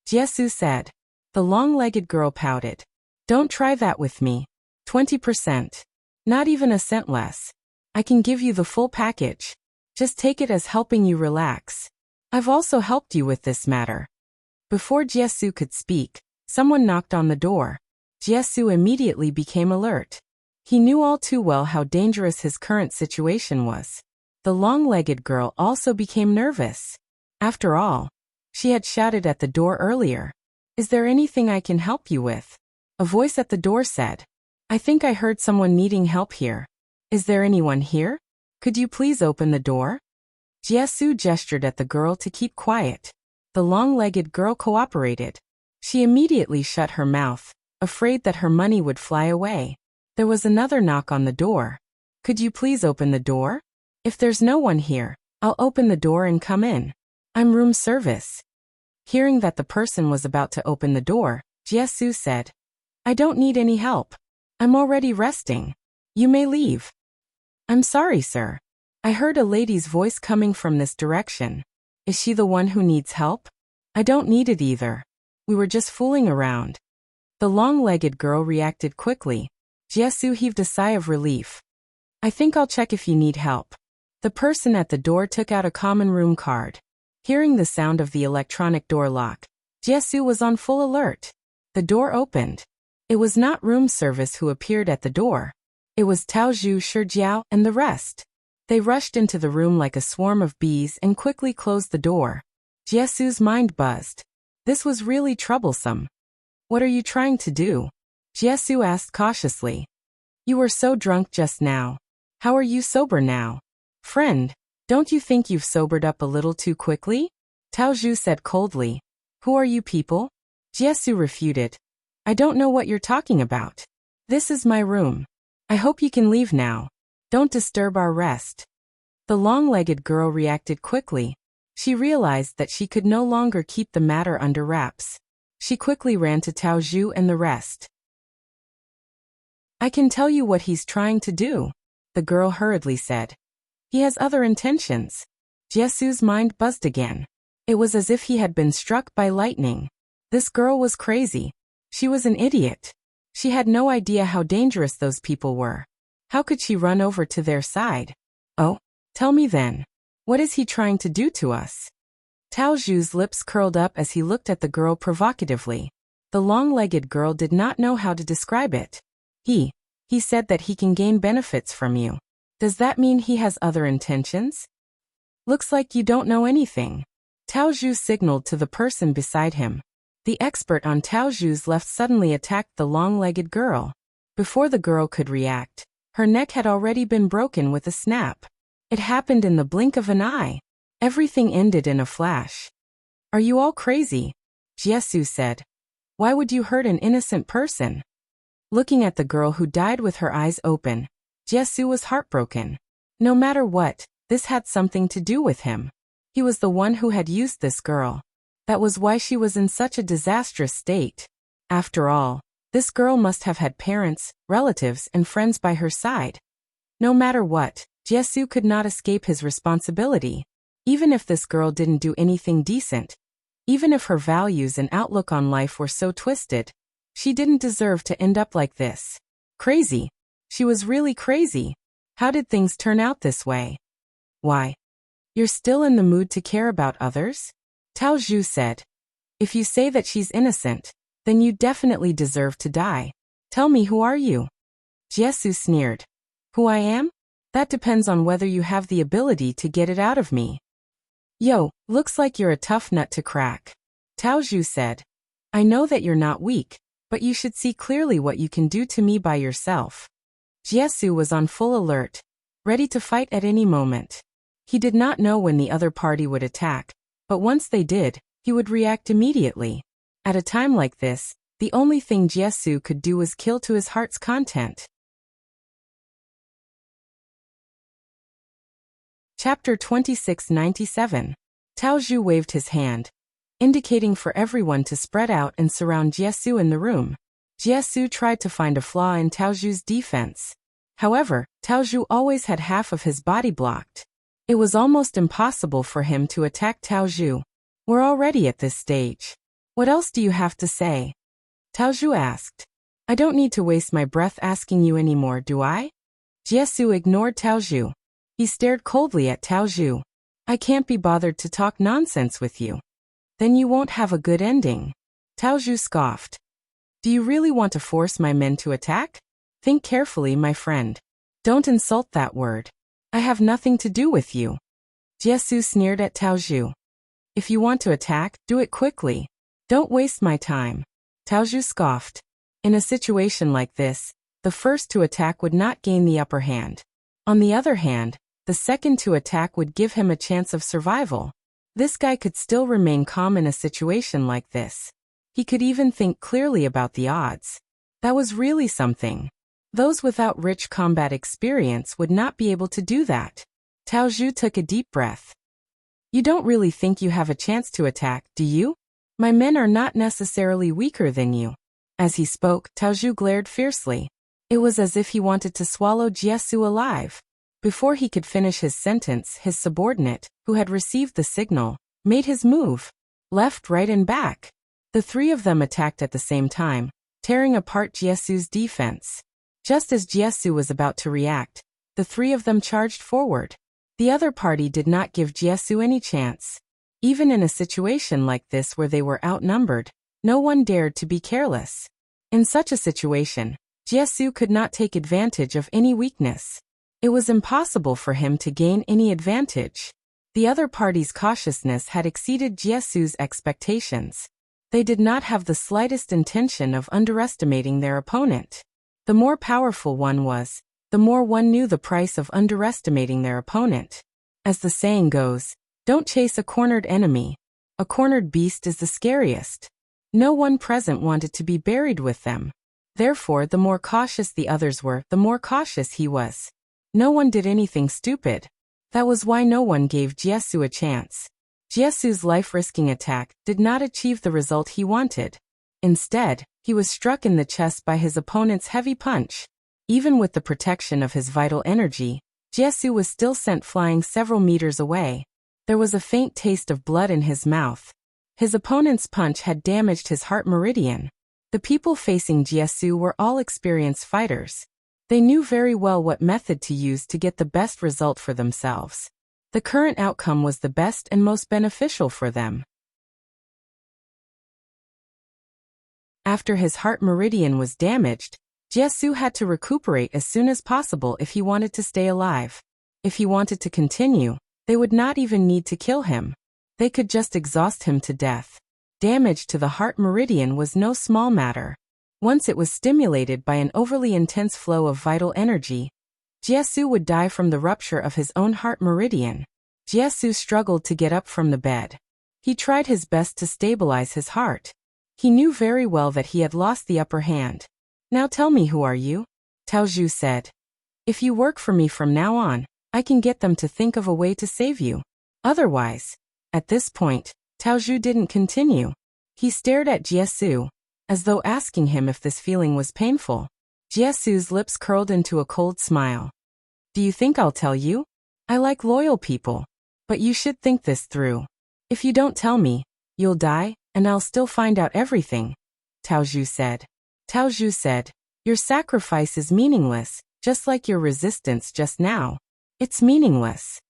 Jiesu said. The long-legged girl pouted. "Don't try that with me. 20%. Not even a cent less. I can give you the full package. Just take it as helping you relax. I've also helped you with this matter." Before Jiesu could speak, someone knocked on the door. Jiesu immediately became alert. He knew all too well how dangerous his current situation was. The long-legged girl also became nervous. After all, she had shouted at the door earlier, "Is there anything I can help you with?" A voice at the door said, "I think I heard someone needing help here. Is there anyone here? Could you please open the door?" Jiesu gestured at the girl to keep quiet. The long-legged girl cooperated. She immediately shut her mouth, afraid that her money would fly away. There was another knock on the door. "Could you please open the door? If there's no one here, I'll open the door and come in. I'm room service." Hearing that the person was about to open the door, Jiesu said, "I don't need any help. I'm already resting. You may leave." "I'm sorry, sir. I heard a lady's voice coming from this direction. Is she the one who needs help?" "I don't need it either. We were just fooling around." The long-legged girl reacted quickly. Jiesu heaved a sigh of relief. "I think I'll check if you need help." The person at the door took out a common room card. Hearing the sound of the electronic door lock, Jiesu was on full alert. The door opened. It was not room service who appeared at the door. It was Tao Zhu, Shijiao, and the rest. They rushed into the room like a swarm of bees and quickly closed the door. Jiesu's mind buzzed. This was really troublesome. "What are you trying to do?" Jiesu asked cautiously. "You were so drunk just now. How are you sober now?" "Friend, don't you think you've sobered up a little too quickly?" Tao Zhu said coldly. "Who are you people?" Jiesu refuted. "I don't know what you're talking about. This is my room. I hope you can leave now. Don't disturb our rest." The long-legged girl reacted quickly. She realized that she could no longer keep the matter under wraps. She quickly ran to Tao Zhu and the rest. I can tell you what he's trying to do, the girl hurriedly said. He has other intentions. Jiesu's mind buzzed again. It was as if he had been struck by lightning. This girl was crazy. She was an idiot. She had no idea how dangerous those people were. How could she run over to their side? Oh, tell me then. What is he trying to do to us? Tao Zhu's lips curled up as he looked at the girl provocatively. The long-legged girl did not know how to describe it. He said that he can gain benefits from you. Does that mean he has other intentions? Looks like you don't know anything. Tao Zhu signaled to the person beside him. The expert on Tao Zhu's left suddenly attacked the long-legged girl. Before the girl could react, her neck had already been broken with a snap. It happened in the blink of an eye. Everything ended in a flash. Are you all crazy? Jiesu said. Why would you hurt an innocent person? Looking at the girl who died with her eyes open, Jiesu was heartbroken. No matter what, this had something to do with him. He was the one who had used this girl. That was why she was in such a disastrous state. After all, this girl must have had parents, relatives, and friends by her side. No matter what, Jiesu could not escape his responsibility. Even if this girl didn't do anything decent, even if her values and outlook on life were so twisted, she didn't deserve to end up like this. Crazy. She was really crazy. How did things turn out this way? Why? You're still in the mood to care about others? Tao Zhu said. If you say that she's innocent, then you definitely deserve to die. Tell me, who are you? Jiesu sneered. Who I am? That depends on whether you have the ability to get it out of me. Yo, looks like you're a tough nut to crack. Tao Zhu said. I know that you're not weak, but you should see clearly what you can do to me by yourself. Jiesu was on full alert, ready to fight at any moment. He did not know when the other party would attack, but once they did, he would react immediately. At a time like this, the only thing Jiesu could do was kill to his heart's content. Chapter 2697. Tao Zhu waved his hand, indicating for everyone to spread out and surround Jiesu in the room. Jiesu tried to find a flaw in Tao Zhu's defense. However, Tao Zhu always had half of his body blocked. It was almost impossible for him to attack Tao Zhu. We're already at this stage. What else do you have to say? Tao Zhu asked. I don't need to waste my breath asking you anymore, do I? Jiesu ignored Tao Zhu. He stared coldly at Tao Zhu. I can't be bothered to talk nonsense with you. Then you won't have a good ending. Tao Zhu scoffed. Do you really want to force my men to attack? Think carefully, my friend. Don't insult that word. I have nothing to do with you. Jiesu sneered at Tao Zhu. If you want to attack, do it quickly. Don't waste my time. Tao Zhu scoffed. In a situation like this, the first to attack would not gain the upper hand. On the other hand, the second to attack would give him a chance of survival. This guy could still remain calm in a situation like this. He could even think clearly about the odds. That was really something. Those without rich combat experience would not be able to do that. Tao Zhu took a deep breath. You don't really think you have a chance to attack, do you? My men are not necessarily weaker than you. As he spoke, Tao Zhu glared fiercely. It was as if he wanted to swallow Jiesu alive. Before he could finish his sentence, his subordinate, who had received the signal, made his move. Left, right, and back. The three of them attacked at the same time, tearing apart Jiesu's defense. Just as Jiesu was about to react, the three of them charged forward. The other party did not give Jiesu any chance. Even in a situation like this where they were outnumbered, no one dared to be careless. In such a situation, Jiesu could not take advantage of any weakness. It was impossible for him to gain any advantage. The other party's cautiousness had exceeded Jiesu's expectations. They did not have the slightest intention of underestimating their opponent. The more powerful one was, the more one knew the price of underestimating their opponent. As the saying goes, don't chase a cornered enemy. A cornered beast is the scariest. No one present wanted to be buried with them. Therefore, the more cautious the others were, the more cautious he was. No one did anything stupid. That was why no one gave Jiesu a chance. Jiesu's life-risking attack did not achieve the result he wanted. Instead, he was struck in the chest by his opponent's heavy punch. Even with the protection of his vital energy, Jiesu was still sent flying several meters away. There was a faint taste of blood in his mouth. His opponent's punch had damaged his heart meridian. The people facing Jiesu were all experienced fighters. They knew very well what method to use to get the best result for themselves. The current outcome was the best and most beneficial for them. After his heart meridian was damaged, Jiesu had to recuperate as soon as possible if he wanted to stay alive. If he wanted to continue, they would not even need to kill him. They could just exhaust him to death. Damage to the heart meridian was no small matter. Once it was stimulated by an overly intense flow of vital energy, Jiesu would die from the rupture of his own heart meridian. Jiesu struggled to get up from the bed. He tried his best to stabilize his heart. He knew very well that he had lost the upper hand. "Now tell me, who are you?" Tao Zhu said. "If you work for me from now on, I can get them to think of a way to save you. Otherwise..." At this point, Tao Zhu didn't continue. He stared at Jiesu, as though asking him if this feeling was painful. Jiesu's lips curled into a cold smile. "Do you think I'll tell you? I like loyal people. But you should think this through. If you don't tell me, you'll die, and I'll still find out everything," Tao Zhu said. Tao Zhu said, "Your sacrifice is meaningless, just like your resistance just now. It's meaningless."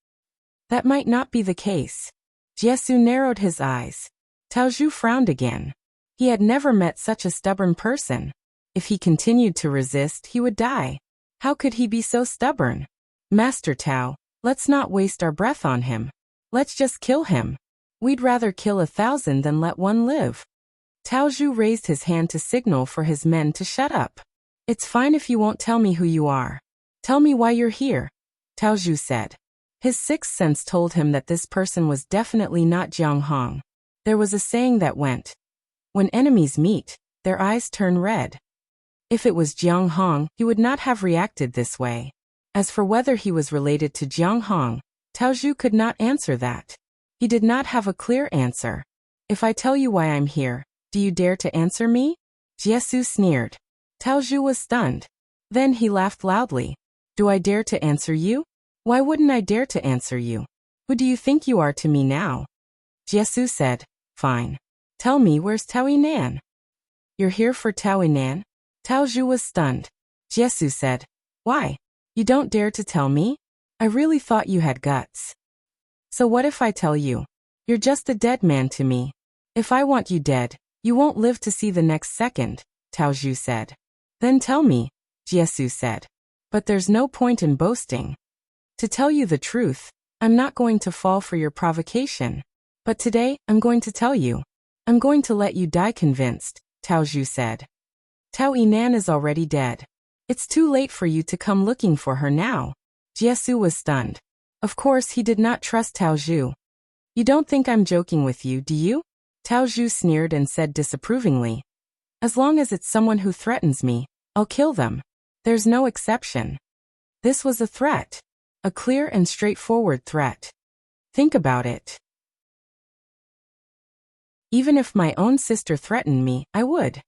That might not be the case. Jiesu narrowed his eyes. Tao Zhu frowned again. He had never met such a stubborn person. If he continued to resist, he would die. How could he be so stubborn? "Master Tao, let's not waste our breath on him. Let's just kill him. We'd rather kill 1,000 than let one live." Tao Zhu raised his hand to signal for his men to shut up. "It's fine if you won't tell me who you are. Tell me why you're here," Tao Zhu said. His sixth sense told him that this person was definitely not Jiang Hong. There was a saying that went, "When enemies meet, their eyes turn red." If it was Jiang Hong, he would not have reacted this way. As for whether he was related to Jiang Hong, Tao Zhu could not answer that. He did not have a clear answer. "If I tell you why I'm here, do you dare to answer me?" Jiesu sneered. Tao Zhu was stunned. Then he laughed loudly. "Do I dare to answer you? Why wouldn't I dare to answer you? Who do you think you are to me now?" Jiesu said, "Fine. Tell me, where's Taoyi Nan?" "You're here for Taoyi Nan?" Tao Zhu was stunned. Jiesu said, "Why? You don't dare to tell me? I really thought you had guts." "So what if I tell you? You're just a dead man to me. If I want you dead, you won't live to see the next second," Tao Zhu said. "Then tell me," Jiesu said. "But there's no point in boasting. To tell you the truth, I'm not going to fall for your provocation. But today, I'm going to tell you. I'm going to let you die convinced," Tao Zhu said. "Taoyi Nan is already dead. It's too late for you to come looking for her now." Jiesu was stunned. Of course, he did not trust Tao Zhu. "You don't think I'm joking with you, do you?" Tao Zhu sneered and said disapprovingly. "As long as it's someone who threatens me, I'll kill them. There's no exception." This was a threat. A clear and straightforward threat. Think about it. "Even if my own sister threatened me, I would."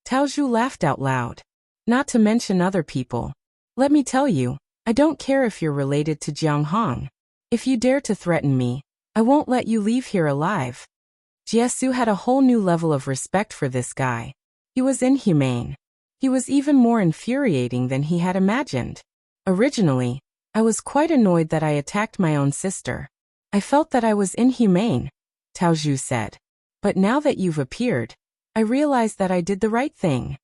Tao Zhu laughed out loud. "Not to mention other people. Let me tell you, I don't care if you're related to Jiang Hong. If you dare to threaten me, I won't let you leave here alive." Jiesu had a whole new level of respect for this guy. He was inhumane. He was even more infuriating than he had imagined. Originally, I was quite annoyed that I attacked my own sister. I felt that I was inhumane, Tao Zhu said. But now that you've appeared, I realized that I did the right thing.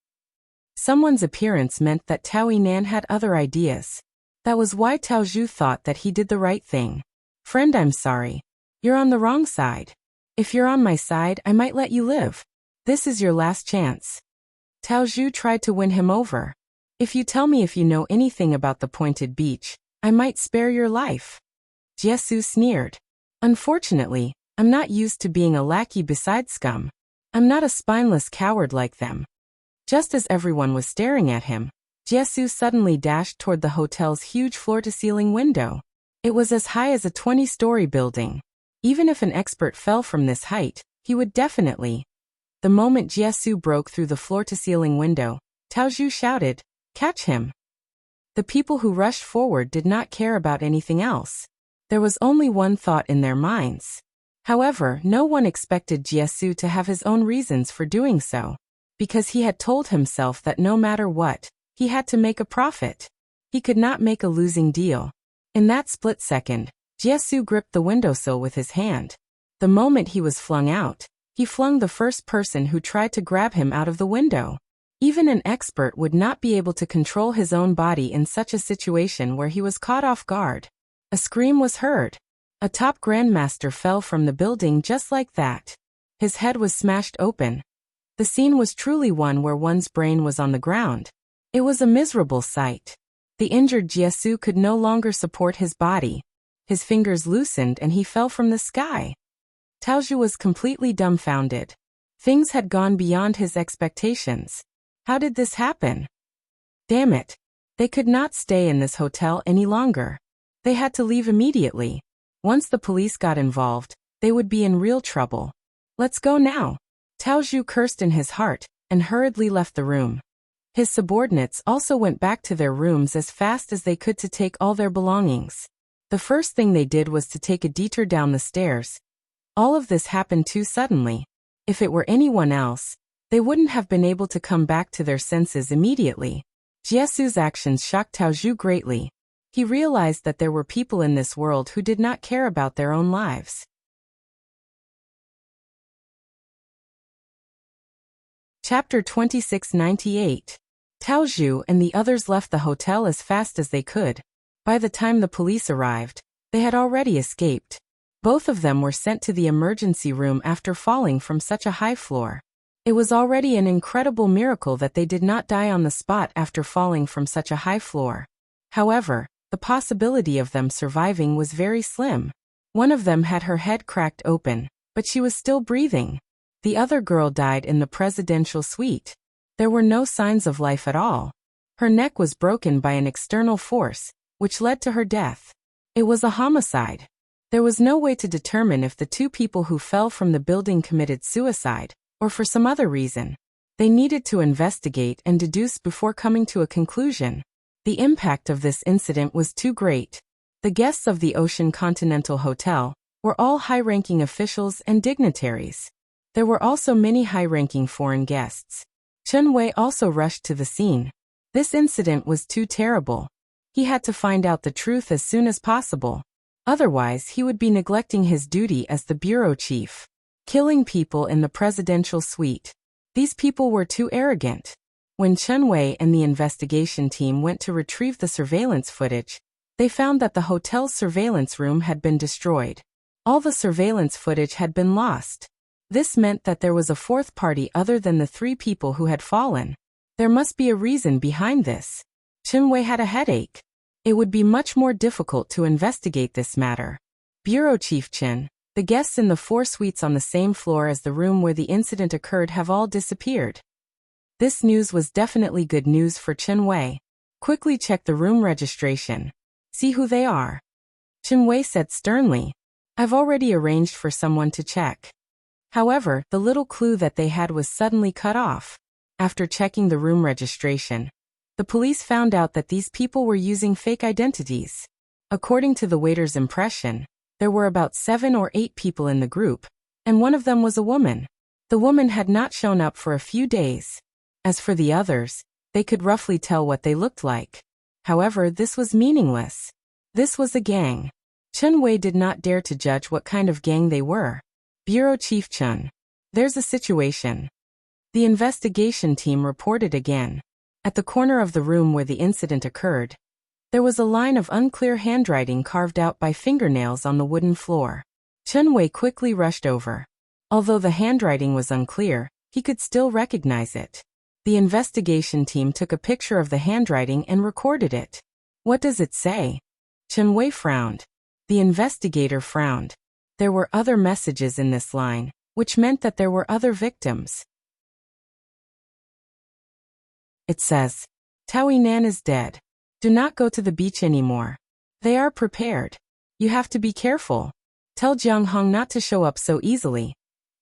Someone's appearance meant that Taoyi Nan had other ideas. That was why Tao Zhu thought that he did the right thing. "Friend, I'm sorry. You're on the wrong side. If you're on my side, I might let you live. This is your last chance." Tao Zhu tried to win him over. "If you tell me if you know anything about the Pointed Beach, I might spare your life." Jiesu sneered. "Unfortunately, I'm not used to being a lackey beside scum. I'm not a spineless coward like them." Just as everyone was staring at him, Jiesu suddenly dashed toward the hotel's huge floor-to-ceiling window. It was as high as a 20-story building. Even if an expert fell from this height, he would definitely. The moment Jiesu broke through the floor-to-ceiling window, Tao Zhu shouted, "Catch him!" The people who rushed forward did not care about anything else. There was only one thought in their minds. However, no one expected Jiesu to have his own reasons for doing so, because he had told himself that no matter what, he had to make a profit. He could not make a losing deal. In that split second, Jiesu gripped the windowsill with his hand. The moment he was flung out, he flung the first person who tried to grab him out of the window. Even an expert would not be able to control his own body in such a situation where he was caught off guard. A scream was heard. A top grandmaster fell from the building just like that. His head was smashed open. The scene was truly one where one's brain was on the ground. It was a miserable sight. The injured Jiesu could no longer support his body. His fingers loosened and he fell from the sky. Taoju was completely dumbfounded. Things had gone beyond his expectations. How did this happen? Damn it. They could not stay in this hotel any longer. They had to leave immediately. Once the police got involved, they would be in real trouble. Let's go now. Taoju cursed in his heart and hurriedly left the room. His subordinates also went back to their rooms as fast as they could to take all their belongings. The first thing they did was to take a detour down the stairs. All of this happened too suddenly. If it were anyone else, they wouldn't have been able to come back to their senses immediately. Jiesu's actions shocked Taoju greatly. He realized that there were people in this world who did not care about their own lives. Chapter 2698. Taoju and the others left the hotel as fast as they could. By the time the police arrived, they had already escaped. Both of them were sent to the emergency room after falling from such a high floor. It was already an incredible miracle that they did not die on the spot after falling from such a high floor. However, the possibility of them surviving was very slim. One of them had her head cracked open, but she was still breathing. The other girl died in the presidential suite. There were no signs of life at all. Her neck was broken by an external force, which led to her death. It was a homicide. There was no way to determine if the two people who fell from the building committed suicide, or for some other reason. They needed to investigate and deduce before coming to a conclusion. The impact of this incident was too great. The guests of the Ocean Continental Hotel were all high-ranking officials and dignitaries. There were also many high-ranking foreign guests. Chen Wei also rushed to the scene. This incident was too terrible. He had to find out the truth as soon as possible. Otherwise, he would be neglecting his duty as the bureau chief. Killing people in the presidential suite. These people were too arrogant. When Chen Wei and the investigation team went to retrieve the surveillance footage, they found that the hotel's surveillance room had been destroyed. All the surveillance footage had been lost. This meant that there was a fourth party other than the three people who had fallen. There must be a reason behind this. Chen Wei had a headache. It would be much more difficult to investigate this matter. Bureau Chief Chen, the guests in the 4 suites on the same floor as the room where the incident occurred have all disappeared. This news was definitely good news for Chen Wei. Quickly check the room registration. See who they are. Chen Wei said sternly. I've already arranged for someone to check. However, the little clue that they had was suddenly cut off. After checking the room registration, the police found out that these people were using fake identities. According to the waiter's impression, there were about 7 or 8 people in the group, and one of them was a woman. The woman had not shown up for a few days. As for the others, they could roughly tell what they looked like. However, this was meaningless. This was a gang. Chen Wei did not dare to judge what kind of gang they were. Bureau Chief Chen. There's a situation. The investigation team reported again. At the corner of the room where the incident occurred, there was a line of unclear handwriting carved out by fingernails on the wooden floor. Chen Wei quickly rushed over. Although the handwriting was unclear, he could still recognize it. The investigation team took a picture of the handwriting and recorded it. What does it say? Chen Wei frowned. The investigator frowned. There were other messages in this line, which meant that there were other victims. It says, Taoyi Nan is dead. Do not go to the beach anymore. They are prepared. You have to be careful. Tell Jiang Hong not to show up so easily.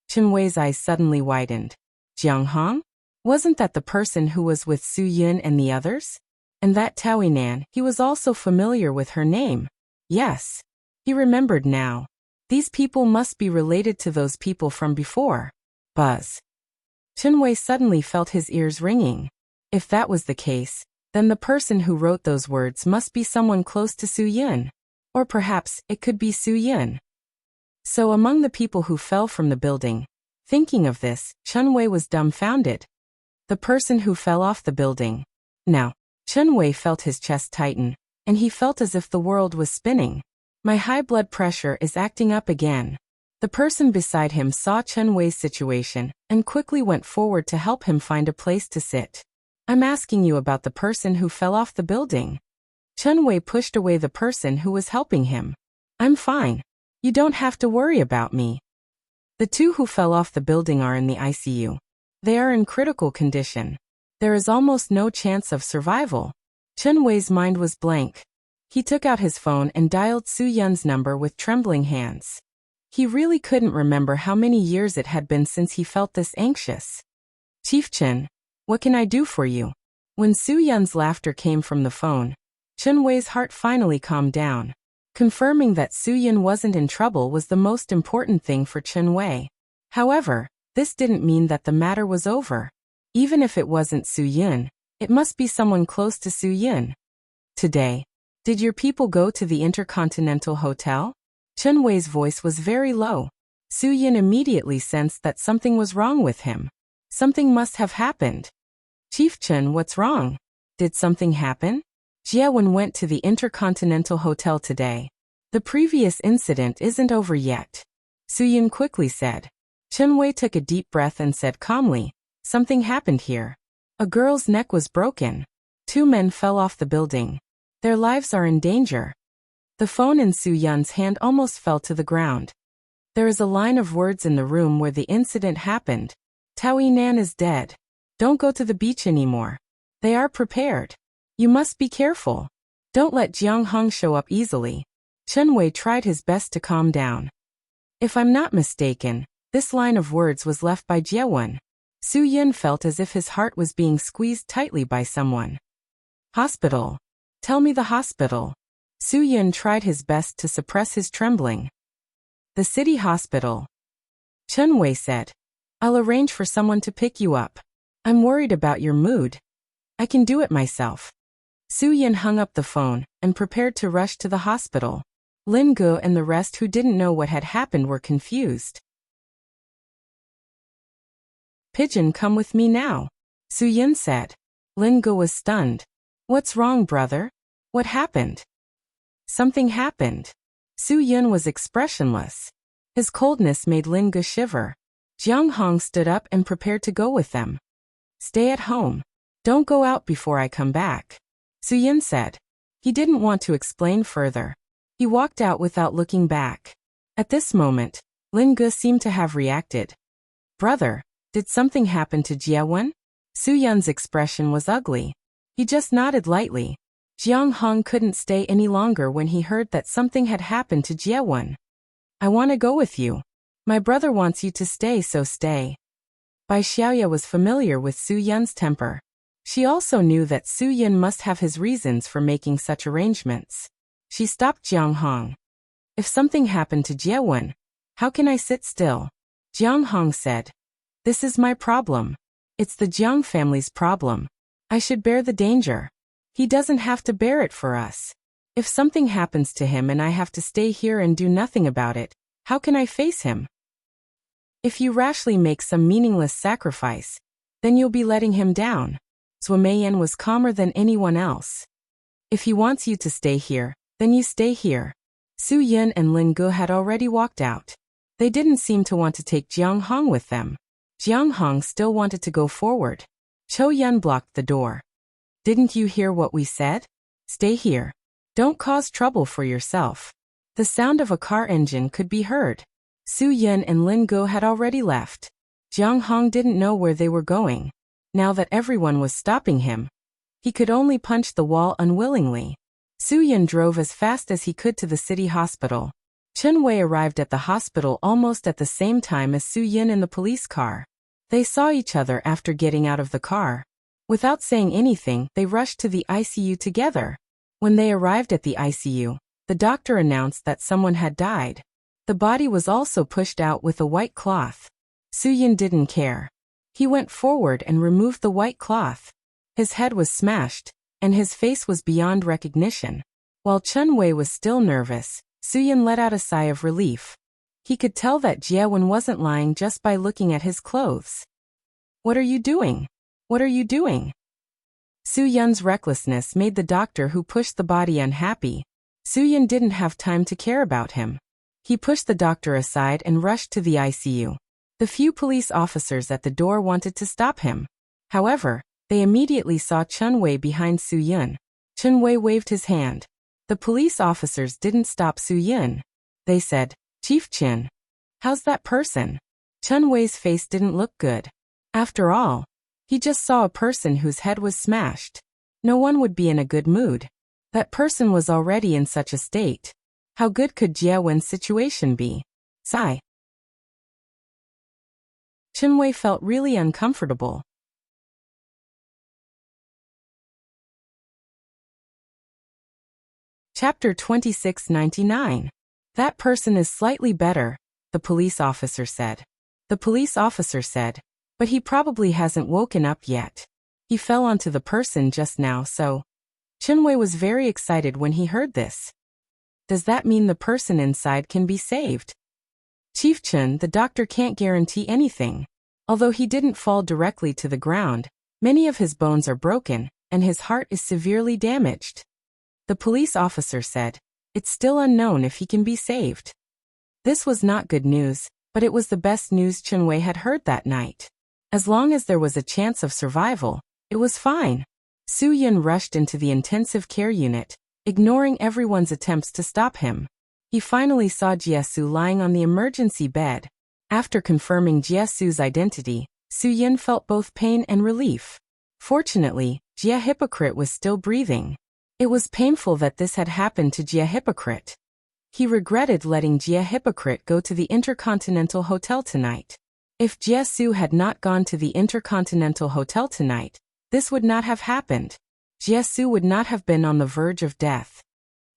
Chen Wei's eyes suddenly widened. Jiang Hong? Wasn't that the person who was with Su Yun and the others? And that Taui Nan, he was also familiar with her name. Yes. He remembered now. These people must be related to those people from before. Buzz. Chenwei suddenly felt his ears ringing. If that was the case, then the person who wrote those words must be someone close to Su Yin. Or perhaps it could be Su Yin. So among the people who fell from the building, thinking of this, Chenwei was dumbfounded. The person who fell off the building. Now, Chenwei felt his chest tighten, and he felt as if the world was spinning. My high blood pressure is acting up again. The person beside him saw Chenwei's situation and quickly went forward to help him find a place to sit. I'm asking you about the person who fell off the building. Chenwei pushed away the person who was helping him. I'm fine. You don't have to worry about me. The two who fell off the building are in the ICU. They are in critical condition. There is almost no chance of survival. Chenwei's mind was blank. He took out his phone and dialed Su Yun's number with trembling hands. He really couldn't remember how many years it had been since he felt this anxious. Chief Chen, what can I do for you? When Su Yun's laughter came from the phone, Chenwei's heart finally calmed down. Confirming that Su Yun wasn't in trouble was the most important thing for Chenwei. However, this didn't mean that the matter was over. Even if it wasn't Su Yun, it must be someone close to Su Yun. Today, did your people go to the Intercontinental Hotel? Chenwei's voice was very low. Su Yun immediately sensed that something was wrong with him. Something must have happened. Chief Chen, what's wrong? Did something happen? Jiewen went to the Intercontinental Hotel today. The previous incident isn't over yet. Su Yun quickly said. Chenwei took a deep breath and said calmly, something happened here. A girl's neck was broken. 2 men fell off the building. Their lives are in danger. The phone in Su Yun's hand almost fell to the ground. There is a line of words in the room where the incident happened. Taui Nan is dead. Don't go to the beach anymore. They are prepared. You must be careful. Don't let Jiang Hong show up easily. Chenwei tried his best to calm down. If I'm not mistaken, this line of words was left by Jiewen. Su Yun felt as if his heart was being squeezed tightly by someone. Hospital. Tell me the hospital. Su Yun tried his best to suppress his trembling. The city hospital. Chenwei said. I'll arrange for someone to pick you up. I'm worried about your mood. I can do it myself. Su Yun hung up the phone and prepared to rush to the hospital. Lin Ge and the rest who didn't know what had happened were confused. Pigeon, come with me now. Su Yun said. Lin Ge was stunned. What's wrong, brother? What happened? Something happened. Su Yun was expressionless. His coldness made Lin Ge shiver. Jiang Hong stood up and prepared to go with them. Stay at home. Don't go out before I come back. Su Yun said. He didn't want to explain further. He walked out without looking back. At this moment, Lin Ge seemed to have reacted. Brother, did something happen to Jiewen? Su Yun's expression was ugly. He just nodded lightly. Jiang Hong couldn't stay any longer when he heard that something had happened to Jiewen. I want to go with you. My brother wants you to stay, so stay. Bai Xiaoya was familiar with Su Yun's temper. She also knew that Su Yun must have his reasons for making such arrangements. She stopped Jiang Hong. If something happened to Jiewen, how can I sit still? Jiang Hong said. This is my problem. It's the Jiang family's problem. I should bear the danger. He doesn't have to bear it for us. If something happens to him and I have to stay here and do nothing about it, how can I face him? If you rashly make some meaningless sacrifice, then you'll be letting him down. Zhuo Meiyan was calmer than anyone else. If he wants you to stay here, then you stay here. Su Yun and Lin Ge had already walked out. They didn't seem to want to take Jiang Hong with them. Jiang Hong still wanted to go forward. Chou Yun blocked the door. Didn't you hear what we said? Stay here. Don't cause trouble for yourself. The sound of a car engine could be heard. Su Yun and Lin Ge had already left. Jiang Hong didn't know where they were going. Now that everyone was stopping him, he could only punch the wall unwillingly. Su Yun drove as fast as he could to the city hospital. Chenwei arrived at the hospital almost at the same time as Su Yun in the police car. They saw each other after getting out of the car. Without saying anything, they rushed to the ICU together. When they arrived at the ICU, the doctor announced that someone had died. The body was also pushed out with a white cloth. Soo-yin didn't care. He went forward and removed the white cloth. His head was smashed, and his face was beyond recognition. While Chun-wei was still nervous, Soo-yin let out a sigh of relief. He could tell that Jie-won wasn't lying just by looking at his clothes. "What are you doing? What are you doing?" Soo-yun's recklessness made the doctor who pushed the body unhappy. Soo-yin didn't have time to care about him. He pushed the doctor aside and rushed to the ICU. The few police officers at the door wanted to stop him. However, they immediately saw Chun-wei behind Soo-yin. Chun-wei waved his hand. The police officers didn't stop Soo-yin. They said, "Chief Chin, how's that person?" Chun-wei's face didn't look good. After all, he just saw a person whose head was smashed. No one would be in a good mood. That person was already in such a state. How good could Jie-won's situation be? Sigh. Chun-wei felt really uncomfortable. Chapter 2699. That person is slightly better, the police officer said. The police officer said, but he probably hasn't woken up yet. He fell onto the person just now, so. Chun-wei was very excited when he heard this. Does that mean the person inside can be saved? Chief Chun, the doctor can't guarantee anything. Although he didn't fall directly to the ground, many of his bones are broken, and his heart is severely damaged. The police officer said, it's still unknown if he can be saved. This was not good news, but it was the best news Chun-wei had heard that night. As long as there was a chance of survival, it was fine. Soo-yin rushed into the intensive care unit, ignoring everyone's attempts to stop him. He finally saw Jie-soo lying on the emergency bed. After confirming Jie-soo's identity, Soo-yin felt both pain and relief. Fortunately, Jie Hypocrite was still breathing. It was painful that this had happened to Jie Hypocrite. He regretted letting Jie Hypocrite go to the Intercontinental Hotel tonight. If Jie-soo had not gone to the Intercontinental Hotel tonight, this would not have happened. Jie-soo would not have been on the verge of death.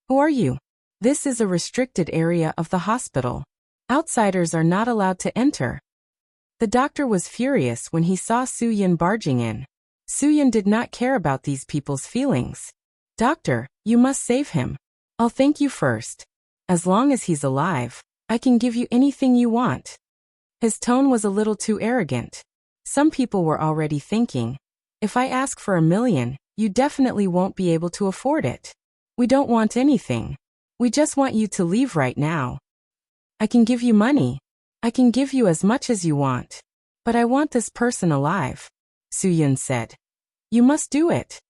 Who are you? This is a restricted area of the hospital. Outsiders are not allowed to enter. The doctor was furious when he saw Soo-yin barging in. Soo-yin did not care about these people's feelings. Doctor, you must save him. I'll thank you first. As long as he's alive, I can give you anything you want. His tone was a little too arrogant. Some people were already thinking, if I ask for $1 million, you definitely won't be able to afford it. We don't want anything. We just want you to leave right now. I can give you money. I can give you as much as you want. But I want this person alive, Soo-yin said. You must do it.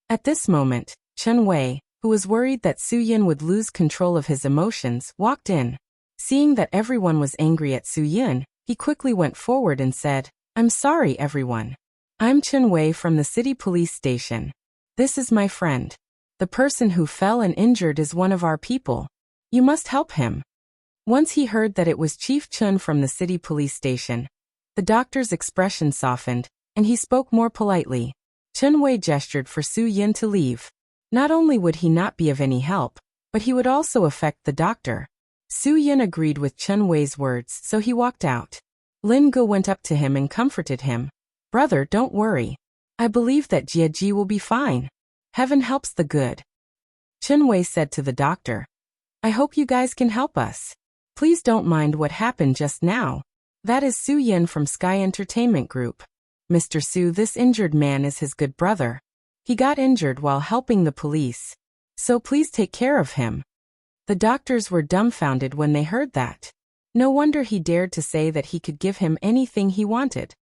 At this moment, Chun-wei, who was worried that Soo-yin would lose control of his emotions, walked in. Seeing that everyone was angry at Soo-yin, he quickly went forward and said, I'm sorry, everyone. I'm Chun-wei from the city police station. This is my friend. The person who fell and injured is one of our people. You must help him. Once he heard that it was Chief Chun from the city police station, the doctor's expression softened, and he spoke more politely. Chun-wei gestured for Soo-yin to leave. Not only would he not be of any help, but he would also affect the doctor. Soo-yin agreed with Chun-wei's words, so he walked out. Lin-go went up to him and comforted him. Brother, don't worry. I believe that Jie-ji will be fine. Heaven helps the good. Chun-wei said to the doctor, I hope you guys can help us. Please don't mind what happened just now. That is Soo-yin from Sky Entertainment Group. Mr. Soo, this injured man is his good brother. He got injured while helping the police. So please take care of him. The doctors were dumbfounded when they heard that. No wonder he dared to say that he could give him anything he wanted.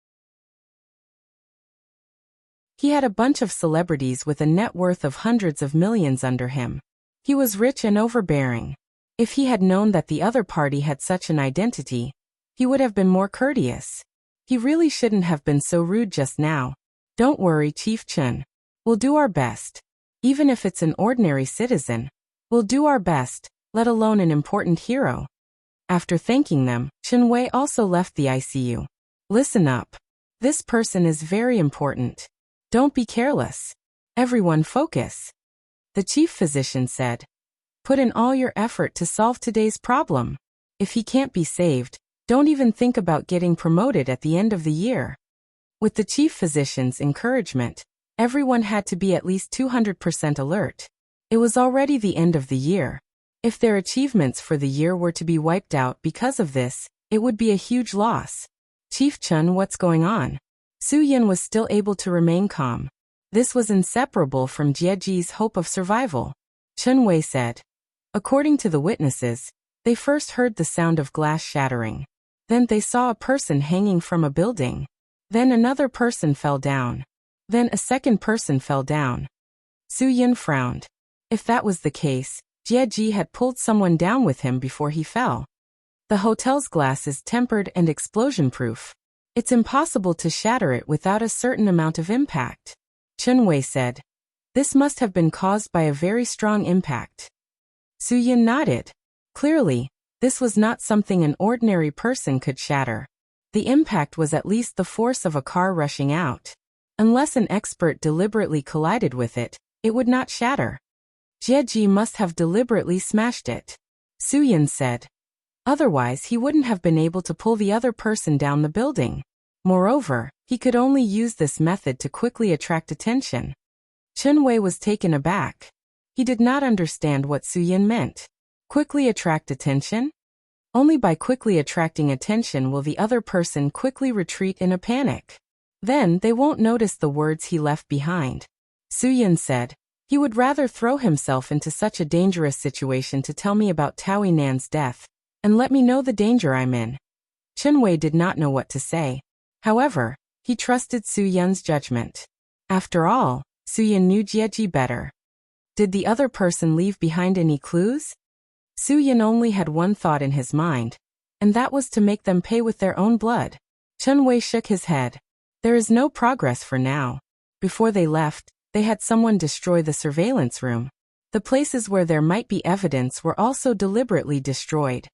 He had a bunch of celebrities with a net worth of hundreds of millions under him. He was rich and overbearing. If he had known that the other party had such an identity, he would have been more courteous. He really shouldn't have been so rude just now. Don't worry, Chief Chun. We'll do our best. Even if it's an ordinary citizen, we'll do our best, let alone an important hero. After thanking them, Chun-wei also left the ICU. Listen up. This person is very important. Don't be careless. Everyone focus. The chief physician said. Put in all your effort to solve today's problem. If he can't be saved, don't even think about getting promoted at the end of the year. With the chief physician's encouragement, everyone had to be at least 200% alert. It was already the end of the year. If their achievements for the year were to be wiped out because of this, it would be a huge loss. Chief Chun, what's going on? Su-yin was still able to remain calm. This was inseparable from Jieji's hope of survival. Chun Wei said. According to the witnesses, they first heard the sound of glass shattering. Then they saw a person hanging from a building. Then another person fell down. Then a second person fell down. Su-yin frowned. If that was the case, Jieji had pulled someone down with him before he fell. The hotel's glass is tempered and explosion-proof. It's impossible to shatter it without a certain amount of impact. Chun Wei said. This must have been caused by a very strong impact. Su-yin nodded. Clearly, this was not something an ordinary person could shatter. The impact was at least the force of a car rushing out. Unless an expert deliberately collided with it, it would not shatter. Jieji must have deliberately smashed it. Su-yin said. Otherwise he wouldn't have been able to pull the other person down the building. Moreover, he could only use this method to quickly attract attention. Chun Wei was taken aback. He did not understand what Su-yin meant. Quickly attract attention? Only by quickly attracting attention will the other person quickly retreat in a panic. Then they won't notice the words he left behind. Su-yin said. He would rather throw himself into such a dangerous situation to tell me about Taui Nan's death, and let me know the danger I'm in. Chun Wei did not know what to say. However, he trusted Su-yin's judgment. After all, Su-yin knew Jieji better. Did the other person leave behind any clues? Su-yin only had one thought in his mind, and that was to make them pay with their own blood. Chun Wei shook his head. There is no progress for now. Before they left, they had someone destroy the surveillance room. The places where there might be evidence were also deliberately destroyed.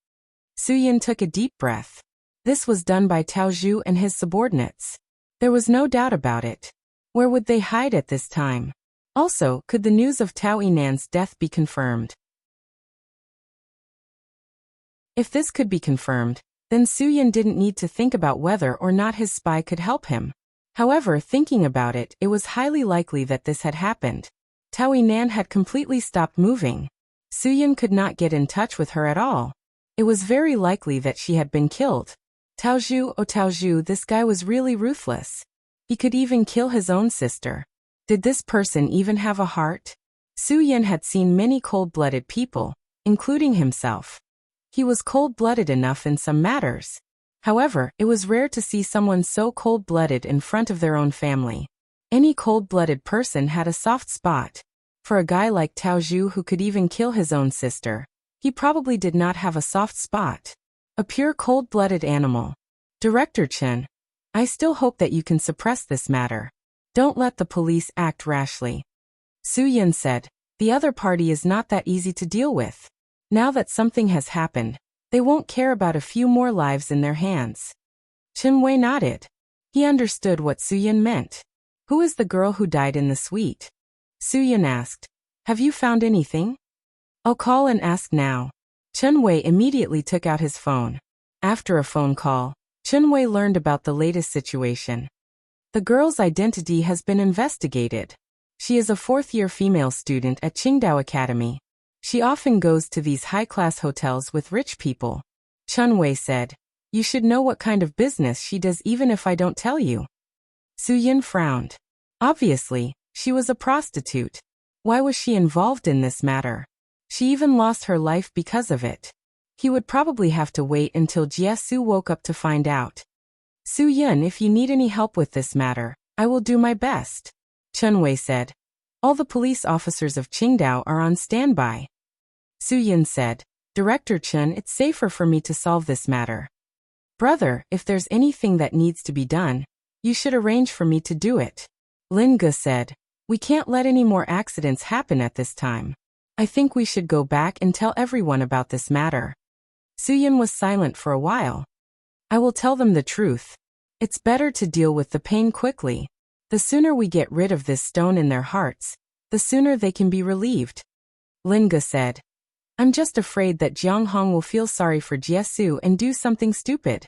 Su-yin took a deep breath. This was done by Tao Zhu and his subordinates. There was no doubt about it. Where would they hide at this time? Also, could the news of Tao Nan's death be confirmed? If this could be confirmed, then Su-yin didn't need to think about whether or not his spy could help him. However, thinking about it, it was highly likely that this had happened. Tao Nan had completely stopped moving. Su-yin could not get in touch with her at all. It was very likely that she had been killed. Tao Zhu, oh Tao Zhu, this guy was really ruthless. He could even kill his own sister. Did this person even have a heart? Su-yin had seen many cold-blooded people, including himself. He was cold-blooded enough in some matters. However, it was rare to see someone so cold-blooded in front of their own family. Any cold-blooded person had a soft spot. For a guy like Tao Zhu who could even kill his own sister, he probably did not have a soft spot. A pure cold-blooded animal. Director Chen, I still hope that you can suppress this matter. Don't let the police act rashly. Su-yin said, the other party is not that easy to deal with. Now that something has happened, they won't care about a few more lives in their hands. Chun Wei nodded. He understood what Su-yin meant. Who is the girl who died in the suite? Su-yin asked. Have you found anything? I'll call and ask now. Chun Wei immediately took out his phone. After a phone call, Chun Wei learned about the latest situation. The girl's identity has been investigated. She is a fourth-year female student at Qingdao Academy. She often goes to these high-class hotels with rich people. Chun Wei said, you should know what kind of business she does even if I don't tell you. Su-yin frowned. Obviously, she was a prostitute. Why was she involved in this matter? She even lost her life because of it. He would probably have to wait until Jiesu woke up to find out. Su-yin, if you need any help with this matter, I will do my best. Chun Wei said. All the police officers of Qingdao are on standby. Su-yin said, Director Chen, it's safer for me to solve this matter. Brother, if there's anything that needs to be done, you should arrange for me to do it. Lin Ge said, we can't let any more accidents happen at this time. I think we should go back and tell everyone about this matter. Su-yin was silent for a while. I will tell them the truth. It's better to deal with the pain quickly. The sooner we get rid of this stone in their hearts, the sooner they can be relieved. Linga said. I'm just afraid that Jiang Hong will feel sorry for Jiesu and do something stupid.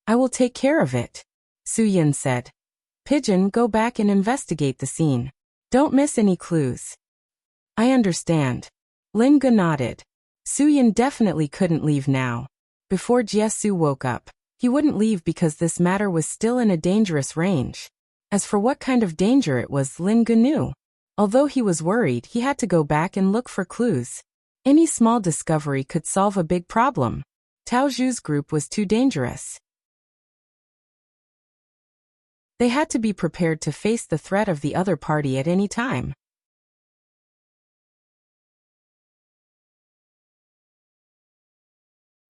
I will take care of it, Su Yin said. Pigeon, go back and investigate the scene. Don't miss any clues. I understand. Linga nodded. Su Yin definitely couldn't leave now. Before Jiesu woke up, he wouldn't leave because this matter was still in a dangerous range. As for what kind of danger it was, Linga knew. Although he was worried, he had to go back and look for clues. Any small discovery could solve a big problem. Tao Zhu's group was too dangerous. They had to be prepared to face the threat of the other party at any time.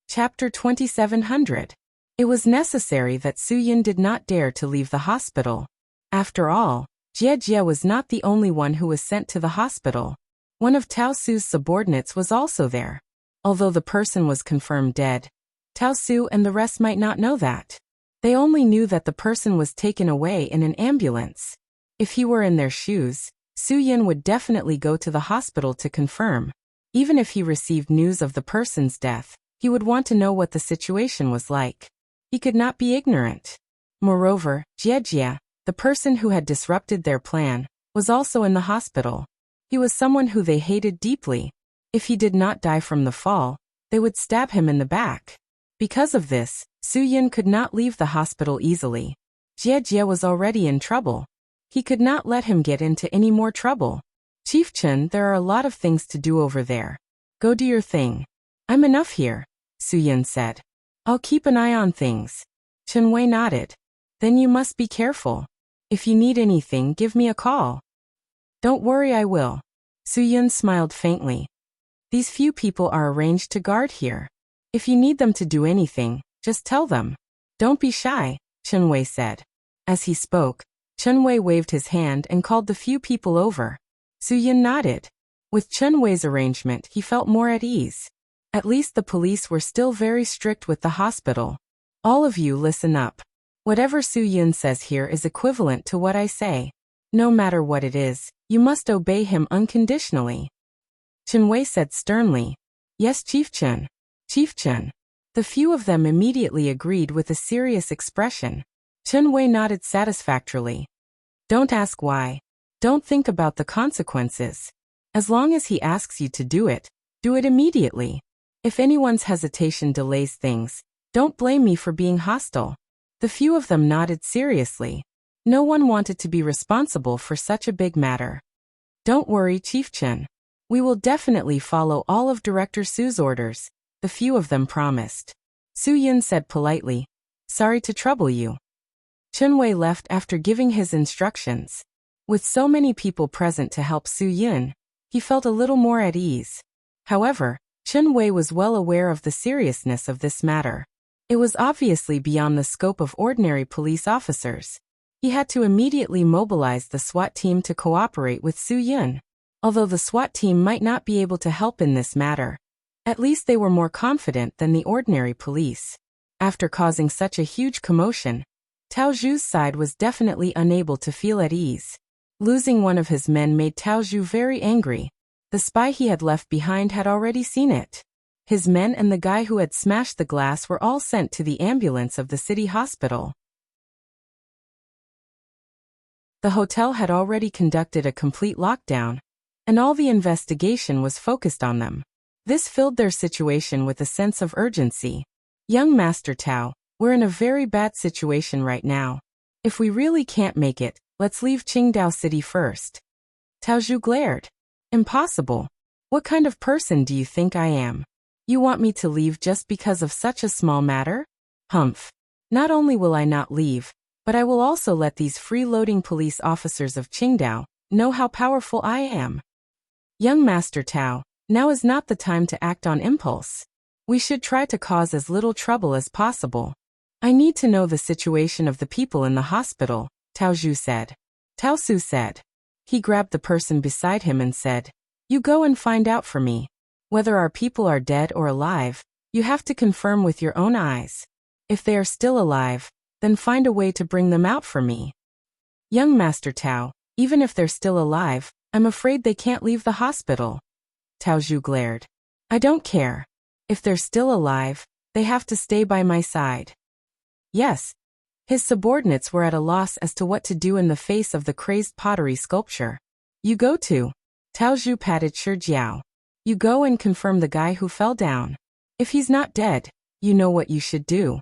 Chapter 2700. It was necessary that Su Yin did not dare to leave the hospital. After all, Jie was not the only one who was sent to the hospital. One of Tao Su's subordinates was also there. Although the person was confirmed dead, Tao Su and the rest might not know that. They only knew that the person was taken away in an ambulance. If he were in their shoes, Su Yin would definitely go to the hospital to confirm. Even if he received news of the person's death, he would want to know what the situation was like. He could not be ignorant. Moreover, Jie, the person who had disrupted their plan, was also in the hospital. He was someone who they hated deeply. If he did not die from the fall, they would stab him in the back. Because of this, Su Yin could not leave the hospital easily. Jie was already in trouble. He could not let him get into any more trouble. Chief Chen, there are a lot of things to do over there. Go do your thing. I'm enough here, Su Yin said. I'll keep an eye on things. Chen Wei nodded. Then you must be careful. If you need anything, give me a call. Don't worry, I will. Su Yin smiled faintly. These few people are arranged to guard here. If you need them to do anything, just tell them. Don't be shy, Chen Wei said. As he spoke, Chen Wei waved his hand and called the few people over. Su Yin nodded. With Chen Wei's arrangement, he felt more at ease. At least the police were still very strict with the hospital. All of you listen up. Whatever Su Yin says here is equivalent to what I say. No matter what it is, you must obey him unconditionally. Chen Wei said sternly. Yes, Chief Chen. Chief Chen. The few of them immediately agreed with a serious expression. Chen Wei nodded satisfactorily. Don't ask why. Don't think about the consequences. As long as he asks you to do it immediately. If anyone's hesitation delays things, don't blame me for being hostile. The few of them nodded seriously. No one wanted to be responsible for such a big matter. Don't worry, Chief Chen. We will definitely follow all of Director Su's orders, the few of them promised. Su Yin said politely. Sorry to trouble you. Chen Wei left after giving his instructions. With so many people present to help Su Yin, he felt a little more at ease. However, Chen Wei was well aware of the seriousness of this matter. It was obviously beyond the scope of ordinary police officers. He had to immediately mobilize the SWAT team to cooperate with Su Yin. Although the SWAT team might not be able to help in this matter, at least they were more confident than the ordinary police. After causing such a huge commotion, Tao Zhu's side was definitely unable to feel at ease. Losing one of his men made Tao Zhu very angry. The spy he had left behind had already seen it. His men and the guy who had smashed the glass were all sent to the ambulance of the city hospital. The hotel had already conducted a complete lockdown, and all the investigation was focused on them. This filled their situation with a sense of urgency. Young Master Tao, we're in a very bad situation right now. If we really can't make it, let's leave Qingdao City first. Tao Zhu glared. Impossible. What kind of person do you think I am? You want me to leave just because of such a small matter? Humph. Not only will I not leave, but I will also let these freeloading police officers of Qingdao know how powerful I am. Young Master Tao, now is not the time to act on impulse. We should try to cause as little trouble as possible. I need to know the situation of the people in the hospital, Tao Zhu said. Tao Su said. He grabbed the person beside him and said, You go and find out for me. Whether our people are dead or alive, you have to confirm with your own eyes. If they are still alive, then find a way to bring them out for me. Young Master Tao, even if they're still alive, I'm afraid they can't leave the hospital. Tao Zhu glared. I don't care. If they're still alive, they have to stay by my side. Yes. His subordinates were at a loss as to what to do in the face of the crazed pottery sculpture. You go to. Tao Zhu patted Shi Jiao. You go and confirm the guy who fell down. If he's not dead, you know what you should do.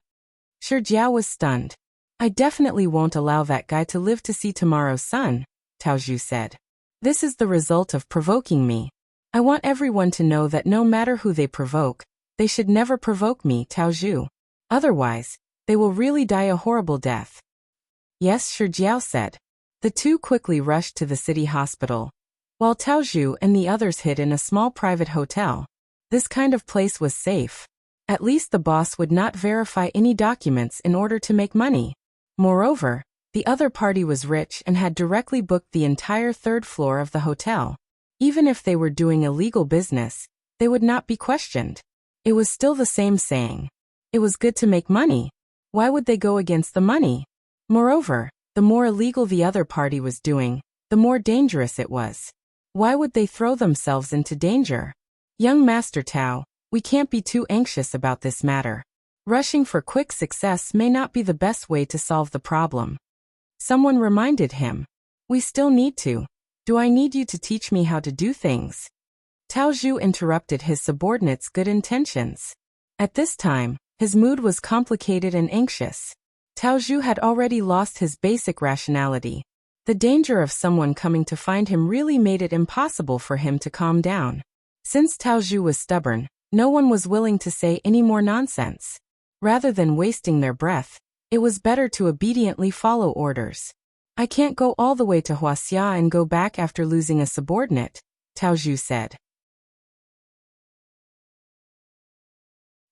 Shi Jiao was stunned. I definitely won't allow that guy to live to see tomorrow's sun, Tao Zhu said. This is the result of provoking me. I want everyone to know that no matter who they provoke, they should never provoke me, Tao Zhu. Otherwise, they will really die a horrible death. Yes, Shi Jiao said. The two quickly rushed to the city hospital, while Tao Zhu and the others hid in a small private hotel. This kind of place was safe. At least the boss would not verify any documents in order to make money. Moreover, the other party was rich and had directly booked the entire third floor of the hotel. Even if they were doing illegal business, they would not be questioned. It was still the same saying. It was good to make money. Why would they go against the money? Moreover, the more illegal the other party was doing, the more dangerous it was. Why would they throw themselves into danger? Young Master Tao, we can't be too anxious about this matter. Rushing for quick success may not be the best way to solve the problem. Someone reminded him. We still need to. Do I need you to teach me how to do things? Tao Zhu interrupted his subordinate's good intentions. At this time, his mood was complicated and anxious. Tao Zhu had already lost his basic rationality. The danger of someone coming to find him really made it impossible for him to calm down. Since Tao Zhu was stubborn, no one was willing to say any more nonsense. Rather than wasting their breath, it was better to obediently follow orders. I can't go all the way to Huaxia and go back after losing a subordinate, Tao Zhu said.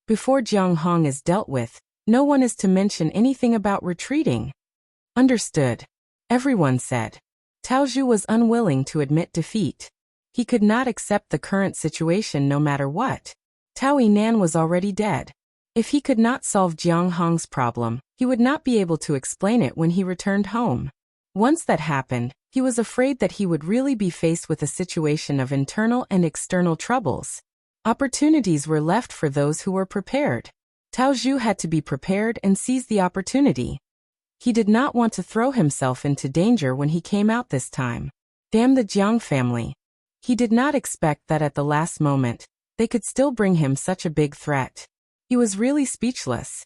Before Jiang Hong is dealt with, no one is to mention anything about retreating. Understood. Everyone said. Tao Zhu was unwilling to admit defeat. He could not accept the current situation no matter what. Tao Yinan was already dead. If he could not solve Jiang Hong's problem, he would not be able to explain it when he returned home. Once that happened, he was afraid that he would really be faced with a situation of internal and external troubles. Opportunities were left for those who were prepared. Tao Zhu had to be prepared and seize the opportunity. He did not want to throw himself into danger when he came out this time. Damn the Jiang family. He did not expect that at the last moment, they could still bring him such a big threat. He was really speechless.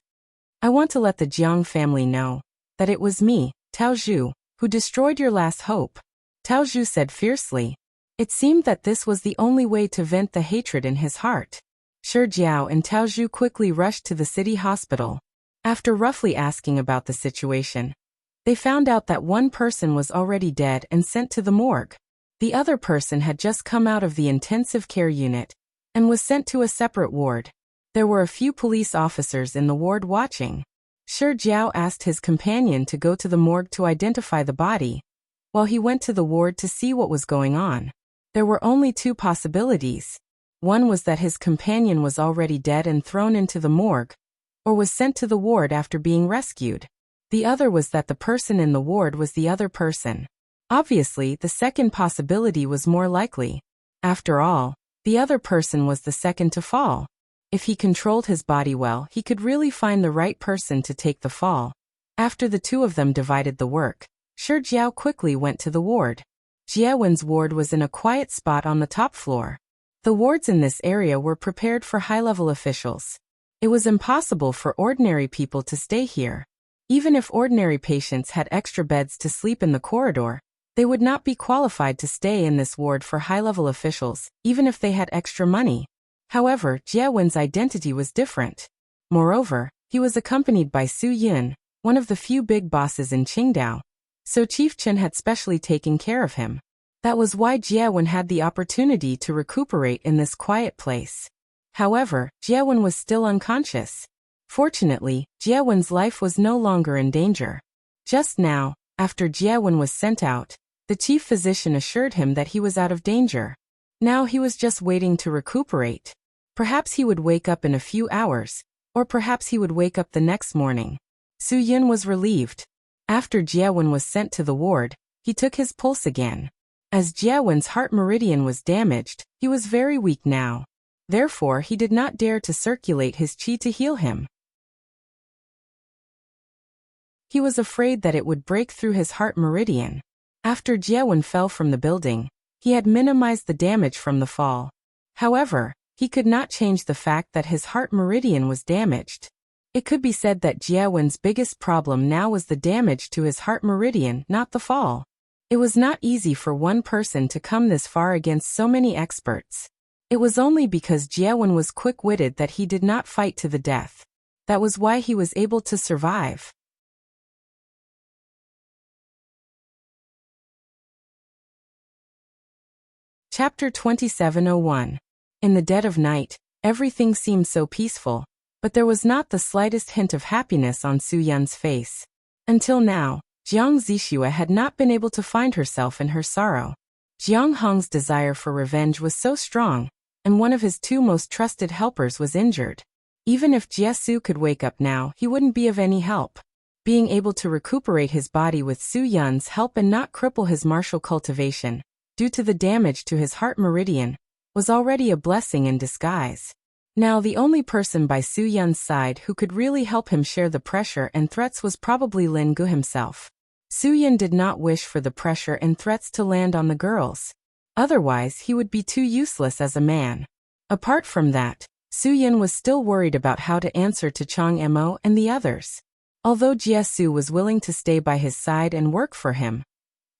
I want to let the Jiang family know that it was me, Tao Zhu, who destroyed your last hope, Tao Zhu said fiercely. It seemed that this was the only way to vent the hatred in his heart. Shi Jiao and Tao Zhu quickly rushed to the city hospital. After roughly asking about the situation, they found out that one person was already dead and sent to the morgue. The other person had just come out of the intensive care unit and was sent to a separate ward. There were a few police officers in the ward watching. Shi Jiao asked his companion to go to the morgue to identify the body, while he went to the ward to see what was going on. There were only two possibilities. One was that his companion was already dead and thrown into the morgue, or was sent to the ward after being rescued. The other was that the person in the ward was the other person. Obviously, the second possibility was more likely. After all, the other person was the second to fall. If he controlled his body well, he could really find the right person to take the fall. After the two of them divided the work, Shi Jiao quickly went to the ward. Jie Wen's ward was in a quiet spot on the top floor. The wards in this area were prepared for high-level officials. It was impossible for ordinary people to stay here. Even if ordinary patients had extra beds to sleep in the corridor, they would not be qualified to stay in this ward for high-level officials, even if they had extra money. However, Jie Wen's identity was different. Moreover, he was accompanied by Su Yin, one of the few big bosses in Qingdao, so Chief Chen had specially taken care of him. That was why Jie Wen had the opportunity to recuperate in this quiet place. However, Jie Wen was still unconscious. Fortunately, Jie Wen's life was no longer in danger. Just now, after Jie Wen was sent out, the chief physician assured him that he was out of danger. Now he was just waiting to recuperate. Perhaps he would wake up in a few hours, or perhaps he would wake up the next morning. Su Yin was relieved. After Jiawen was sent to the ward, he took his pulse again. As Jiawen's heart meridian was damaged, he was very weak now. Therefore, he did not dare to circulate his qi to heal him. He was afraid that it would break through his heart meridian. After Jiawen fell from the building, he had minimized the damage from the fall. However, he could not change the fact that his heart meridian was damaged. It could be said that Jiawen's biggest problem now was the damage to his heart meridian, not the fall. It was not easy for one person to come this far against so many experts. It was only because Jiawen was quick-witted that he did not fight to the death. That was why he was able to survive. Chapter 27:01. In the dead of night, everything seemed so peaceful, but there was not the slightest hint of happiness on Su Yun's face. Until now, Jiang Zixue had not been able to find herself in her sorrow. Jiang Hong's desire for revenge was so strong, and one of his two most trusted helpers was injured. Even if Jie Su could wake up now, he wouldn't be of any help. Being able to recuperate his body with Su Yun's help and not cripple his martial cultivation, due to the damage to his heart meridian, was already a blessing in disguise. Now the only person by Su Yun's side who could really help him share the pressure and threats was probably Lin Gu himself. Su Yun did not wish for the pressure and threats to land on the girls. Otherwise he would be too useless as a man. Apart from that, Su Yun was still worried about how to answer to Chang Mo and the others. Although Jie Su was willing to stay by his side and work for him,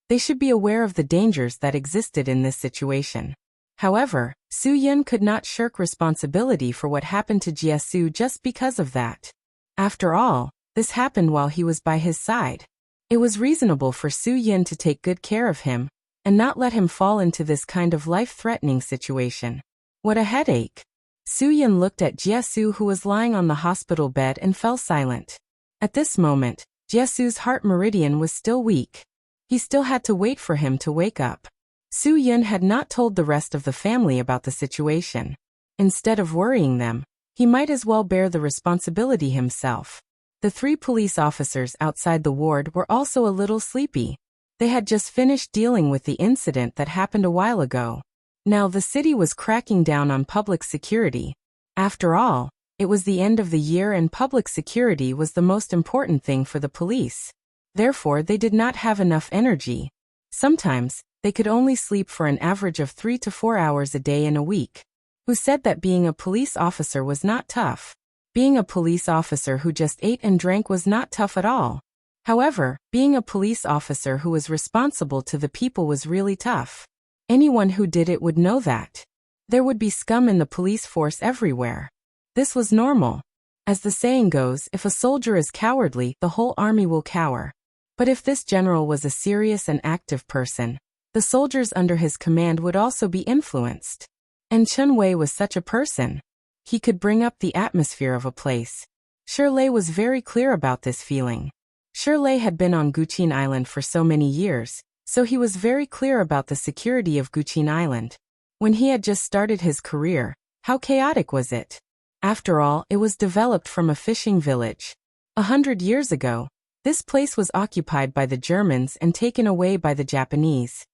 they should be aware of the dangers that existed in this situation. However, Su Yun could not shirk responsibility for what happened to Jie Su just because of that. After all, this happened while he was by his side. It was reasonable for Su Yun to take good care of him, and not let him fall into this kind of life-threatening situation. What a headache! Su Yun looked at Jie Su, who was lying on the hospital bed, and fell silent. At this moment, Jie Su's heart meridian was still weak. He still had to wait for him to wake up. Su Yun had not told the rest of the family about the situation. Instead of worrying them, he might as well bear the responsibility himself. The 3 police officers outside the ward were also a little sleepy. They had just finished dealing with the incident that happened a while ago. Now the city was cracking down on public security. After all, it was the end of the year and public security was the most important thing for the police. Therefore, they did not have enough energy. Sometimes, they could only sleep for an average of 3 to 4 hours a day in a week. Who said that being a police officer was not tough? Being a police officer who just ate and drank was not tough at all. However, being a police officer who was responsible to the people was really tough. Anyone who did it would know that. There would be scum in the police force everywhere. This was normal. As the saying goes, if a soldier is cowardly, the whole army will cower. But if this general was a serious and active person, the soldiers under his command would also be influenced. And Chen Wei was such a person. He could bring up the atmosphere of a place. Shirley was very clear about this feeling. Shirley had been on Guqin Island for so many years, so he was very clear about the security of Guqin Island. When he had just started his career, how chaotic was it? After all, it was developed from a fishing village. 100 years ago, this place was occupied by the Germans and taken away by the Japanese.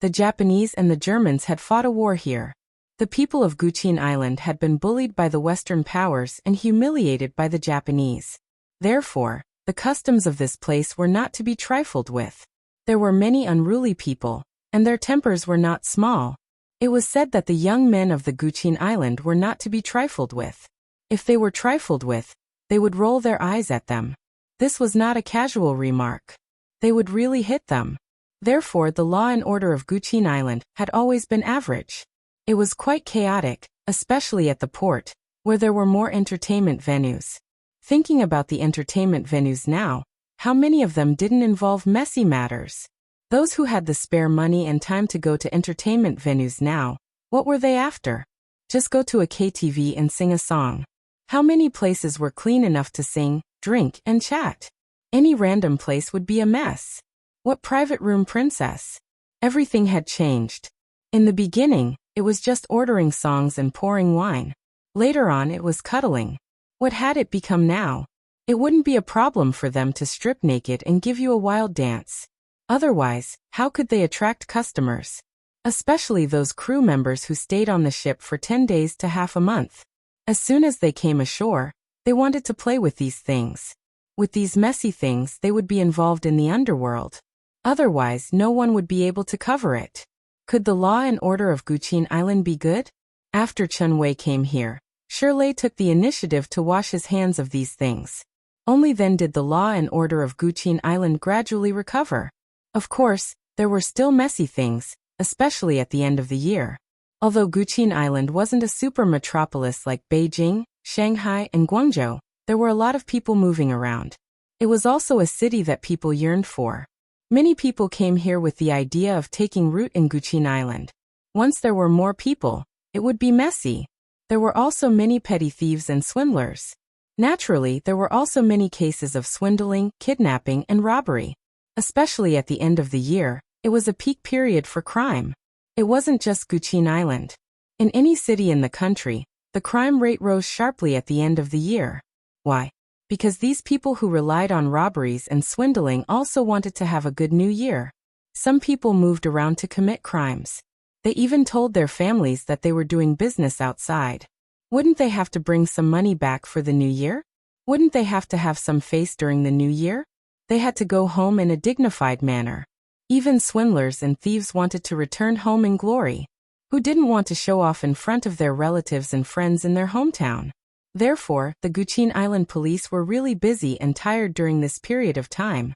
The Japanese and the Germans had fought a war here. The people of Guqin Island had been bullied by the Western powers and humiliated by the Japanese. Therefore, the customs of this place were not to be trifled with. There were many unruly people, and their tempers were not small. It was said that the young men of the Guqin Island were not to be trifled with. If they were trifled with, they would roll their eyes at them. This was not a casual remark. They would really hit them. Therefore, the law and order of Guqin Island had always been average. It was quite chaotic, especially at the port, where there were more entertainment venues. Thinking about the entertainment venues now, how many of them didn't involve messy matters? Those who had the spare money and time to go to entertainment venues now, what were they after? Just go to a KTV and sing a song. How many places were clean enough to sing, drink, and chat? Any random place would be a mess. What private room princess? Everything had changed. In the beginning, it was just ordering songs and pouring wine. Later on, it was cuddling. What had it become now? It wouldn't be a problem for them to strip naked and give you a wild dance. Otherwise, how could they attract customers? Especially those crew members who stayed on the ship for 10 days to half a month. As soon as they came ashore, they wanted to play with these things. With these messy things, they would be involved in the underworld. Otherwise, no one would be able to cover it. Could the law and order of Guqin Island be good? After Chun Wei came here, Shirley took the initiative to wash his hands of these things. Only then did the law and order of Guqin Island gradually recover. Of course, there were still messy things, especially at the end of the year. Although Guqin Island wasn't a super metropolis like Beijing, Shanghai, and Guangzhou, there were a lot of people moving around. It was also a city that people yearned for. Many people came here with the idea of taking root in Guqin Island. Once there were more people, it would be messy. There were also many petty thieves and swindlers. Naturally, there were also many cases of swindling, kidnapping, and robbery. Especially at the end of the year, it was a peak period for crime. It wasn't just Guqin Island. In any city in the country, the crime rate rose sharply at the end of the year. Why? Because these people who relied on robberies and swindling also wanted to have a good new year. Some people moved around to commit crimes. They even told their families that they were doing business outside. Wouldn't they have to bring some money back for the new year? Wouldn't they have to have some face during the new year? They had to go home in a dignified manner. Even swindlers and thieves wanted to return home in glory. Who didn't want to show off in front of their relatives and friends in their hometown? Therefore, the Guqin Island police were really busy and tired during this period of time.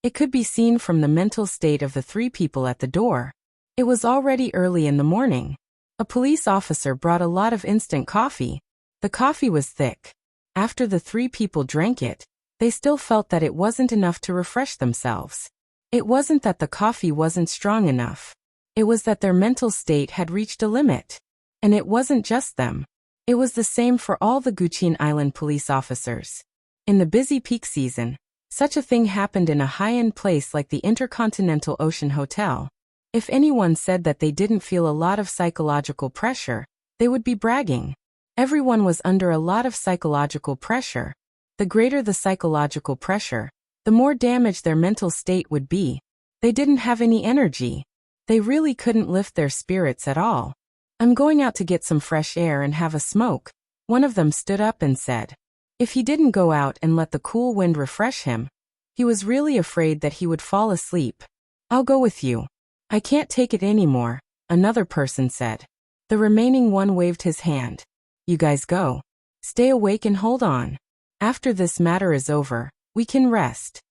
It could be seen from the mental state of the three people at the door. It was already early in the morning. A police officer brought a lot of instant coffee. The coffee was thick. After the three people drank it, they still felt that it wasn't enough to refresh themselves. It wasn't that the coffee wasn't strong enough. It was that their mental state had reached a limit. And it wasn't just them. It was the same for all the Guqin Island police officers. In the busy peak season, such a thing happened in a high-end place like the Intercontinental Ocean Hotel. If anyone said that they didn't feel a lot of psychological pressure, they would be bragging. Everyone was under a lot of psychological pressure. The greater the psychological pressure, the more damaged their mental state would be. They didn't have any energy. They really couldn't lift their spirits at all. "I'm going out to get some fresh air and have a smoke," one of them stood up and said. If he didn't go out and let the cool wind refresh him, he was really afraid that he would fall asleep. "I'll go with you. I can't take it anymore," another person said. The remaining one waved his hand. "You guys go. Stay awake and hold on. After this matter is over, we can rest."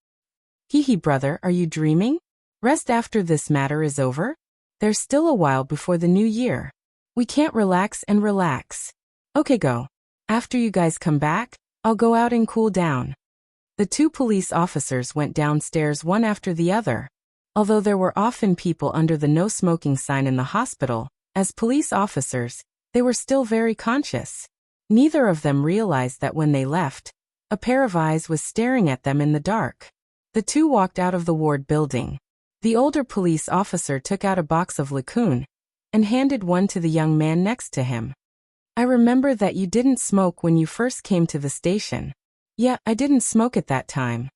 "Hee brother, are you dreaming? Rest after this matter is over? There's still a while before the new year. We can't relax and relax." "Okay, go. After you guys come back, I'll go out and cool down." The two police officers went downstairs one after the other. Although there were often people under the no smoking sign in the hospital, as police officers, they were still very conscious. Neither of them realized that when they left, a pair of eyes was staring at them in the dark. The two walked out of the ward building. The older police officer took out a box of liqueur and handed one to the young man next to him. "I remember that you didn't smoke when you first came to the station." "Yeah, I didn't smoke at that time."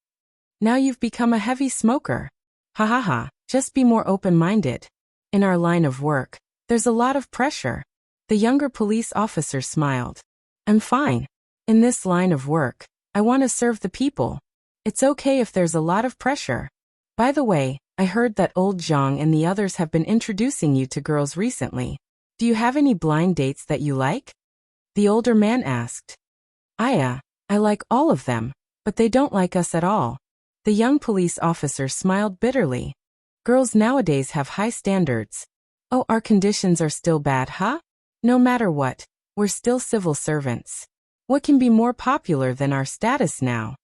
"Now you've become a heavy smoker." "Ha ha ha, just be more open-minded. In our line of work, there's a lot of pressure." The younger police officer smiled. "I'm fine. In this line of work, I want to serve the people. It's okay if there's a lot of pressure. By the way, I heard that old Zhang and the others have been introducing you to girls recently. Do you have any blind dates that you like?" The older man asked. I like all of them, but they don't like us at all." The young police officer smiled bitterly. "Girls nowadays have high standards." "Oh, our conditions are still bad, huh? No matter what, we're still civil servants. What can be more popular than our status now?"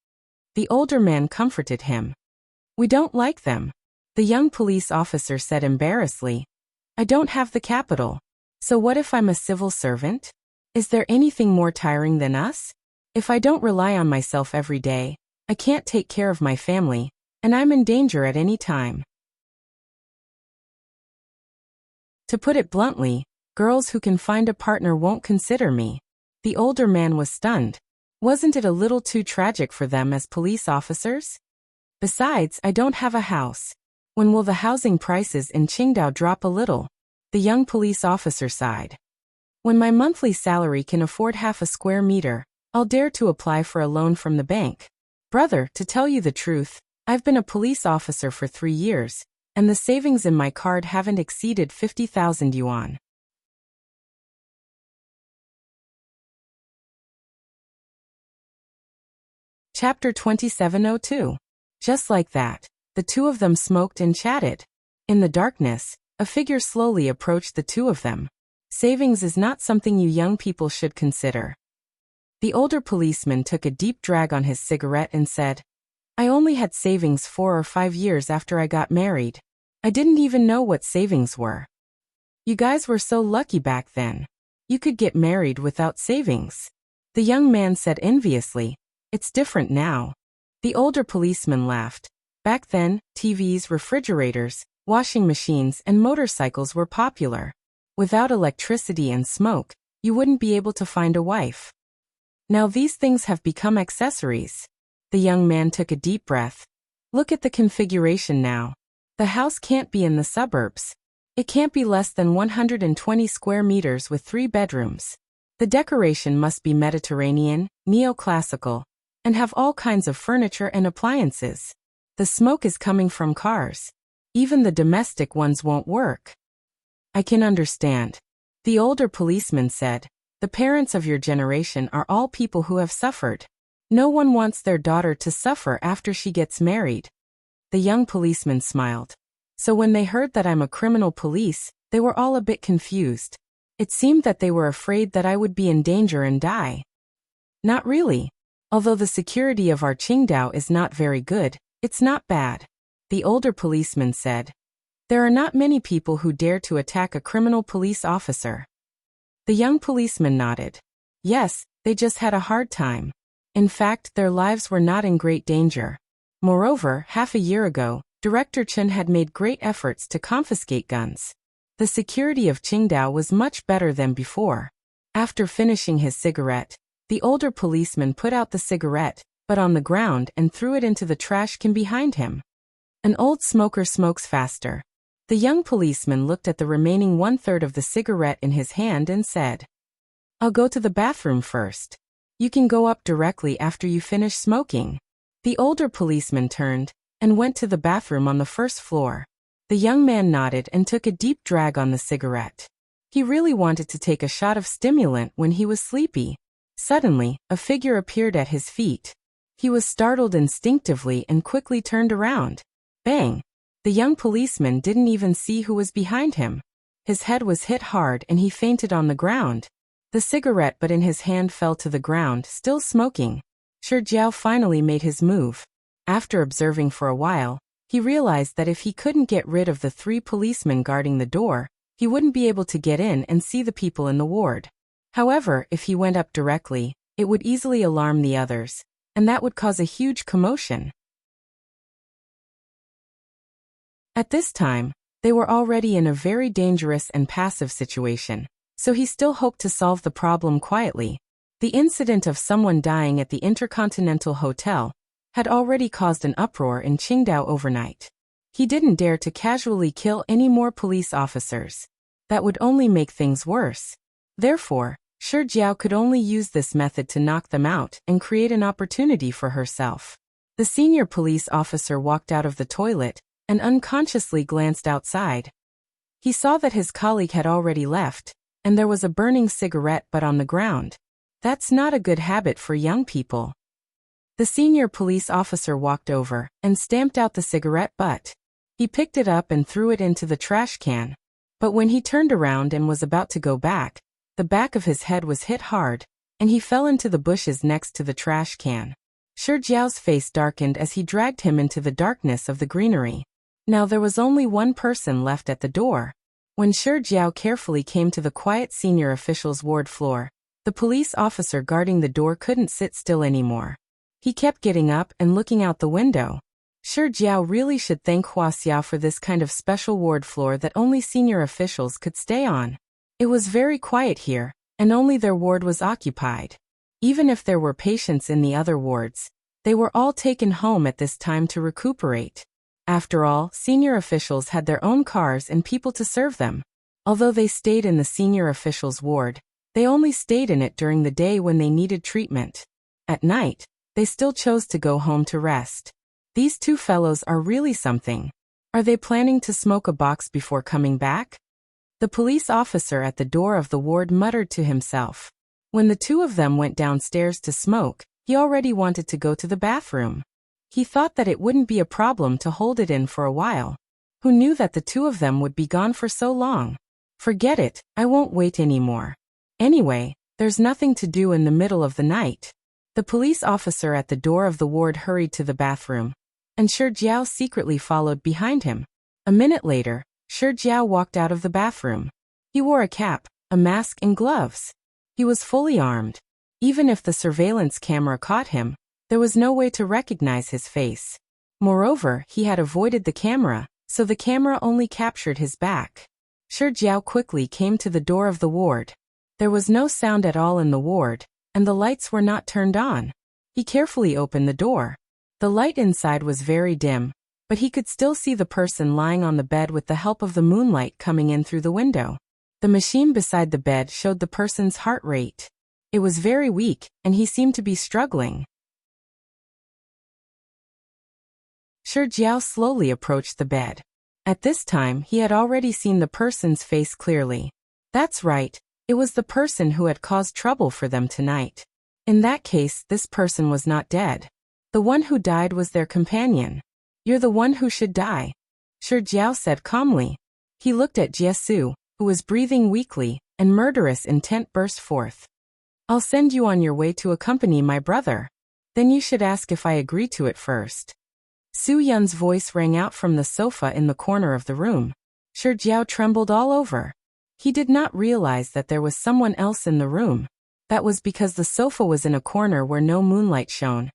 The older man comforted him. "We don't like them," the young police officer said embarrassedly. "I don't have the capital. So what if I'm a civil servant? Is there anything more tiring than us? If I don't rely on myself every day, I can't take care of my family, and I'm in danger at any time." To put it bluntly, girls who can find a partner won't consider me. The older man was stunned. Wasn't it a little too tragic for them as police officers? Besides, I don't have a house. When will the housing prices in Qingdao drop a little? The young police officer sighed. When my monthly salary can afford half a square meter, I'll dare to apply for a loan from the bank. Brother, to tell you the truth, I've been a police officer for 3 years, and the savings in my card haven't exceeded 50,000 yuan. Chapter 2702. Just like that, the two of them smoked and chatted. In the darkness, a figure slowly approached the two of them. Savings is not something you young people should consider. The older policeman took a deep drag on his cigarette and said, I only had savings 4 or 5 years after I got married. I didn't even know what savings were. You guys were so lucky back then. You could get married without savings. The young man said enviously, It's different now. The older policeman laughed. Back then, TVs, refrigerators, washing machines, and motorcycles were popular. Without electricity and smoke, you wouldn't be able to find a wife. Now these things have become accessories. The young man took a deep breath. Look at the configuration now. The house can't be in the suburbs. It can't be less than 120 square meters with 3 bedrooms. The decoration must be Mediterranean, neoclassical, and have all kinds of furniture and appliances. The smoke is coming from cars. Even the domestic ones won't work. I can understand. The older policeman said, The parents of your generation are all people who have suffered. No one wants their daughter to suffer after she gets married. The young policeman smiled. So when they heard that I'm a criminal police, they were all a bit confused. It seemed that they were afraid that I would be in danger and die. Not really. Although the security of our Qingdao is not very good, it's not bad. The older policeman said. There are not many people who dare to attack a criminal police officer. The young policeman nodded. Yes, they just had a hard time. In fact, their lives were not in great danger. Moreover, half a year ago, Director Chen had made great efforts to confiscate guns. The security of Qingdao was much better than before. After finishing his cigarette, the older policeman put out the cigarette, but on the ground, and threw it into the trash can behind him. An old smoker smokes faster. The young policeman looked at the remaining 1/3 of the cigarette in his hand and said, I'll go to the bathroom first. You can go up directly after you finish smoking. The older policeman turned and went to the bathroom on the first floor. The young man nodded and took a deep drag on the cigarette. He really wanted to take a shot of stimulant when he was sleepy. Suddenly, a figure appeared at his feet. He was startled instinctively and quickly turned around. Bang! The young policeman didn't even see who was behind him. His head was hit hard and he fainted on the ground. The cigarette butt in his hand fell to the ground, still smoking. Shi Jiao finally made his move. After observing for a while, he realized that if he couldn't get rid of the 3 policemen guarding the door, he wouldn't be able to get in and see the people in the ward. However, if he went up directly, it would easily alarm the others, and that would cause a huge commotion. At this time, they were already in a very dangerous and passive situation, so he still hoped to solve the problem quietly. The incident of someone dying at the Intercontinental Hotel had already caused an uproar in Qingdao overnight. He didn't dare to casually kill any more police officers. That would only make things worse. Therefore, Shi Jiao could only use this method to knock them out and create an opportunity for herself. The senior police officer walked out of the toilet and unconsciously glanced outside. He saw that his colleague had already left, and there was a burning cigarette butt on the ground. That's not a good habit for young people. The senior police officer walked over and stamped out the cigarette butt. He picked it up and threw it into the trash can. But when he turned around and was about to go back, the back of his head was hit hard, and he fell into the bushes next to the trash can. Shi Jiao's face darkened as he dragged him into the darkness of the greenery. Now there was only one person left at the door. When Shi Jiao carefully came to the quiet senior official's ward floor, the police officer guarding the door couldn't sit still anymore. He kept getting up and looking out the window. Shi Jiao really should thank Hua Xiao for this kind of special ward floor that only senior officials could stay on. It was very quiet here, and only their ward was occupied. Even if there were patients in the other wards, they were all taken home at this time to recuperate. After all, senior officials had their own cars and people to serve them. Although they stayed in the senior officials' ward, they only stayed in it during the day when they needed treatment. At night, they still chose to go home to rest. These two fellows are really something. Are they planning to smoke a box before coming back? The police officer at the door of the ward muttered to himself. When the two of them went downstairs to smoke, he already wanted to go to the bathroom. He thought that it wouldn't be a problem to hold it in for a while. Who knew that the two of them would be gone for so long? Forget it, I won't wait anymore. Anyway, there's nothing to do in the middle of the night. The police officer at the door of the ward hurried to the bathroom, and Shi Jiao secretly followed behind him. A minute later, Shi Jiao walked out of the bathroom. He wore a cap, a mask and gloves. He was fully armed. Even if the surveillance camera caught him, there was no way to recognize his face. Moreover, he had avoided the camera, so the camera only captured his back. Shi Jiao quickly came to the door of the ward. There was no sound at all in the ward, and the lights were not turned on. He carefully opened the door. The light inside was very dim, but he could still see the person lying on the bed with the help of the moonlight coming in through the window. The machine beside the bed showed the person's heart rate. It was very weak, and he seemed to be struggling. Shi Jiao slowly approached the bed. At this time, he had already seen the person's face clearly. That's right, it was the person who had caused trouble for them tonight. In that case, this person was not dead. The one who died was their companion. You're the one who should die, Shi Jiao said calmly. He looked at Jiesu, who was breathing weakly, and murderous intent burst forth. I'll send you on your way to accompany my brother. Then you should ask if I agree to it first. Su Yun's voice rang out from the sofa in the corner of the room. Shi Jiao trembled all over. He did not realize that there was someone else in the room. That was because the sofa was in a corner where no moonlight shone,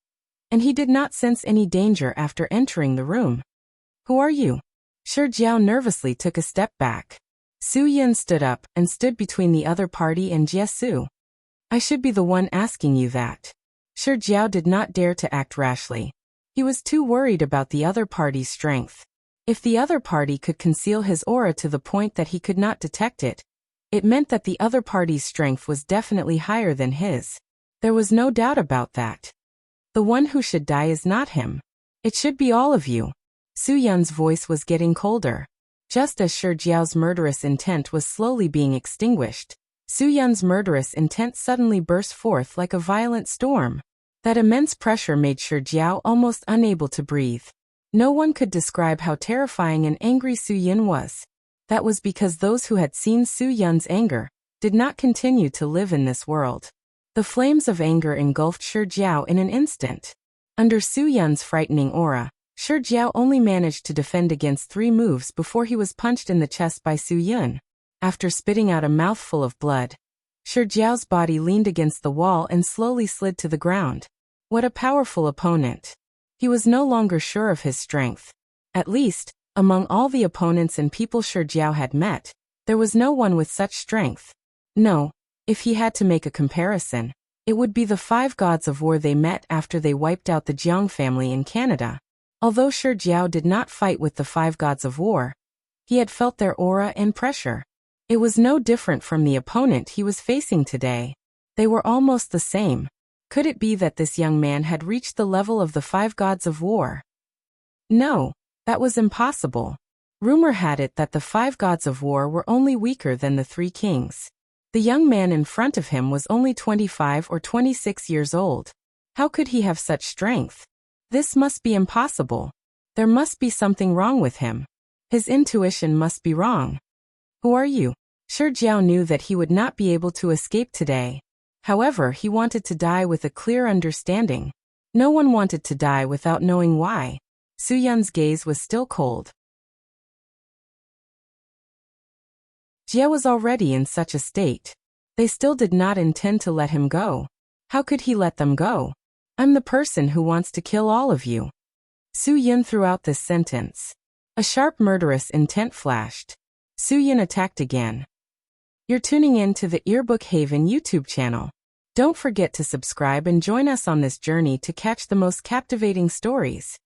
and he did not sense any danger after entering the room. Who are you? Shi Jiao nervously took a step back. Su Yun stood up and stood between the other party and Jiesu. I should be the one asking you that. Shi Jiao did not dare to act rashly. He was too worried about the other party's strength. If the other party could conceal his aura to the point that he could not detect it, it meant that the other party's strength was definitely higher than his. There was no doubt about that. The one who should die is not him. It should be all of you. Su Yun's voice was getting colder. Just as Shi Jiao's murderous intent was slowly being extinguished, Su Yun's murderous intent suddenly burst forth like a violent storm. That immense pressure made Shi Jiao almost unable to breathe. No one could describe how terrifying and angry Su Yun was. That was because those who had seen Su Yun's anger did not continue to live in this world. The flames of anger engulfed Shi Jiao in an instant. Under Su Yun's frightening aura, Shi Jiao only managed to defend against 3 moves before he was punched in the chest by Su Yun. After spitting out a mouthful of blood, Shi Jiao's body leaned against the wall and slowly slid to the ground. What a powerful opponent. He was no longer sure of his strength. At least, among all the opponents and people Shi Jiao had met, there was no one with such strength. No, if he had to make a comparison, it would be the 5 gods of war they met after they wiped out the Jiang family in Canada. Although Shi Jiao did not fight with the 5 gods of war, he had felt their aura and pressure. It was no different from the opponent he was facing today. They were almost the same. Could it be that this young man had reached the level of the 5 gods of war? No, that was impossible. Rumor had it that the 5 gods of war were only weaker than the 3 kings. The young man in front of him was only 25 or 26 years old. How could he have such strength? This must be impossible. There must be something wrong with him. His intuition must be wrong. Who are you? Shi Jiao knew that he would not be able to escape today. However, he wanted to die with a clear understanding. No one wanted to die without knowing why. Su Yun's gaze was still cold. Jie was already in such a state. They still did not intend to let him go. How could he let them go? I'm the person who wants to kill all of you. Su Yun threw out this sentence. A sharp murderous intent flashed. Su Yun attacked again. You're tuning in to the Earbook Haven YouTube channel. Don't forget to subscribe and join us on this journey to catch the most captivating stories.